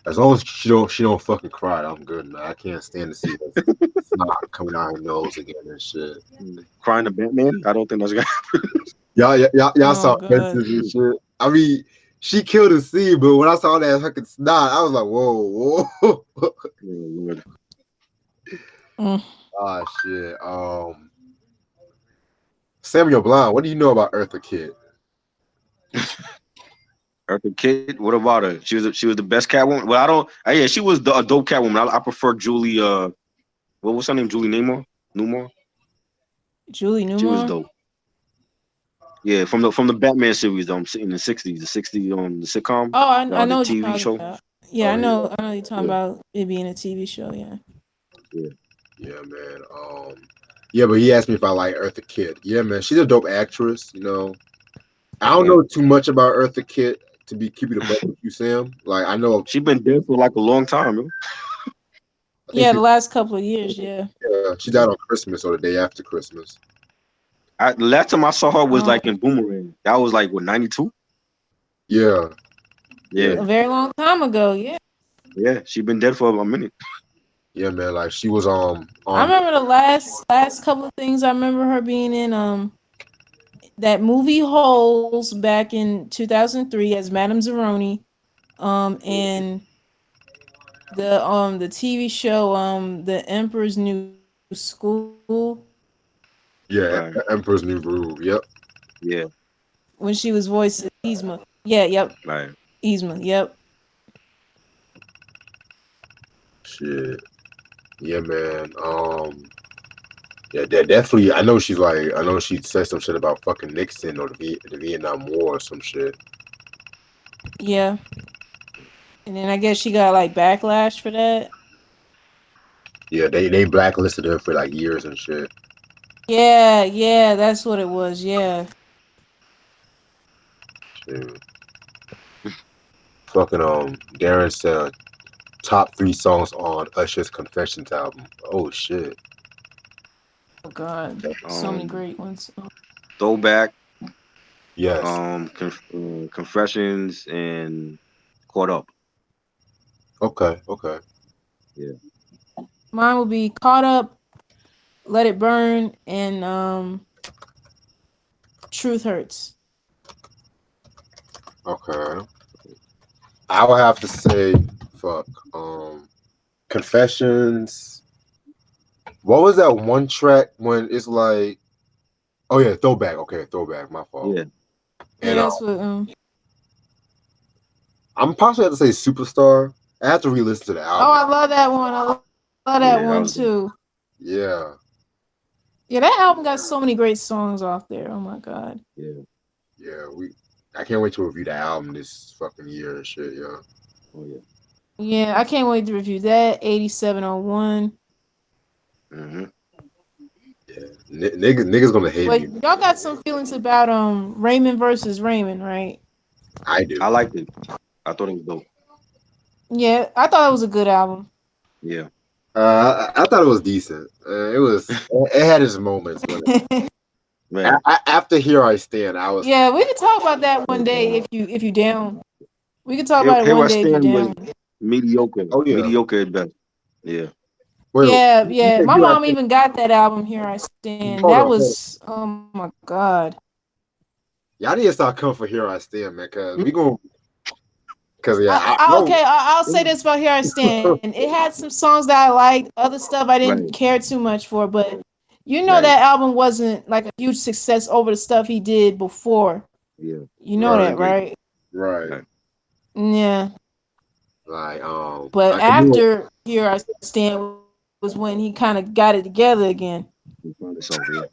As long as she don't fucking cry, I'm good, man. I can't stand to see her snot coming out her nose again and shit. crying to Batman. I don't think that's gonna. Y'all Oh saw god. fences and shit. I mean, she killed the scene, but when I saw that fucking snot, I was like, whoa, whoa. Oh, Lord. Mm. Ah shit. Samuel Blount, what do you know about Eartha Kitt? Eartha Kitt. What about her? She was the best Catwoman. Well, I don't. Yeah, she was a dope Catwoman. I prefer Julie. What was her name? Julie Newmar. Julie She was Newmar. dope. Yeah, from the Batman series. In the '60s, the sitcom, Oh, I the know what you're TV talking show. about. Yeah, Oh yeah, I know you're talking Yeah, about it being a TV show. Yeah. yeah. yeah, man. Yeah, but he asked me if I like Eartha Kitt. Yeah, man, she's a dope actress. You know, I don't Yeah. know too much about Eartha Kitt to be keeping it above with you, Sam. Like I know, She been dead for like a long time, yo. I think Yeah, the last couple of years. Yeah. she died on Christmas or the day after Christmas. The last time I saw her was Um, like in Boomerang. That was like what '92. Yeah, yeah, Yeah, a very long time ago. Yeah. yeah. She been dead for a minute. yeah, man. Like she was I on. remember the last couple of things I remember her being in that movie Holes back in 2003 as Madame Zeroni, and the TV show The Emperor's New School Yeah, Right. Emperor's New Groove. Yep. Yeah. when she was voicing Yzma. Yeah, yep, Right. Yzma, yep. Shit. Yeah, man. Yeah, definitely. I know she's like. I know she said some shit about fucking Nixon or the Vietnam War or some shit. Yeah. And then I guess she got like backlash for that. Yeah, they blacklisted her for like years and shit. Yeah, yeah, that's what it was. Yeah. Shit. Fucking Darren said top three songs on Usher's Confessions album. Oh shit. Oh God, so many Um. great ones. Throwback. Yes. Confessions and caught up. Okay. Okay. Yeah. Mine will be Caught Up, Let It Burn, and Truth Hurts. Okay. I would have to say, fuck. Confessions. What was that one track when it's like? Oh yeah, throwback. Okay, throwback. My fault. Yeah. Yeah, And that's what. I'm possibly have to say Superstar. I have to re-listen to the Oh, album. I love that one. I love that Yeah. That one was good. too. Yeah, Yeah, that album got so many great songs off there. Oh my God. Yeah. yeah. I can't wait to review the album this fucking year and shit. Yeah. Oh yeah. Yeah, I can't wait to review that. 8701. Hmm. Yeah, niggas gonna hate But me. y'all got some feelings about Raymond versus Raymond, right? I I do. liked it. I thought it was dope. Yeah, I thought it was a good album. Yeah. I thought it was decent. It had its moments when Right. after Here I Stand, I was Yeah, we could talk about that one day if you down. We could talk Here, about it here I one day if you stand was down. mediocre, oh yeah. mediocre at best. Yeah. Wait, Yeah, you yeah. said My Here I mom Stand. even got that album. Here I stand. Hold That on, hold on. was oh my god. Y'all need to start coming for Here I Stand, man, cause yeah, I'll say this about Here I Stand. It had some songs that I liked. Other stuff I didn't Right. care too much for, but you know Right. that album wasn't like a huge success over the stuff he did before. Yeah. You know I right, that, agree. right? right. Right. Yeah. Like But I knew after Here I Stand was when he kind of got it together again. You found yourself. Yeah.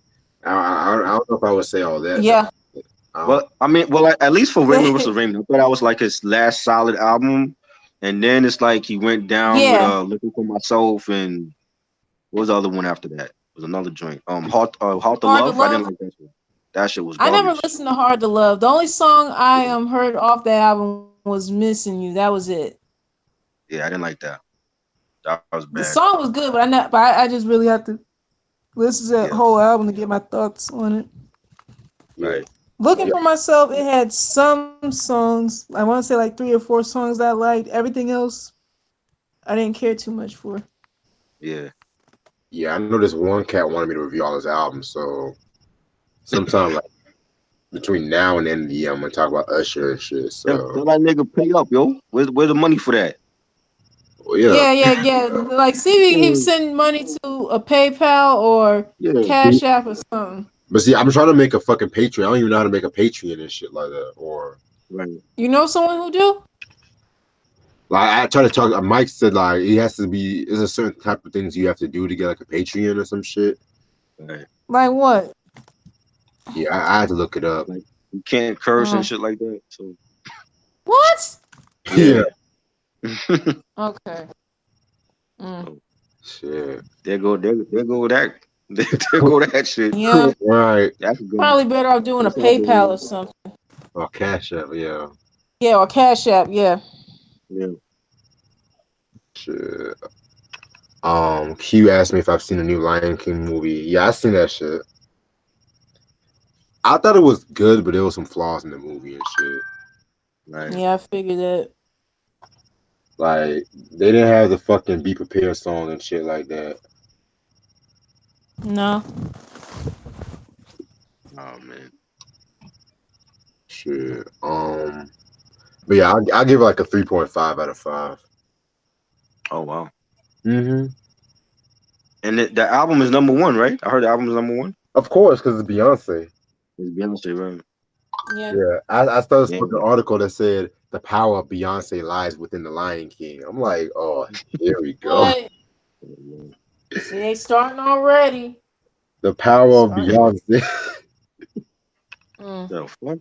I don't know if I would say all that. Yeah. Well, I mean, well, at least for Raymond versus Raymond, I thought that was like his last solid album, and then it's like he went down with Yeah. "Looking for Myself" and what was the other one after that? It was another joint. Heart to Hard to Love. I didn't Love. like that shit. That shit was I never garbage. listened to Hard to Love. The only song I Yeah, heard off that album was Missing You. That was it. yeah, I didn't like that. That was The bad. song was good, but I just really have to listen to that Yeah, whole album to get my thoughts on it. yeah, right. Looking yeah, for Myself, it had some songs. I want to say like 3 or 4 songs that I liked. Everything else, I didn't care too much for. Yeah, yeah. I know this one cat wanted me to review all his albums, so sometime like between now and the end of the year, I'm gonna talk about Usher and shit. tell So that nigga pay up, yo. Where's the money for that? well, yeah, Yeah, yeah, yeah. Like, see if he Mm, send money to a PayPal or yeah, Cash App or something. but see, I'm trying to make a fucking Patreon. I don't even know how to make a Patreon and shit like that. Or right. You know someone who do? like I try to talk. Mike said like it has to be. There's a certain type of things you have to do to get like a Patreon or some shit. Right. Like what? Yeah, I had to look it up. Like you can't curse and Uh, shit like that. So what? Yeah, yeah. Okay. Mm. So shit. there go that there go that shit. Yeah, Right. That's good. probably better off doing a That's out the PayPal way. or something. Or Cash App. Yeah. Yeah, or Cash App. Yeah. Yeah. Shit. Q asked me if I've seen the new Lion King movie. Yeah, I seen that shit. I thought it was good, but there was some flaws in the movie and shit. Right. Yeah, I figured that. Like they didn't have the fucking "Be Prepared" song and shit like that. No. Oh man. Shit. But yeah, I give it like a 3.5 out of 5. Oh wow. Mm-hmm. And the album is number one, right? I heard the album is number one. Of course, because it's Beyonce. It's Beyonce, right? Yeah. Yeah, I started Yeah. with an article that said the power of Beyonce lies within the Lion King. I'm like, oh, here we go. What? See, they starting already. The power of Starting. Beyonce. Mm, The fuck?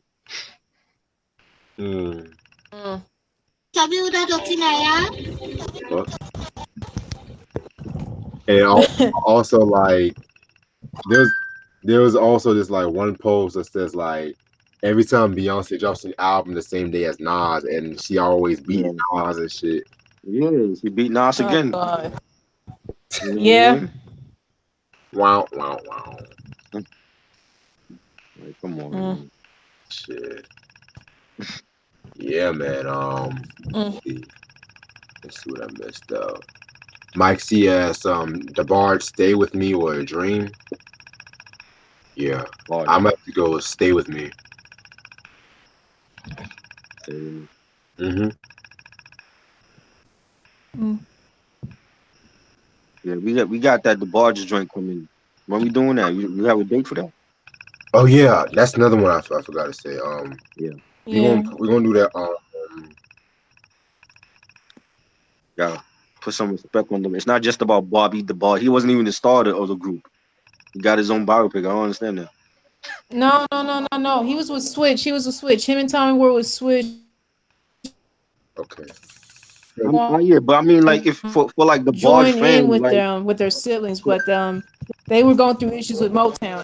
mm, mm. Cabai udah adopsi Naya? fuck. And also like there's there was also this like one post that says like every time Beyonce drops an album the same day as Nas, and she always beat Yeah. Nas and shit. Yeah. She beat Nas Oh again. God. You know what I Yeah. mean? Wow, wow, wow. Like, come on, Mm, man. Shit. Yeah, man. mm. Let's see what I missed up. Mike C asked, the Bard Stay With Me or a Dream? Yeah. Hard. I'm gonna have to go with Stay With Me. Say, Mm-hmm. Mm. yeah, we got that the barge joint coming. When we doing that? You have a date for that? Oh yeah, that's another one I forgot to say. Yeah. Yeah. We're gonna do that. Gotta put some respect on them. It's not just about Bobby the Bar. He wasn't even the starter of the group. He got his own biopic. I don't understand that. No, no, no, no, no. He was with Switch. He was with Switch. Him and Tommy were with Switch. Okay. Yeah, but I mean, like, if Um, for like the Barge join in fans, like, with their siblings, so, but They were going through issues with Motown.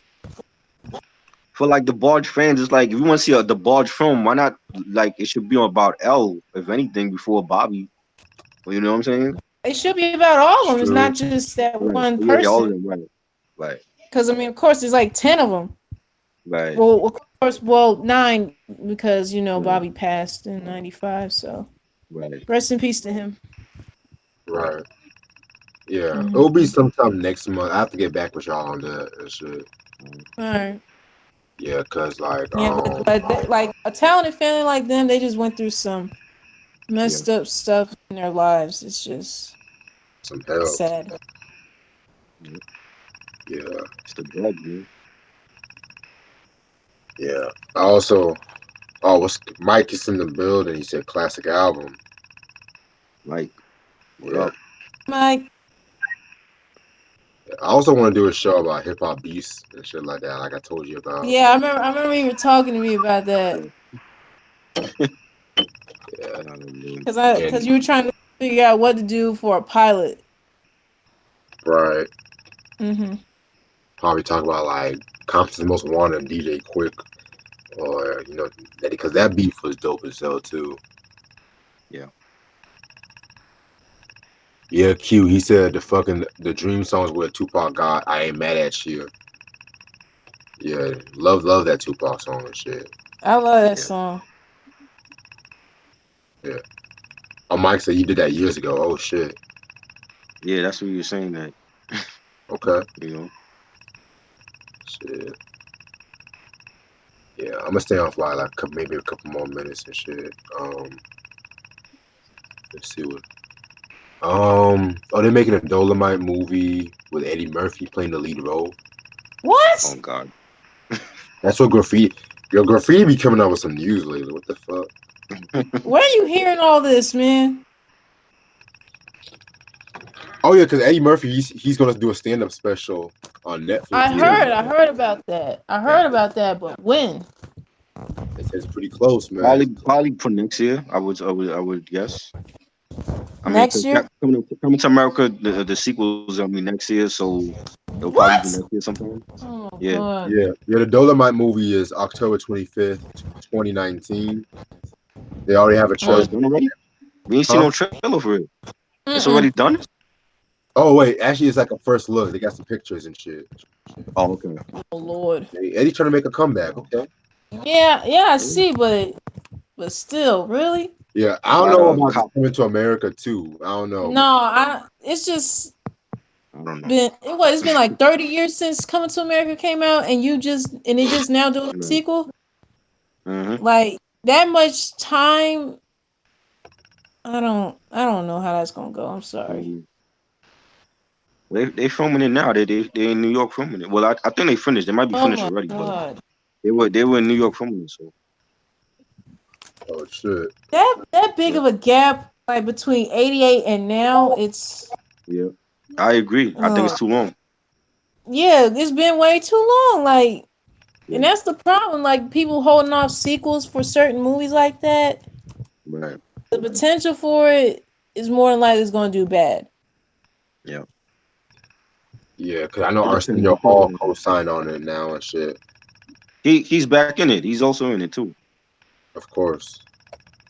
For like the Barge fans, it's like if you want to see the Barge film, why not like it should be about L, if anything, before Bobby. Well, you know what I'm saying? It should be about all of It's them. It's not true. just that Right. one Yeah, yeah, all person. of them, right. Right. Because I mean, of course, there's like 10 of them. Right. Well, of course, well, nine because Right. Bobby passed in '95. So Right. rest in peace to him. Right. Yeah. It'll be Hmm. sometime next month. I have to get back with y'all on that and shit. Right. All right. Yeah, cause like Yeah, like a talented family like them, they just went through some Yeah. messed up stuff in their lives. It's just some help. sad. Yeah. Yeah. It's the drug, man. Yeah. I also what's Mike is in the building. He said classic album. Like, what Yeah. up? Mike. I also want to do a show about hip hop beasts and shit like that, like I told you about. Yeah, I remember you were talking to me about that Yeah. Yeah. Nah, man. because And you were trying to figure out what to do for a pilot. right. Hmm. Probably talk about like Compton's Most Wanted DJ Quick or that because that beef was dope as hell too. Yeah. Yeah, Q. He said the dream songs where Tupac got I ain't mad at you. Yeah, love that Tupac song and shit. I love that Yeah. song. Yeah. Oh, Mike said you did that years ago. Oh shit. Yeah, that's what you were saying that, Okay. you know. Shit. Yeah, I'm gonna stay on fly like maybe a couple more minutes and shit. Let's see what. Oh, they're making a Dolomite movie with Eddie Murphy playing the lead role. Oh What? God. That's what graffiti. Yo, graffiti be coming out with some news lately. What the fuck? Where are you hearing all this, man? Oh yeah, because Eddie Murphy he's gonna do a stand up special on Netflix Yeah. too. I heard about that. I heard about that, but when? It says pretty close, man. Probably for next year. I would guess. I mean, Next 'cause year? coming to America, the sequels. I mean, next year, so it'll probably be What? next year sometime. Oh my Yeah. god. Yeah. The Dolomite movie is October 25th, 2019. They already have a Oh, trailer. it's done already. We ain't seen Huh? no trailer for it. It's already Mm-mm. done. Oh wait, actually, it's like a first look. They got some pictures and shit. Oh, okay. Oh lord. Hey, Eddie trying to make a comeback. Okay. Yeah, yeah, I Yeah. see, but still, really? Yeah, I don't About know a about cop. coming to America too. I don't know. No, it's just I don't know. it's been like 30 years since Coming to America came out and it just now doing a Right. sequel? Mm-hmm. Like that much time, I don't know how that's gonna go. I'm sorry. Mm-hmm. They filming it now. They in New York filming it. Well, I think they finished. They might be Oh finished my already, but god. they were in New York filming it. So Oh shit. That big yeah, of a gap like between 88 and now, it's yeah. I agree. I think it's uh too long. yeah, it's been way too long. Like, and Yeah. that's the problem. Like people holding off sequels for certain movies like that. Right. The potential for it is more than likely it's gonna do bad. Yeah. Yeah, because I know It depends. Arsenio Depends Hall on co-signed on it now and shit. he's back in it. He's also in it too. Of course.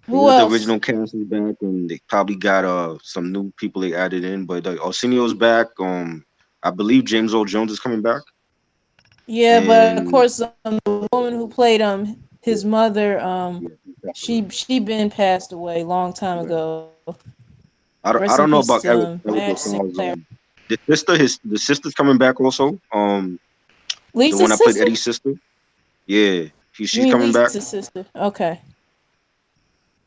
They Who got the else? original cast is back, and they probably got some new people they added in. But Arsenio's back. I believe James Earl Jones is coming back, Yeah, but of and course, the woman who played yeah, his mother, yeah, he passed away. she been passed away a long time Right. ago. I Rest in don't know peace about to Eric Madge Lasal's Sinclair. the sister's coming back also. The one Lisa's that played sister? Eddie's sister. Yeah, You she's mean coming back. Lisa's sister? Okay.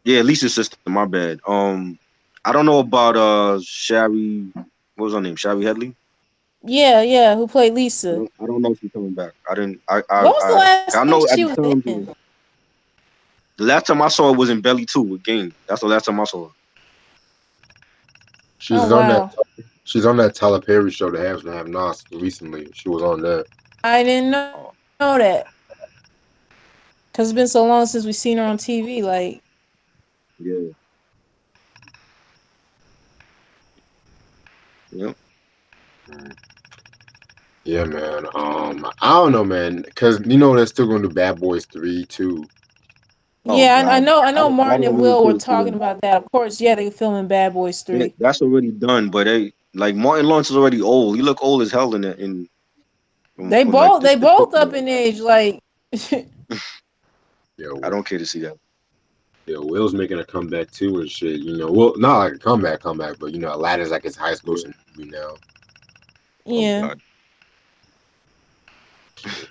Yeah, Lisa's sister. My bad. I don't know about Shari. What was her name? Shari Headley. Yeah, yeah. Who played Lisa? I don't know if she's coming back. I didn't. What was the last I thing know at she the was time. in? The last time I saw her was in Belly 2 with Game. That's the last time I saw her. Oh She's on that. wow, She's on that Tyler Perry show, The Haves and Have Nots. Recently, she was on that. I didn't Oh, know that because it's been so long since we seen her on TV. Like, yeah, yeah. Mm. Yeah, man. I don't know, man, because you know they're still gonna do Bad Boys 3 too. Oh Yeah, I God, know. I know. I Martin don't and even Will were care to see talking that. about that. Of course, yeah, they filming Bad Boys 3. That's already done. But they like Martin Lawrence is already old. He look old as hell in that in They from like both they the both up picture. in age. Like, I Yo, don't care to see that. Will's making a comeback too and shit. You know, well, not like a comeback, but you know, Aladdin's like his high school Yeah. movie now. Oh yeah, God. Shit.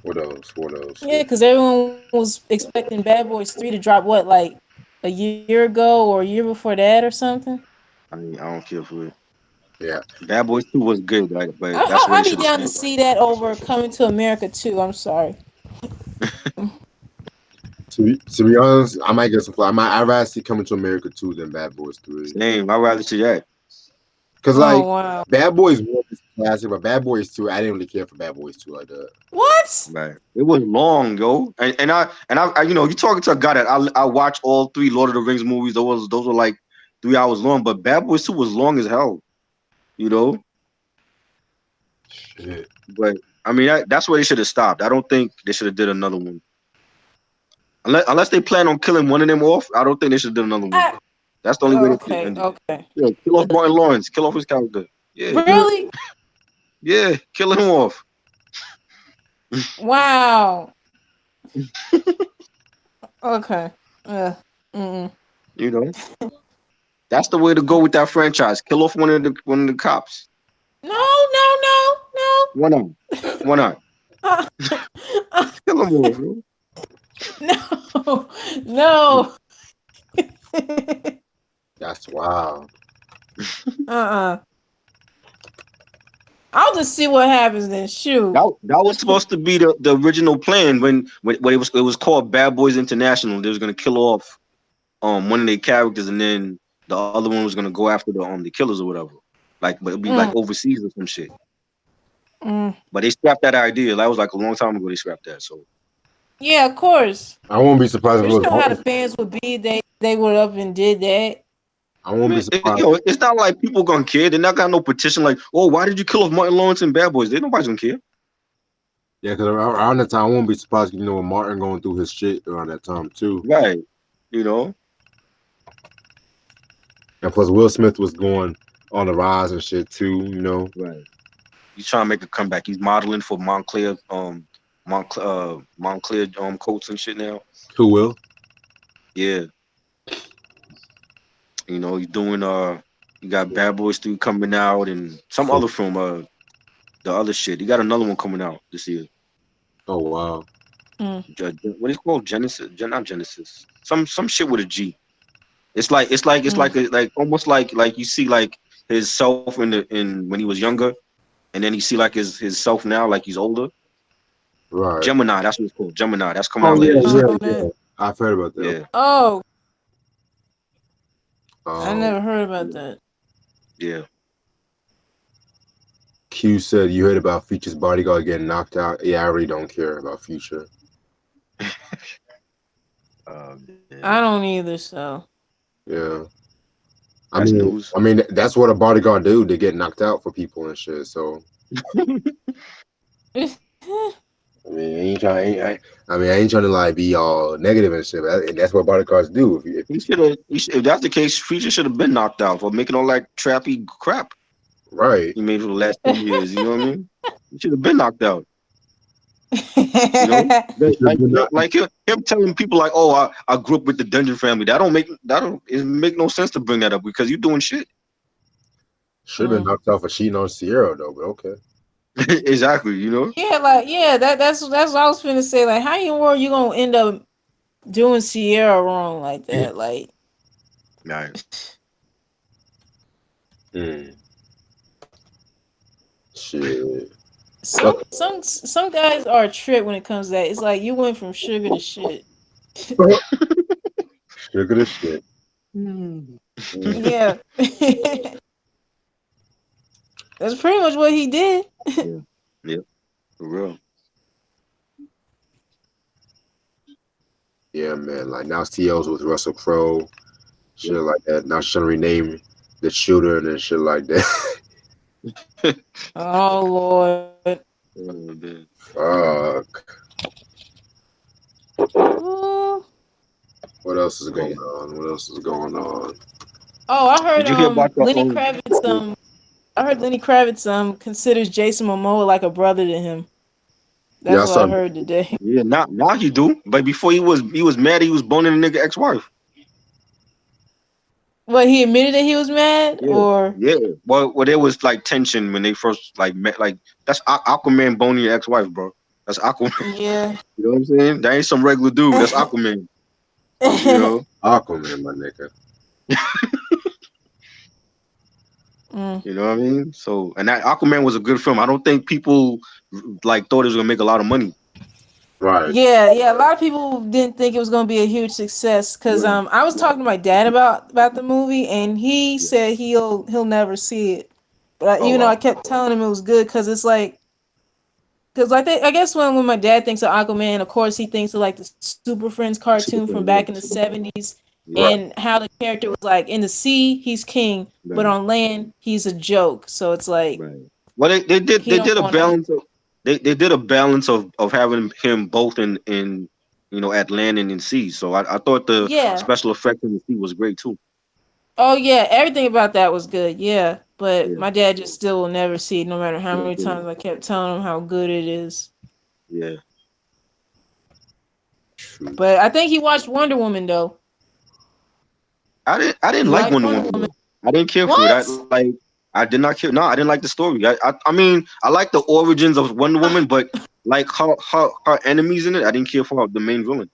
What else? What else? yeah, because everyone was expecting Bad Boys 3 to drop what, like a year ago or a year before that or something. I don't care for it. Yeah. Bad Boys 2 was good, right? I, But that's I where I'd they be should have down to stopped. see that over Coming to America too. I'm sorry. To be honest, I might get some fly. I'd rather see Coming to America 2 than Bad Boys 3. Same. I'd rather see that. Cause Oh like wow. Bad Boys 1 is classic, but Bad Boys 2, I didn't really care for Bad Boys 2 like that. What? Right. It was long, yo. And I you know, you talking to a guy that I watch all three Lord of the Rings movies. Those were like 3 hours long, but Bad Boys 2 was long as hell, you know? Shit. But I mean that's where they should have stopped. I don't think they should have did another one. Unless they plan on killing one of them off, I don't think they should have did another one. I, That's the only way they could okay, end it. okay. Yeah, kill off Martin Lawrence, kill off his character. Yeah, Really? yeah, kill him off. Wow. Okay. Mm-mm. You know, that's the way to go with that franchise. Kill off one of the cops. No, no, no, no. Why not? Why not? Uh, Kill him off, bro. no, no. That's wild. Uh-uh. I'll just see what happens then. Shoot. That was supposed to be the original plan when it was called Bad Boys International. They was gonna kill off one of their characters and then the other one was gonna go after the killers or whatever. Like, but it'd be like Mm, overseas or some shit. mm. But they scrapped that idea. That was like a long time ago. They scrapped that. So Yeah, of course. I won't be surprised if it But you was know how the Martin. fans would be. They would up and did that. I I won't be mean, surprised. it's not like people gonna care. They're not got no petition like, oh, why did you kill off Martin Lawrence and Bad Boys? They nobody's gonna care. Yeah, because around that time, I won't be surprised. You know, with Martin going through his shit around that time too, Right. You know. and plus Will Smith was going on the rise and shit too. You know, Right. He's trying to make a comeback. He's modeling for Montclair coats and shit now. who will? Yeah. He's doing you got Bad Boys 3 coming out and some For, other film, the other shit. He got another one coming out this year. oh wow, Mm, What is it called? Genesis? Not Genesis. Some shit with a G. It's mm. like almost like you see like his self in when he was younger, and then you see like his self now, like he's older. right? Gemini, that's what it's called. Gemini, that's coming Oh out later yeah, I this don't year. yeah, know that. yeah. I've heard about that. Yeah, Oh, I Um, never heard about that. yeah. Q said you heard about Future's bodyguard getting knocked out. Yeah, I really don't care about Future. Man. I don't either. So. Yeah, I That's mean, news. that's what a bodyguard do. They get knocked out for people and shit. So I mean, I ain't trying to like be all negative and shit. But that's what bodyguards do. If He should have. If that's the case, Future should have been knocked out for making all that trappy crap right, he made for the last 10 years. You know what I mean? He should have been knocked out. he should have Like been knocked. like him telling people like, "Oh, I grew up with the Dungeon family." It make no sense to bring that up because you're doing shit. Should have been Mm. knocked out for cheating on Sierra though. But okay, Exactly. You know. Yeah, like yeah, that's what I was finna say. Like, how in the world you gonna end up doing Sierra wrong like that? Like, Right. mm, shit. some guys are a trip when it comes to that. It's like you went from sugar to shit. Sugar the shit. Mm. Mm. Yeah, that's pretty much what he did. Yeah. Yeah. For real. Yeah, man. Like now, CL's with Russell Crowe, shit Yeah. like that. Now she's trying to rename the children and shit like that. Oh Lord. Man. Fuck. Ooh. What else is Yeah. going on? What else is going on? Oh, I heard Did you hear about the Lenny Kravitz considers Jason Momoa like a brother to him. Yeah, That's I what I saw. heard today. Yeah, now he do. But before he was mad he was boning the nigga ex-wife. What, he admitted that he was mad, Yeah. or Yeah. Well, there was like tension when they first like met. Like that's Aquaman boning your ex-wife, bro. That's Aquaman. yeah. You know what I'm saying? That ain't some regular dude. That's Aquaman. You know. Aquaman, my nigga. Mm. You know what I mean? So, and that Aquaman was a good film. I don't think people like thought it was gonna make a lot of money. Right. Yeah, yeah. A lot of people didn't think it was going to be a huge success because Right. I was talking to my dad about the movie, and he Yeah. said he'll never see it. But Oh even though I wow. kept telling him it was good, because it's like, because I guess when my dad thinks of Aquaman, of course he thinks of like the Super Friends Super cartoon from fan, back right? in the '70s, Yeah. Right. and how the character was like in the sea he's king, but Right. on land he's a joke. So it's like Right. Well, they did he they don't did a want to. balance of they did a balance of having him both in at land and in sea. So I thought the Yeah. special effect in the sea was great too. Oh yeah, everything about that was good. Yeah, but Yeah. my dad just still will never see it, no matter how Yeah. many times I kept telling him how good it is. Yeah. True. But I think he watched Wonder Woman though. I didn't He like liked Wonder Wonder Woman Woman. though. I didn't care for it. What? Like I did not care. No, I didn't like the story. I mean I like the origins of Wonder Woman, but like her enemies in it, I didn't care for the main villain.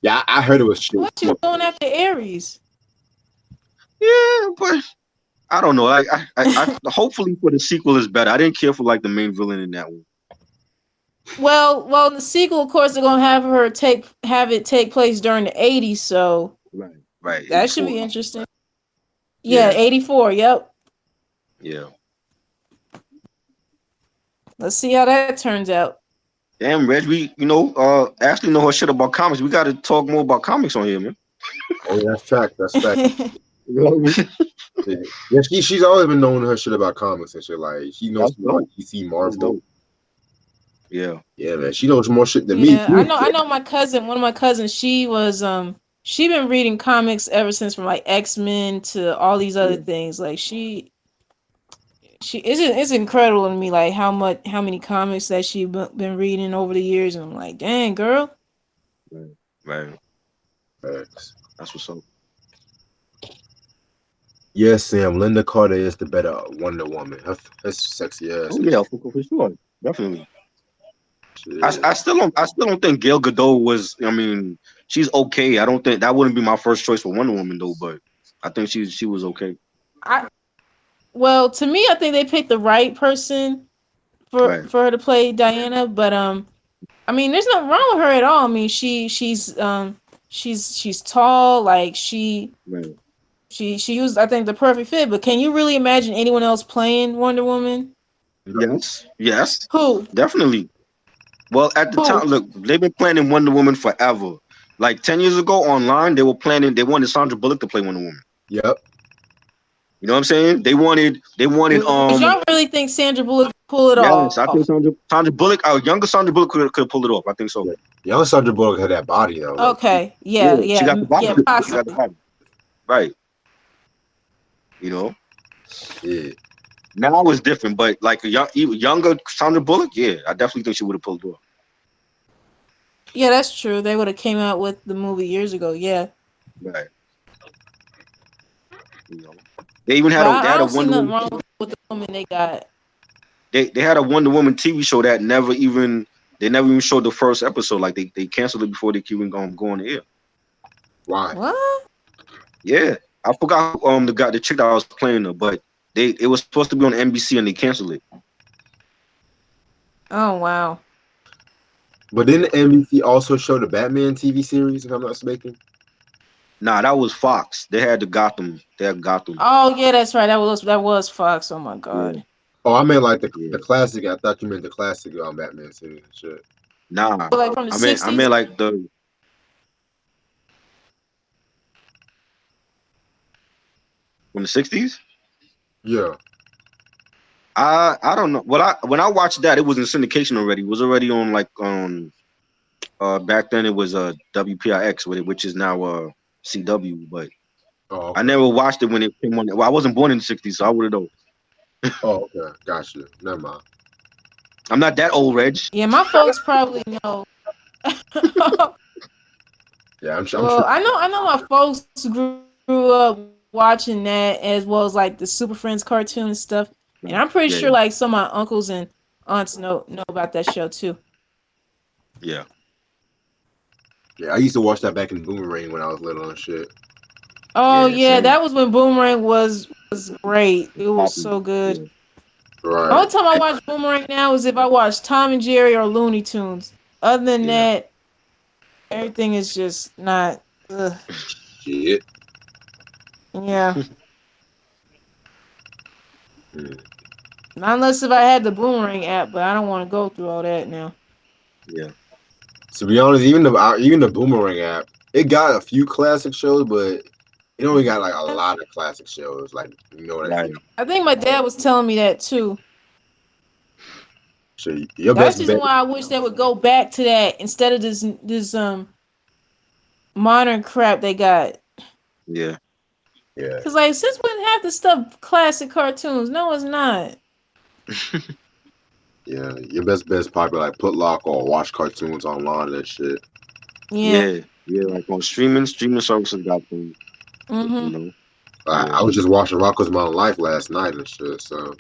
Yeah, I heard it was shit What, you too. going after Aries? Yeah, but I don't know. I hopefully for the sequel is better. I didn't care for like the main villain in that one. Well, in the sequel, of course, they're gonna have it take place during the '80s, so Right. Right. that should be 84. interesting. Yeah, Yeah. '84. Yep. Yeah. Let's see how that turns out. Damn, Reg, Ashley know her shit about comics. We got to talk more about comics on here, man. Oh yeah, that's fact. That's fact. You know what I mean? Yeah, yeah, she's always been knowing her shit about comics and shit. Like she knows That's shit about dope. DC, That's Marvel. dope. Yeah. Yeah, man, she knows more shit than me Yeah, I too. know. I know my cousin. One of my cousins. She been reading comics ever since, from like X-Men to all these other Yeah. things. Like she it's incredible to me, like how many comics that been reading over the years, and I'm like, dang girl. Right. Right. Facts. That's what's up. Yes, Sam. Linda Carter is the better Wonder Woman. Her sexy ass Oh and yeah, for sure. Definitely. shit. I still don't think Gail Gadot was. I mean, she's okay. I don't think that wouldn't be my first choice for Wonder Woman though, but I think she was okay. I Well, to me, I think they picked the right person Right. for her to play Diana. But I mean, there's nothing wrong with her at all. I mean, she's tall. Like Right. she was, I think, the perfect fit. But can you really imagine anyone else playing Wonder Woman? Yes. Yes. Who? Definitely. Well, at the Who? time, look, they've been planning Wonder Woman forever. Like 10 years ago, online, they wanted Sandra Bullock to play Wonder Woman. Yep. You know what I'm saying? They wanted Because y'all really think Sandra Bullock could pull it yes, I off? think Sandra Bullock, our younger Sandra Bullock could have pulled it off. I think so. Yeah. Young Sandra Bullock had that body though. Like, Okay. Yeah, Yeah. she Yeah. got the body. Yeah. She got the Possibly. body. Right. You know. yeah. Now it's different, but like a younger Sandra Bullock, yeah, I definitely think she would have pulled it off. Yeah, that's true. They would have came out with the movie years ago. Yeah. Right. You know. They even But had a they I had a don't see Wonder nothing Woman. wrong with the woman they got. They had a Wonder Woman TV show that never even showed the first episode. Like they canceled it before they could even go on the air. Why? What? Yeah, I forgot who, the chick that was playing her, but it was supposed to be on NBC and they canceled it. Oh wow. But didn't NBC also show the Batman TV series? If I'm not mistaken. Nah, that was Fox. They had the Gotham. They had Gotham. Oh yeah, that's right. That was Fox. Oh my Yeah, god. Oh, I meant like the yeah. classic. I thought you meant the classic Batman series and shit. Nah, Like from the I '60s. meant like the from the '60s. Yeah. I don't know. When I watched that, it was in syndication already. It was already on like back then it was WPIX with it, which is now CW. But Oh, I okay. never watched it when it came on. Well, I wasn't born in the '60s, so I would have known. Oh, okay. Gotcha. Never mind. I'm not that old, Reg. Yeah, my folks probably know. Yeah, I'm Well, sure. I know my folks grew up watching that as well as like the Super Friends cartoon and stuff. And I'm pretty sure like Yeah, some of my uncles and aunts know about that show too. yeah, Yeah, I used to watch that back in Boomerang when I was little and shit. Oh yeah. yeah, Same. that was when Boomerang was great. It was Poppy. so good. Yeah, The Right. only time I watch Boomerang now is if I watch Tom and Jerry or Looney Tunes. Other than yeah. that, everything is just not. Ugh. Shit. Yeah, Hmm. not unless if I had the Boomerang app, but I don't want to go through all that now. Yeah. To be honest, even the Boomerang app, it got a few classic shows, but it only got like a lot of classic shows. Like you know what I Right. mean? I think my dad was telling me that too. So your That's best the bet. reason why I wish they would go back to that instead of this modern crap they got. Yeah. Yeah. Cause like since when half the stuff classic cartoons? No, it's not. Yeah, your best bet is probably like put lock or watch cartoons online and shit. Yeah. Yeah. Yeah. Like on streaming services got them. You Mhm. know. I, Yeah. I was just watching Rocko's Modern Life last night and shit. So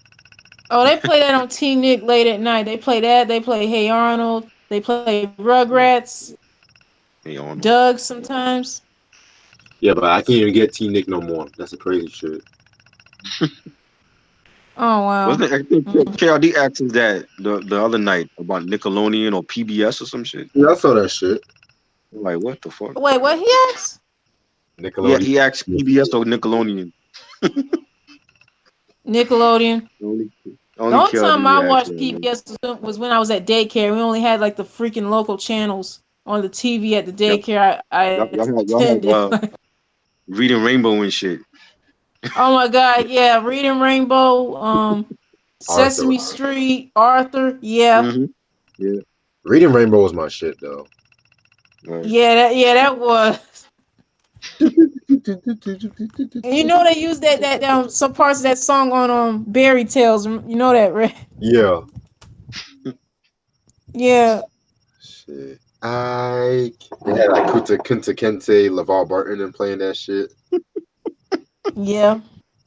Oh, they play that on T Nick late at night. They play that. They play Hey Arnold. They play Yeah. Rugrats, Hey Arnold. Doug sometimes. yeah, but I can't even get T Nick no more. That's a crazy shit. Oh wow. Wasn't it? I think Mm. KRD asked us that the other night about Nickelodeon or PBS or some shit. Yeah, I saw that shit. I'm like, what the fuck? Wait, what he asked? Yeah, Nickelodeon. he asked PBS or Nickelodeon. Nickelodeon. Only The only only time KRD I asked watched that. PBS was when I was at daycare. We only had like the freaking local channels on the TV at the Yep. daycare I Y'all attended. have Reading Rainbow and shit. Oh my God, yeah, Reading Rainbow, Arthur. Sesame Street, Arthur, yeah, Mm-hmm. Yeah. Reading Rainbow was my shit though. Right. yeah, that was. And you know they used that some parts of that song on Berry Tales. You know that, right? Yeah. Yeah, Shit. They had like Kunta Kente, LeVar Burton and playing that shit. yeah.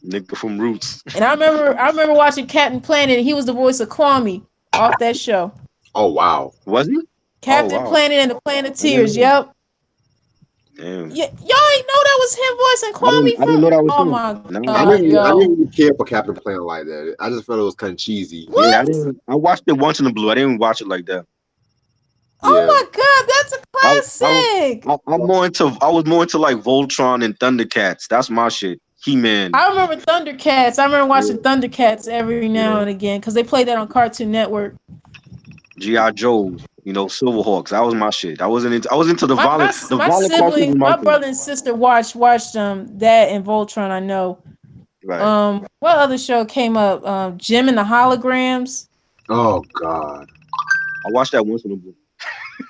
Nigga from Roots. And I remember watching Captain Planet. And he was the voice of Kwame off that show. Oh wow. Was he? Oh Captain wow. Planet and the I didn't Planeteers. know that. Yep. Damn. Yeah, y'all ain't know that was him voicing I Kwame didn't know from. that was Oh him. my No, I God, didn't I yo. didn't really care for Captain Planet like that. I just felt it was kind of cheesy. yeah, I What? didn't I watched it once in the blue. I didn't watch it like that. Oh Yeah. my God, that's a I classic. I was more into like Voltron and Thundercats. That's my shit. He-Man. I remember Thundercats. I remember watching Yeah, Thundercats every now yeah. and again because they played that on Cartoon Network. G.I. Joe, Silverhawks. That was my shit. I was into the My my violent the my violent cartoons sibling, was my my thing. brother and sister watched that and Voltron. I know. Right. What other show came up? Jim and the Holograms. Oh god. I watched that once in a blue.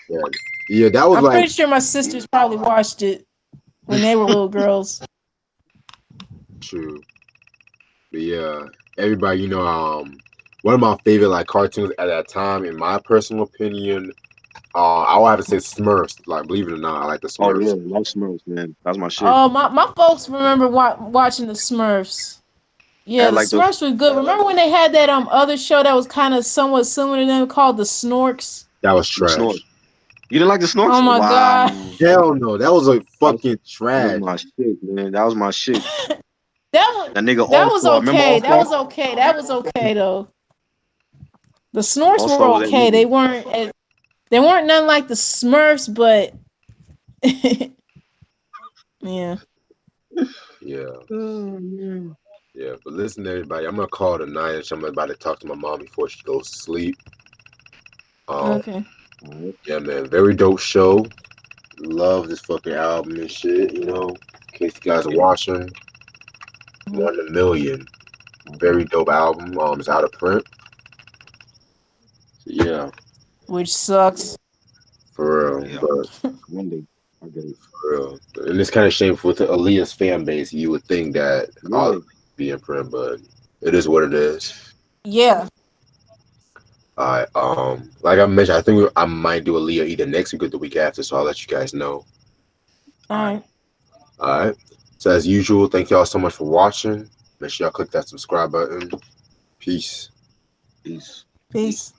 Yeah. Yeah, that was I'm like pretty sure my sisters probably watched it when they were little girls. true. But yeah, everybody, one of my favorite like cartoons at that time, in my personal opinion, I would have to say Smurfs. Like, believe it or not, I like the Oh yeah, Smurfs. love Smurfs, man. That's my shit. Oh, my folks remember watching the Smurfs. Yeah, Had the like the Smurfs were good. Remember when they had that other show that was kind of somewhat similar to them called the Snorks? That was Snorks. trash. You didn't like the Oh Snorks? my Wow. God. Hell no, that was like That was, fucking that was trash. my shit, man. That was my shit. That That nigga that All was Star. Remember okay. All That Star? was okay. That was okay though. The Snorks All were Star was that okay. nigga. They weren't nothing like the Smurfs, but yeah. Yeah, Oh, man. yeah. But listen, everybody, I'm gonna call it a night, and I'm about to talk to my mom before she goes to sleep. Um, Okay. All right. yeah, man, very dope show. Love this fucking album and shit. In case you guys are Yeah. watching, Mhm. 1 in a million. Very dope album. It's out of print. Yeah, which sucks. for real. Yeah. But One day I get it. for real. And it's kind of shameful with Aaliyah's fan base. You would think that all Yeah. be in print, but it is what it is. Yeah. All right. Like I mentioned, I think I might do Aaliyah either next week or the week after. So I'll let you guys know. All All right. right. All right. So as usual, thank y'all so much for watching. Make sure y'all click that subscribe button. Peace. Peace. Peace.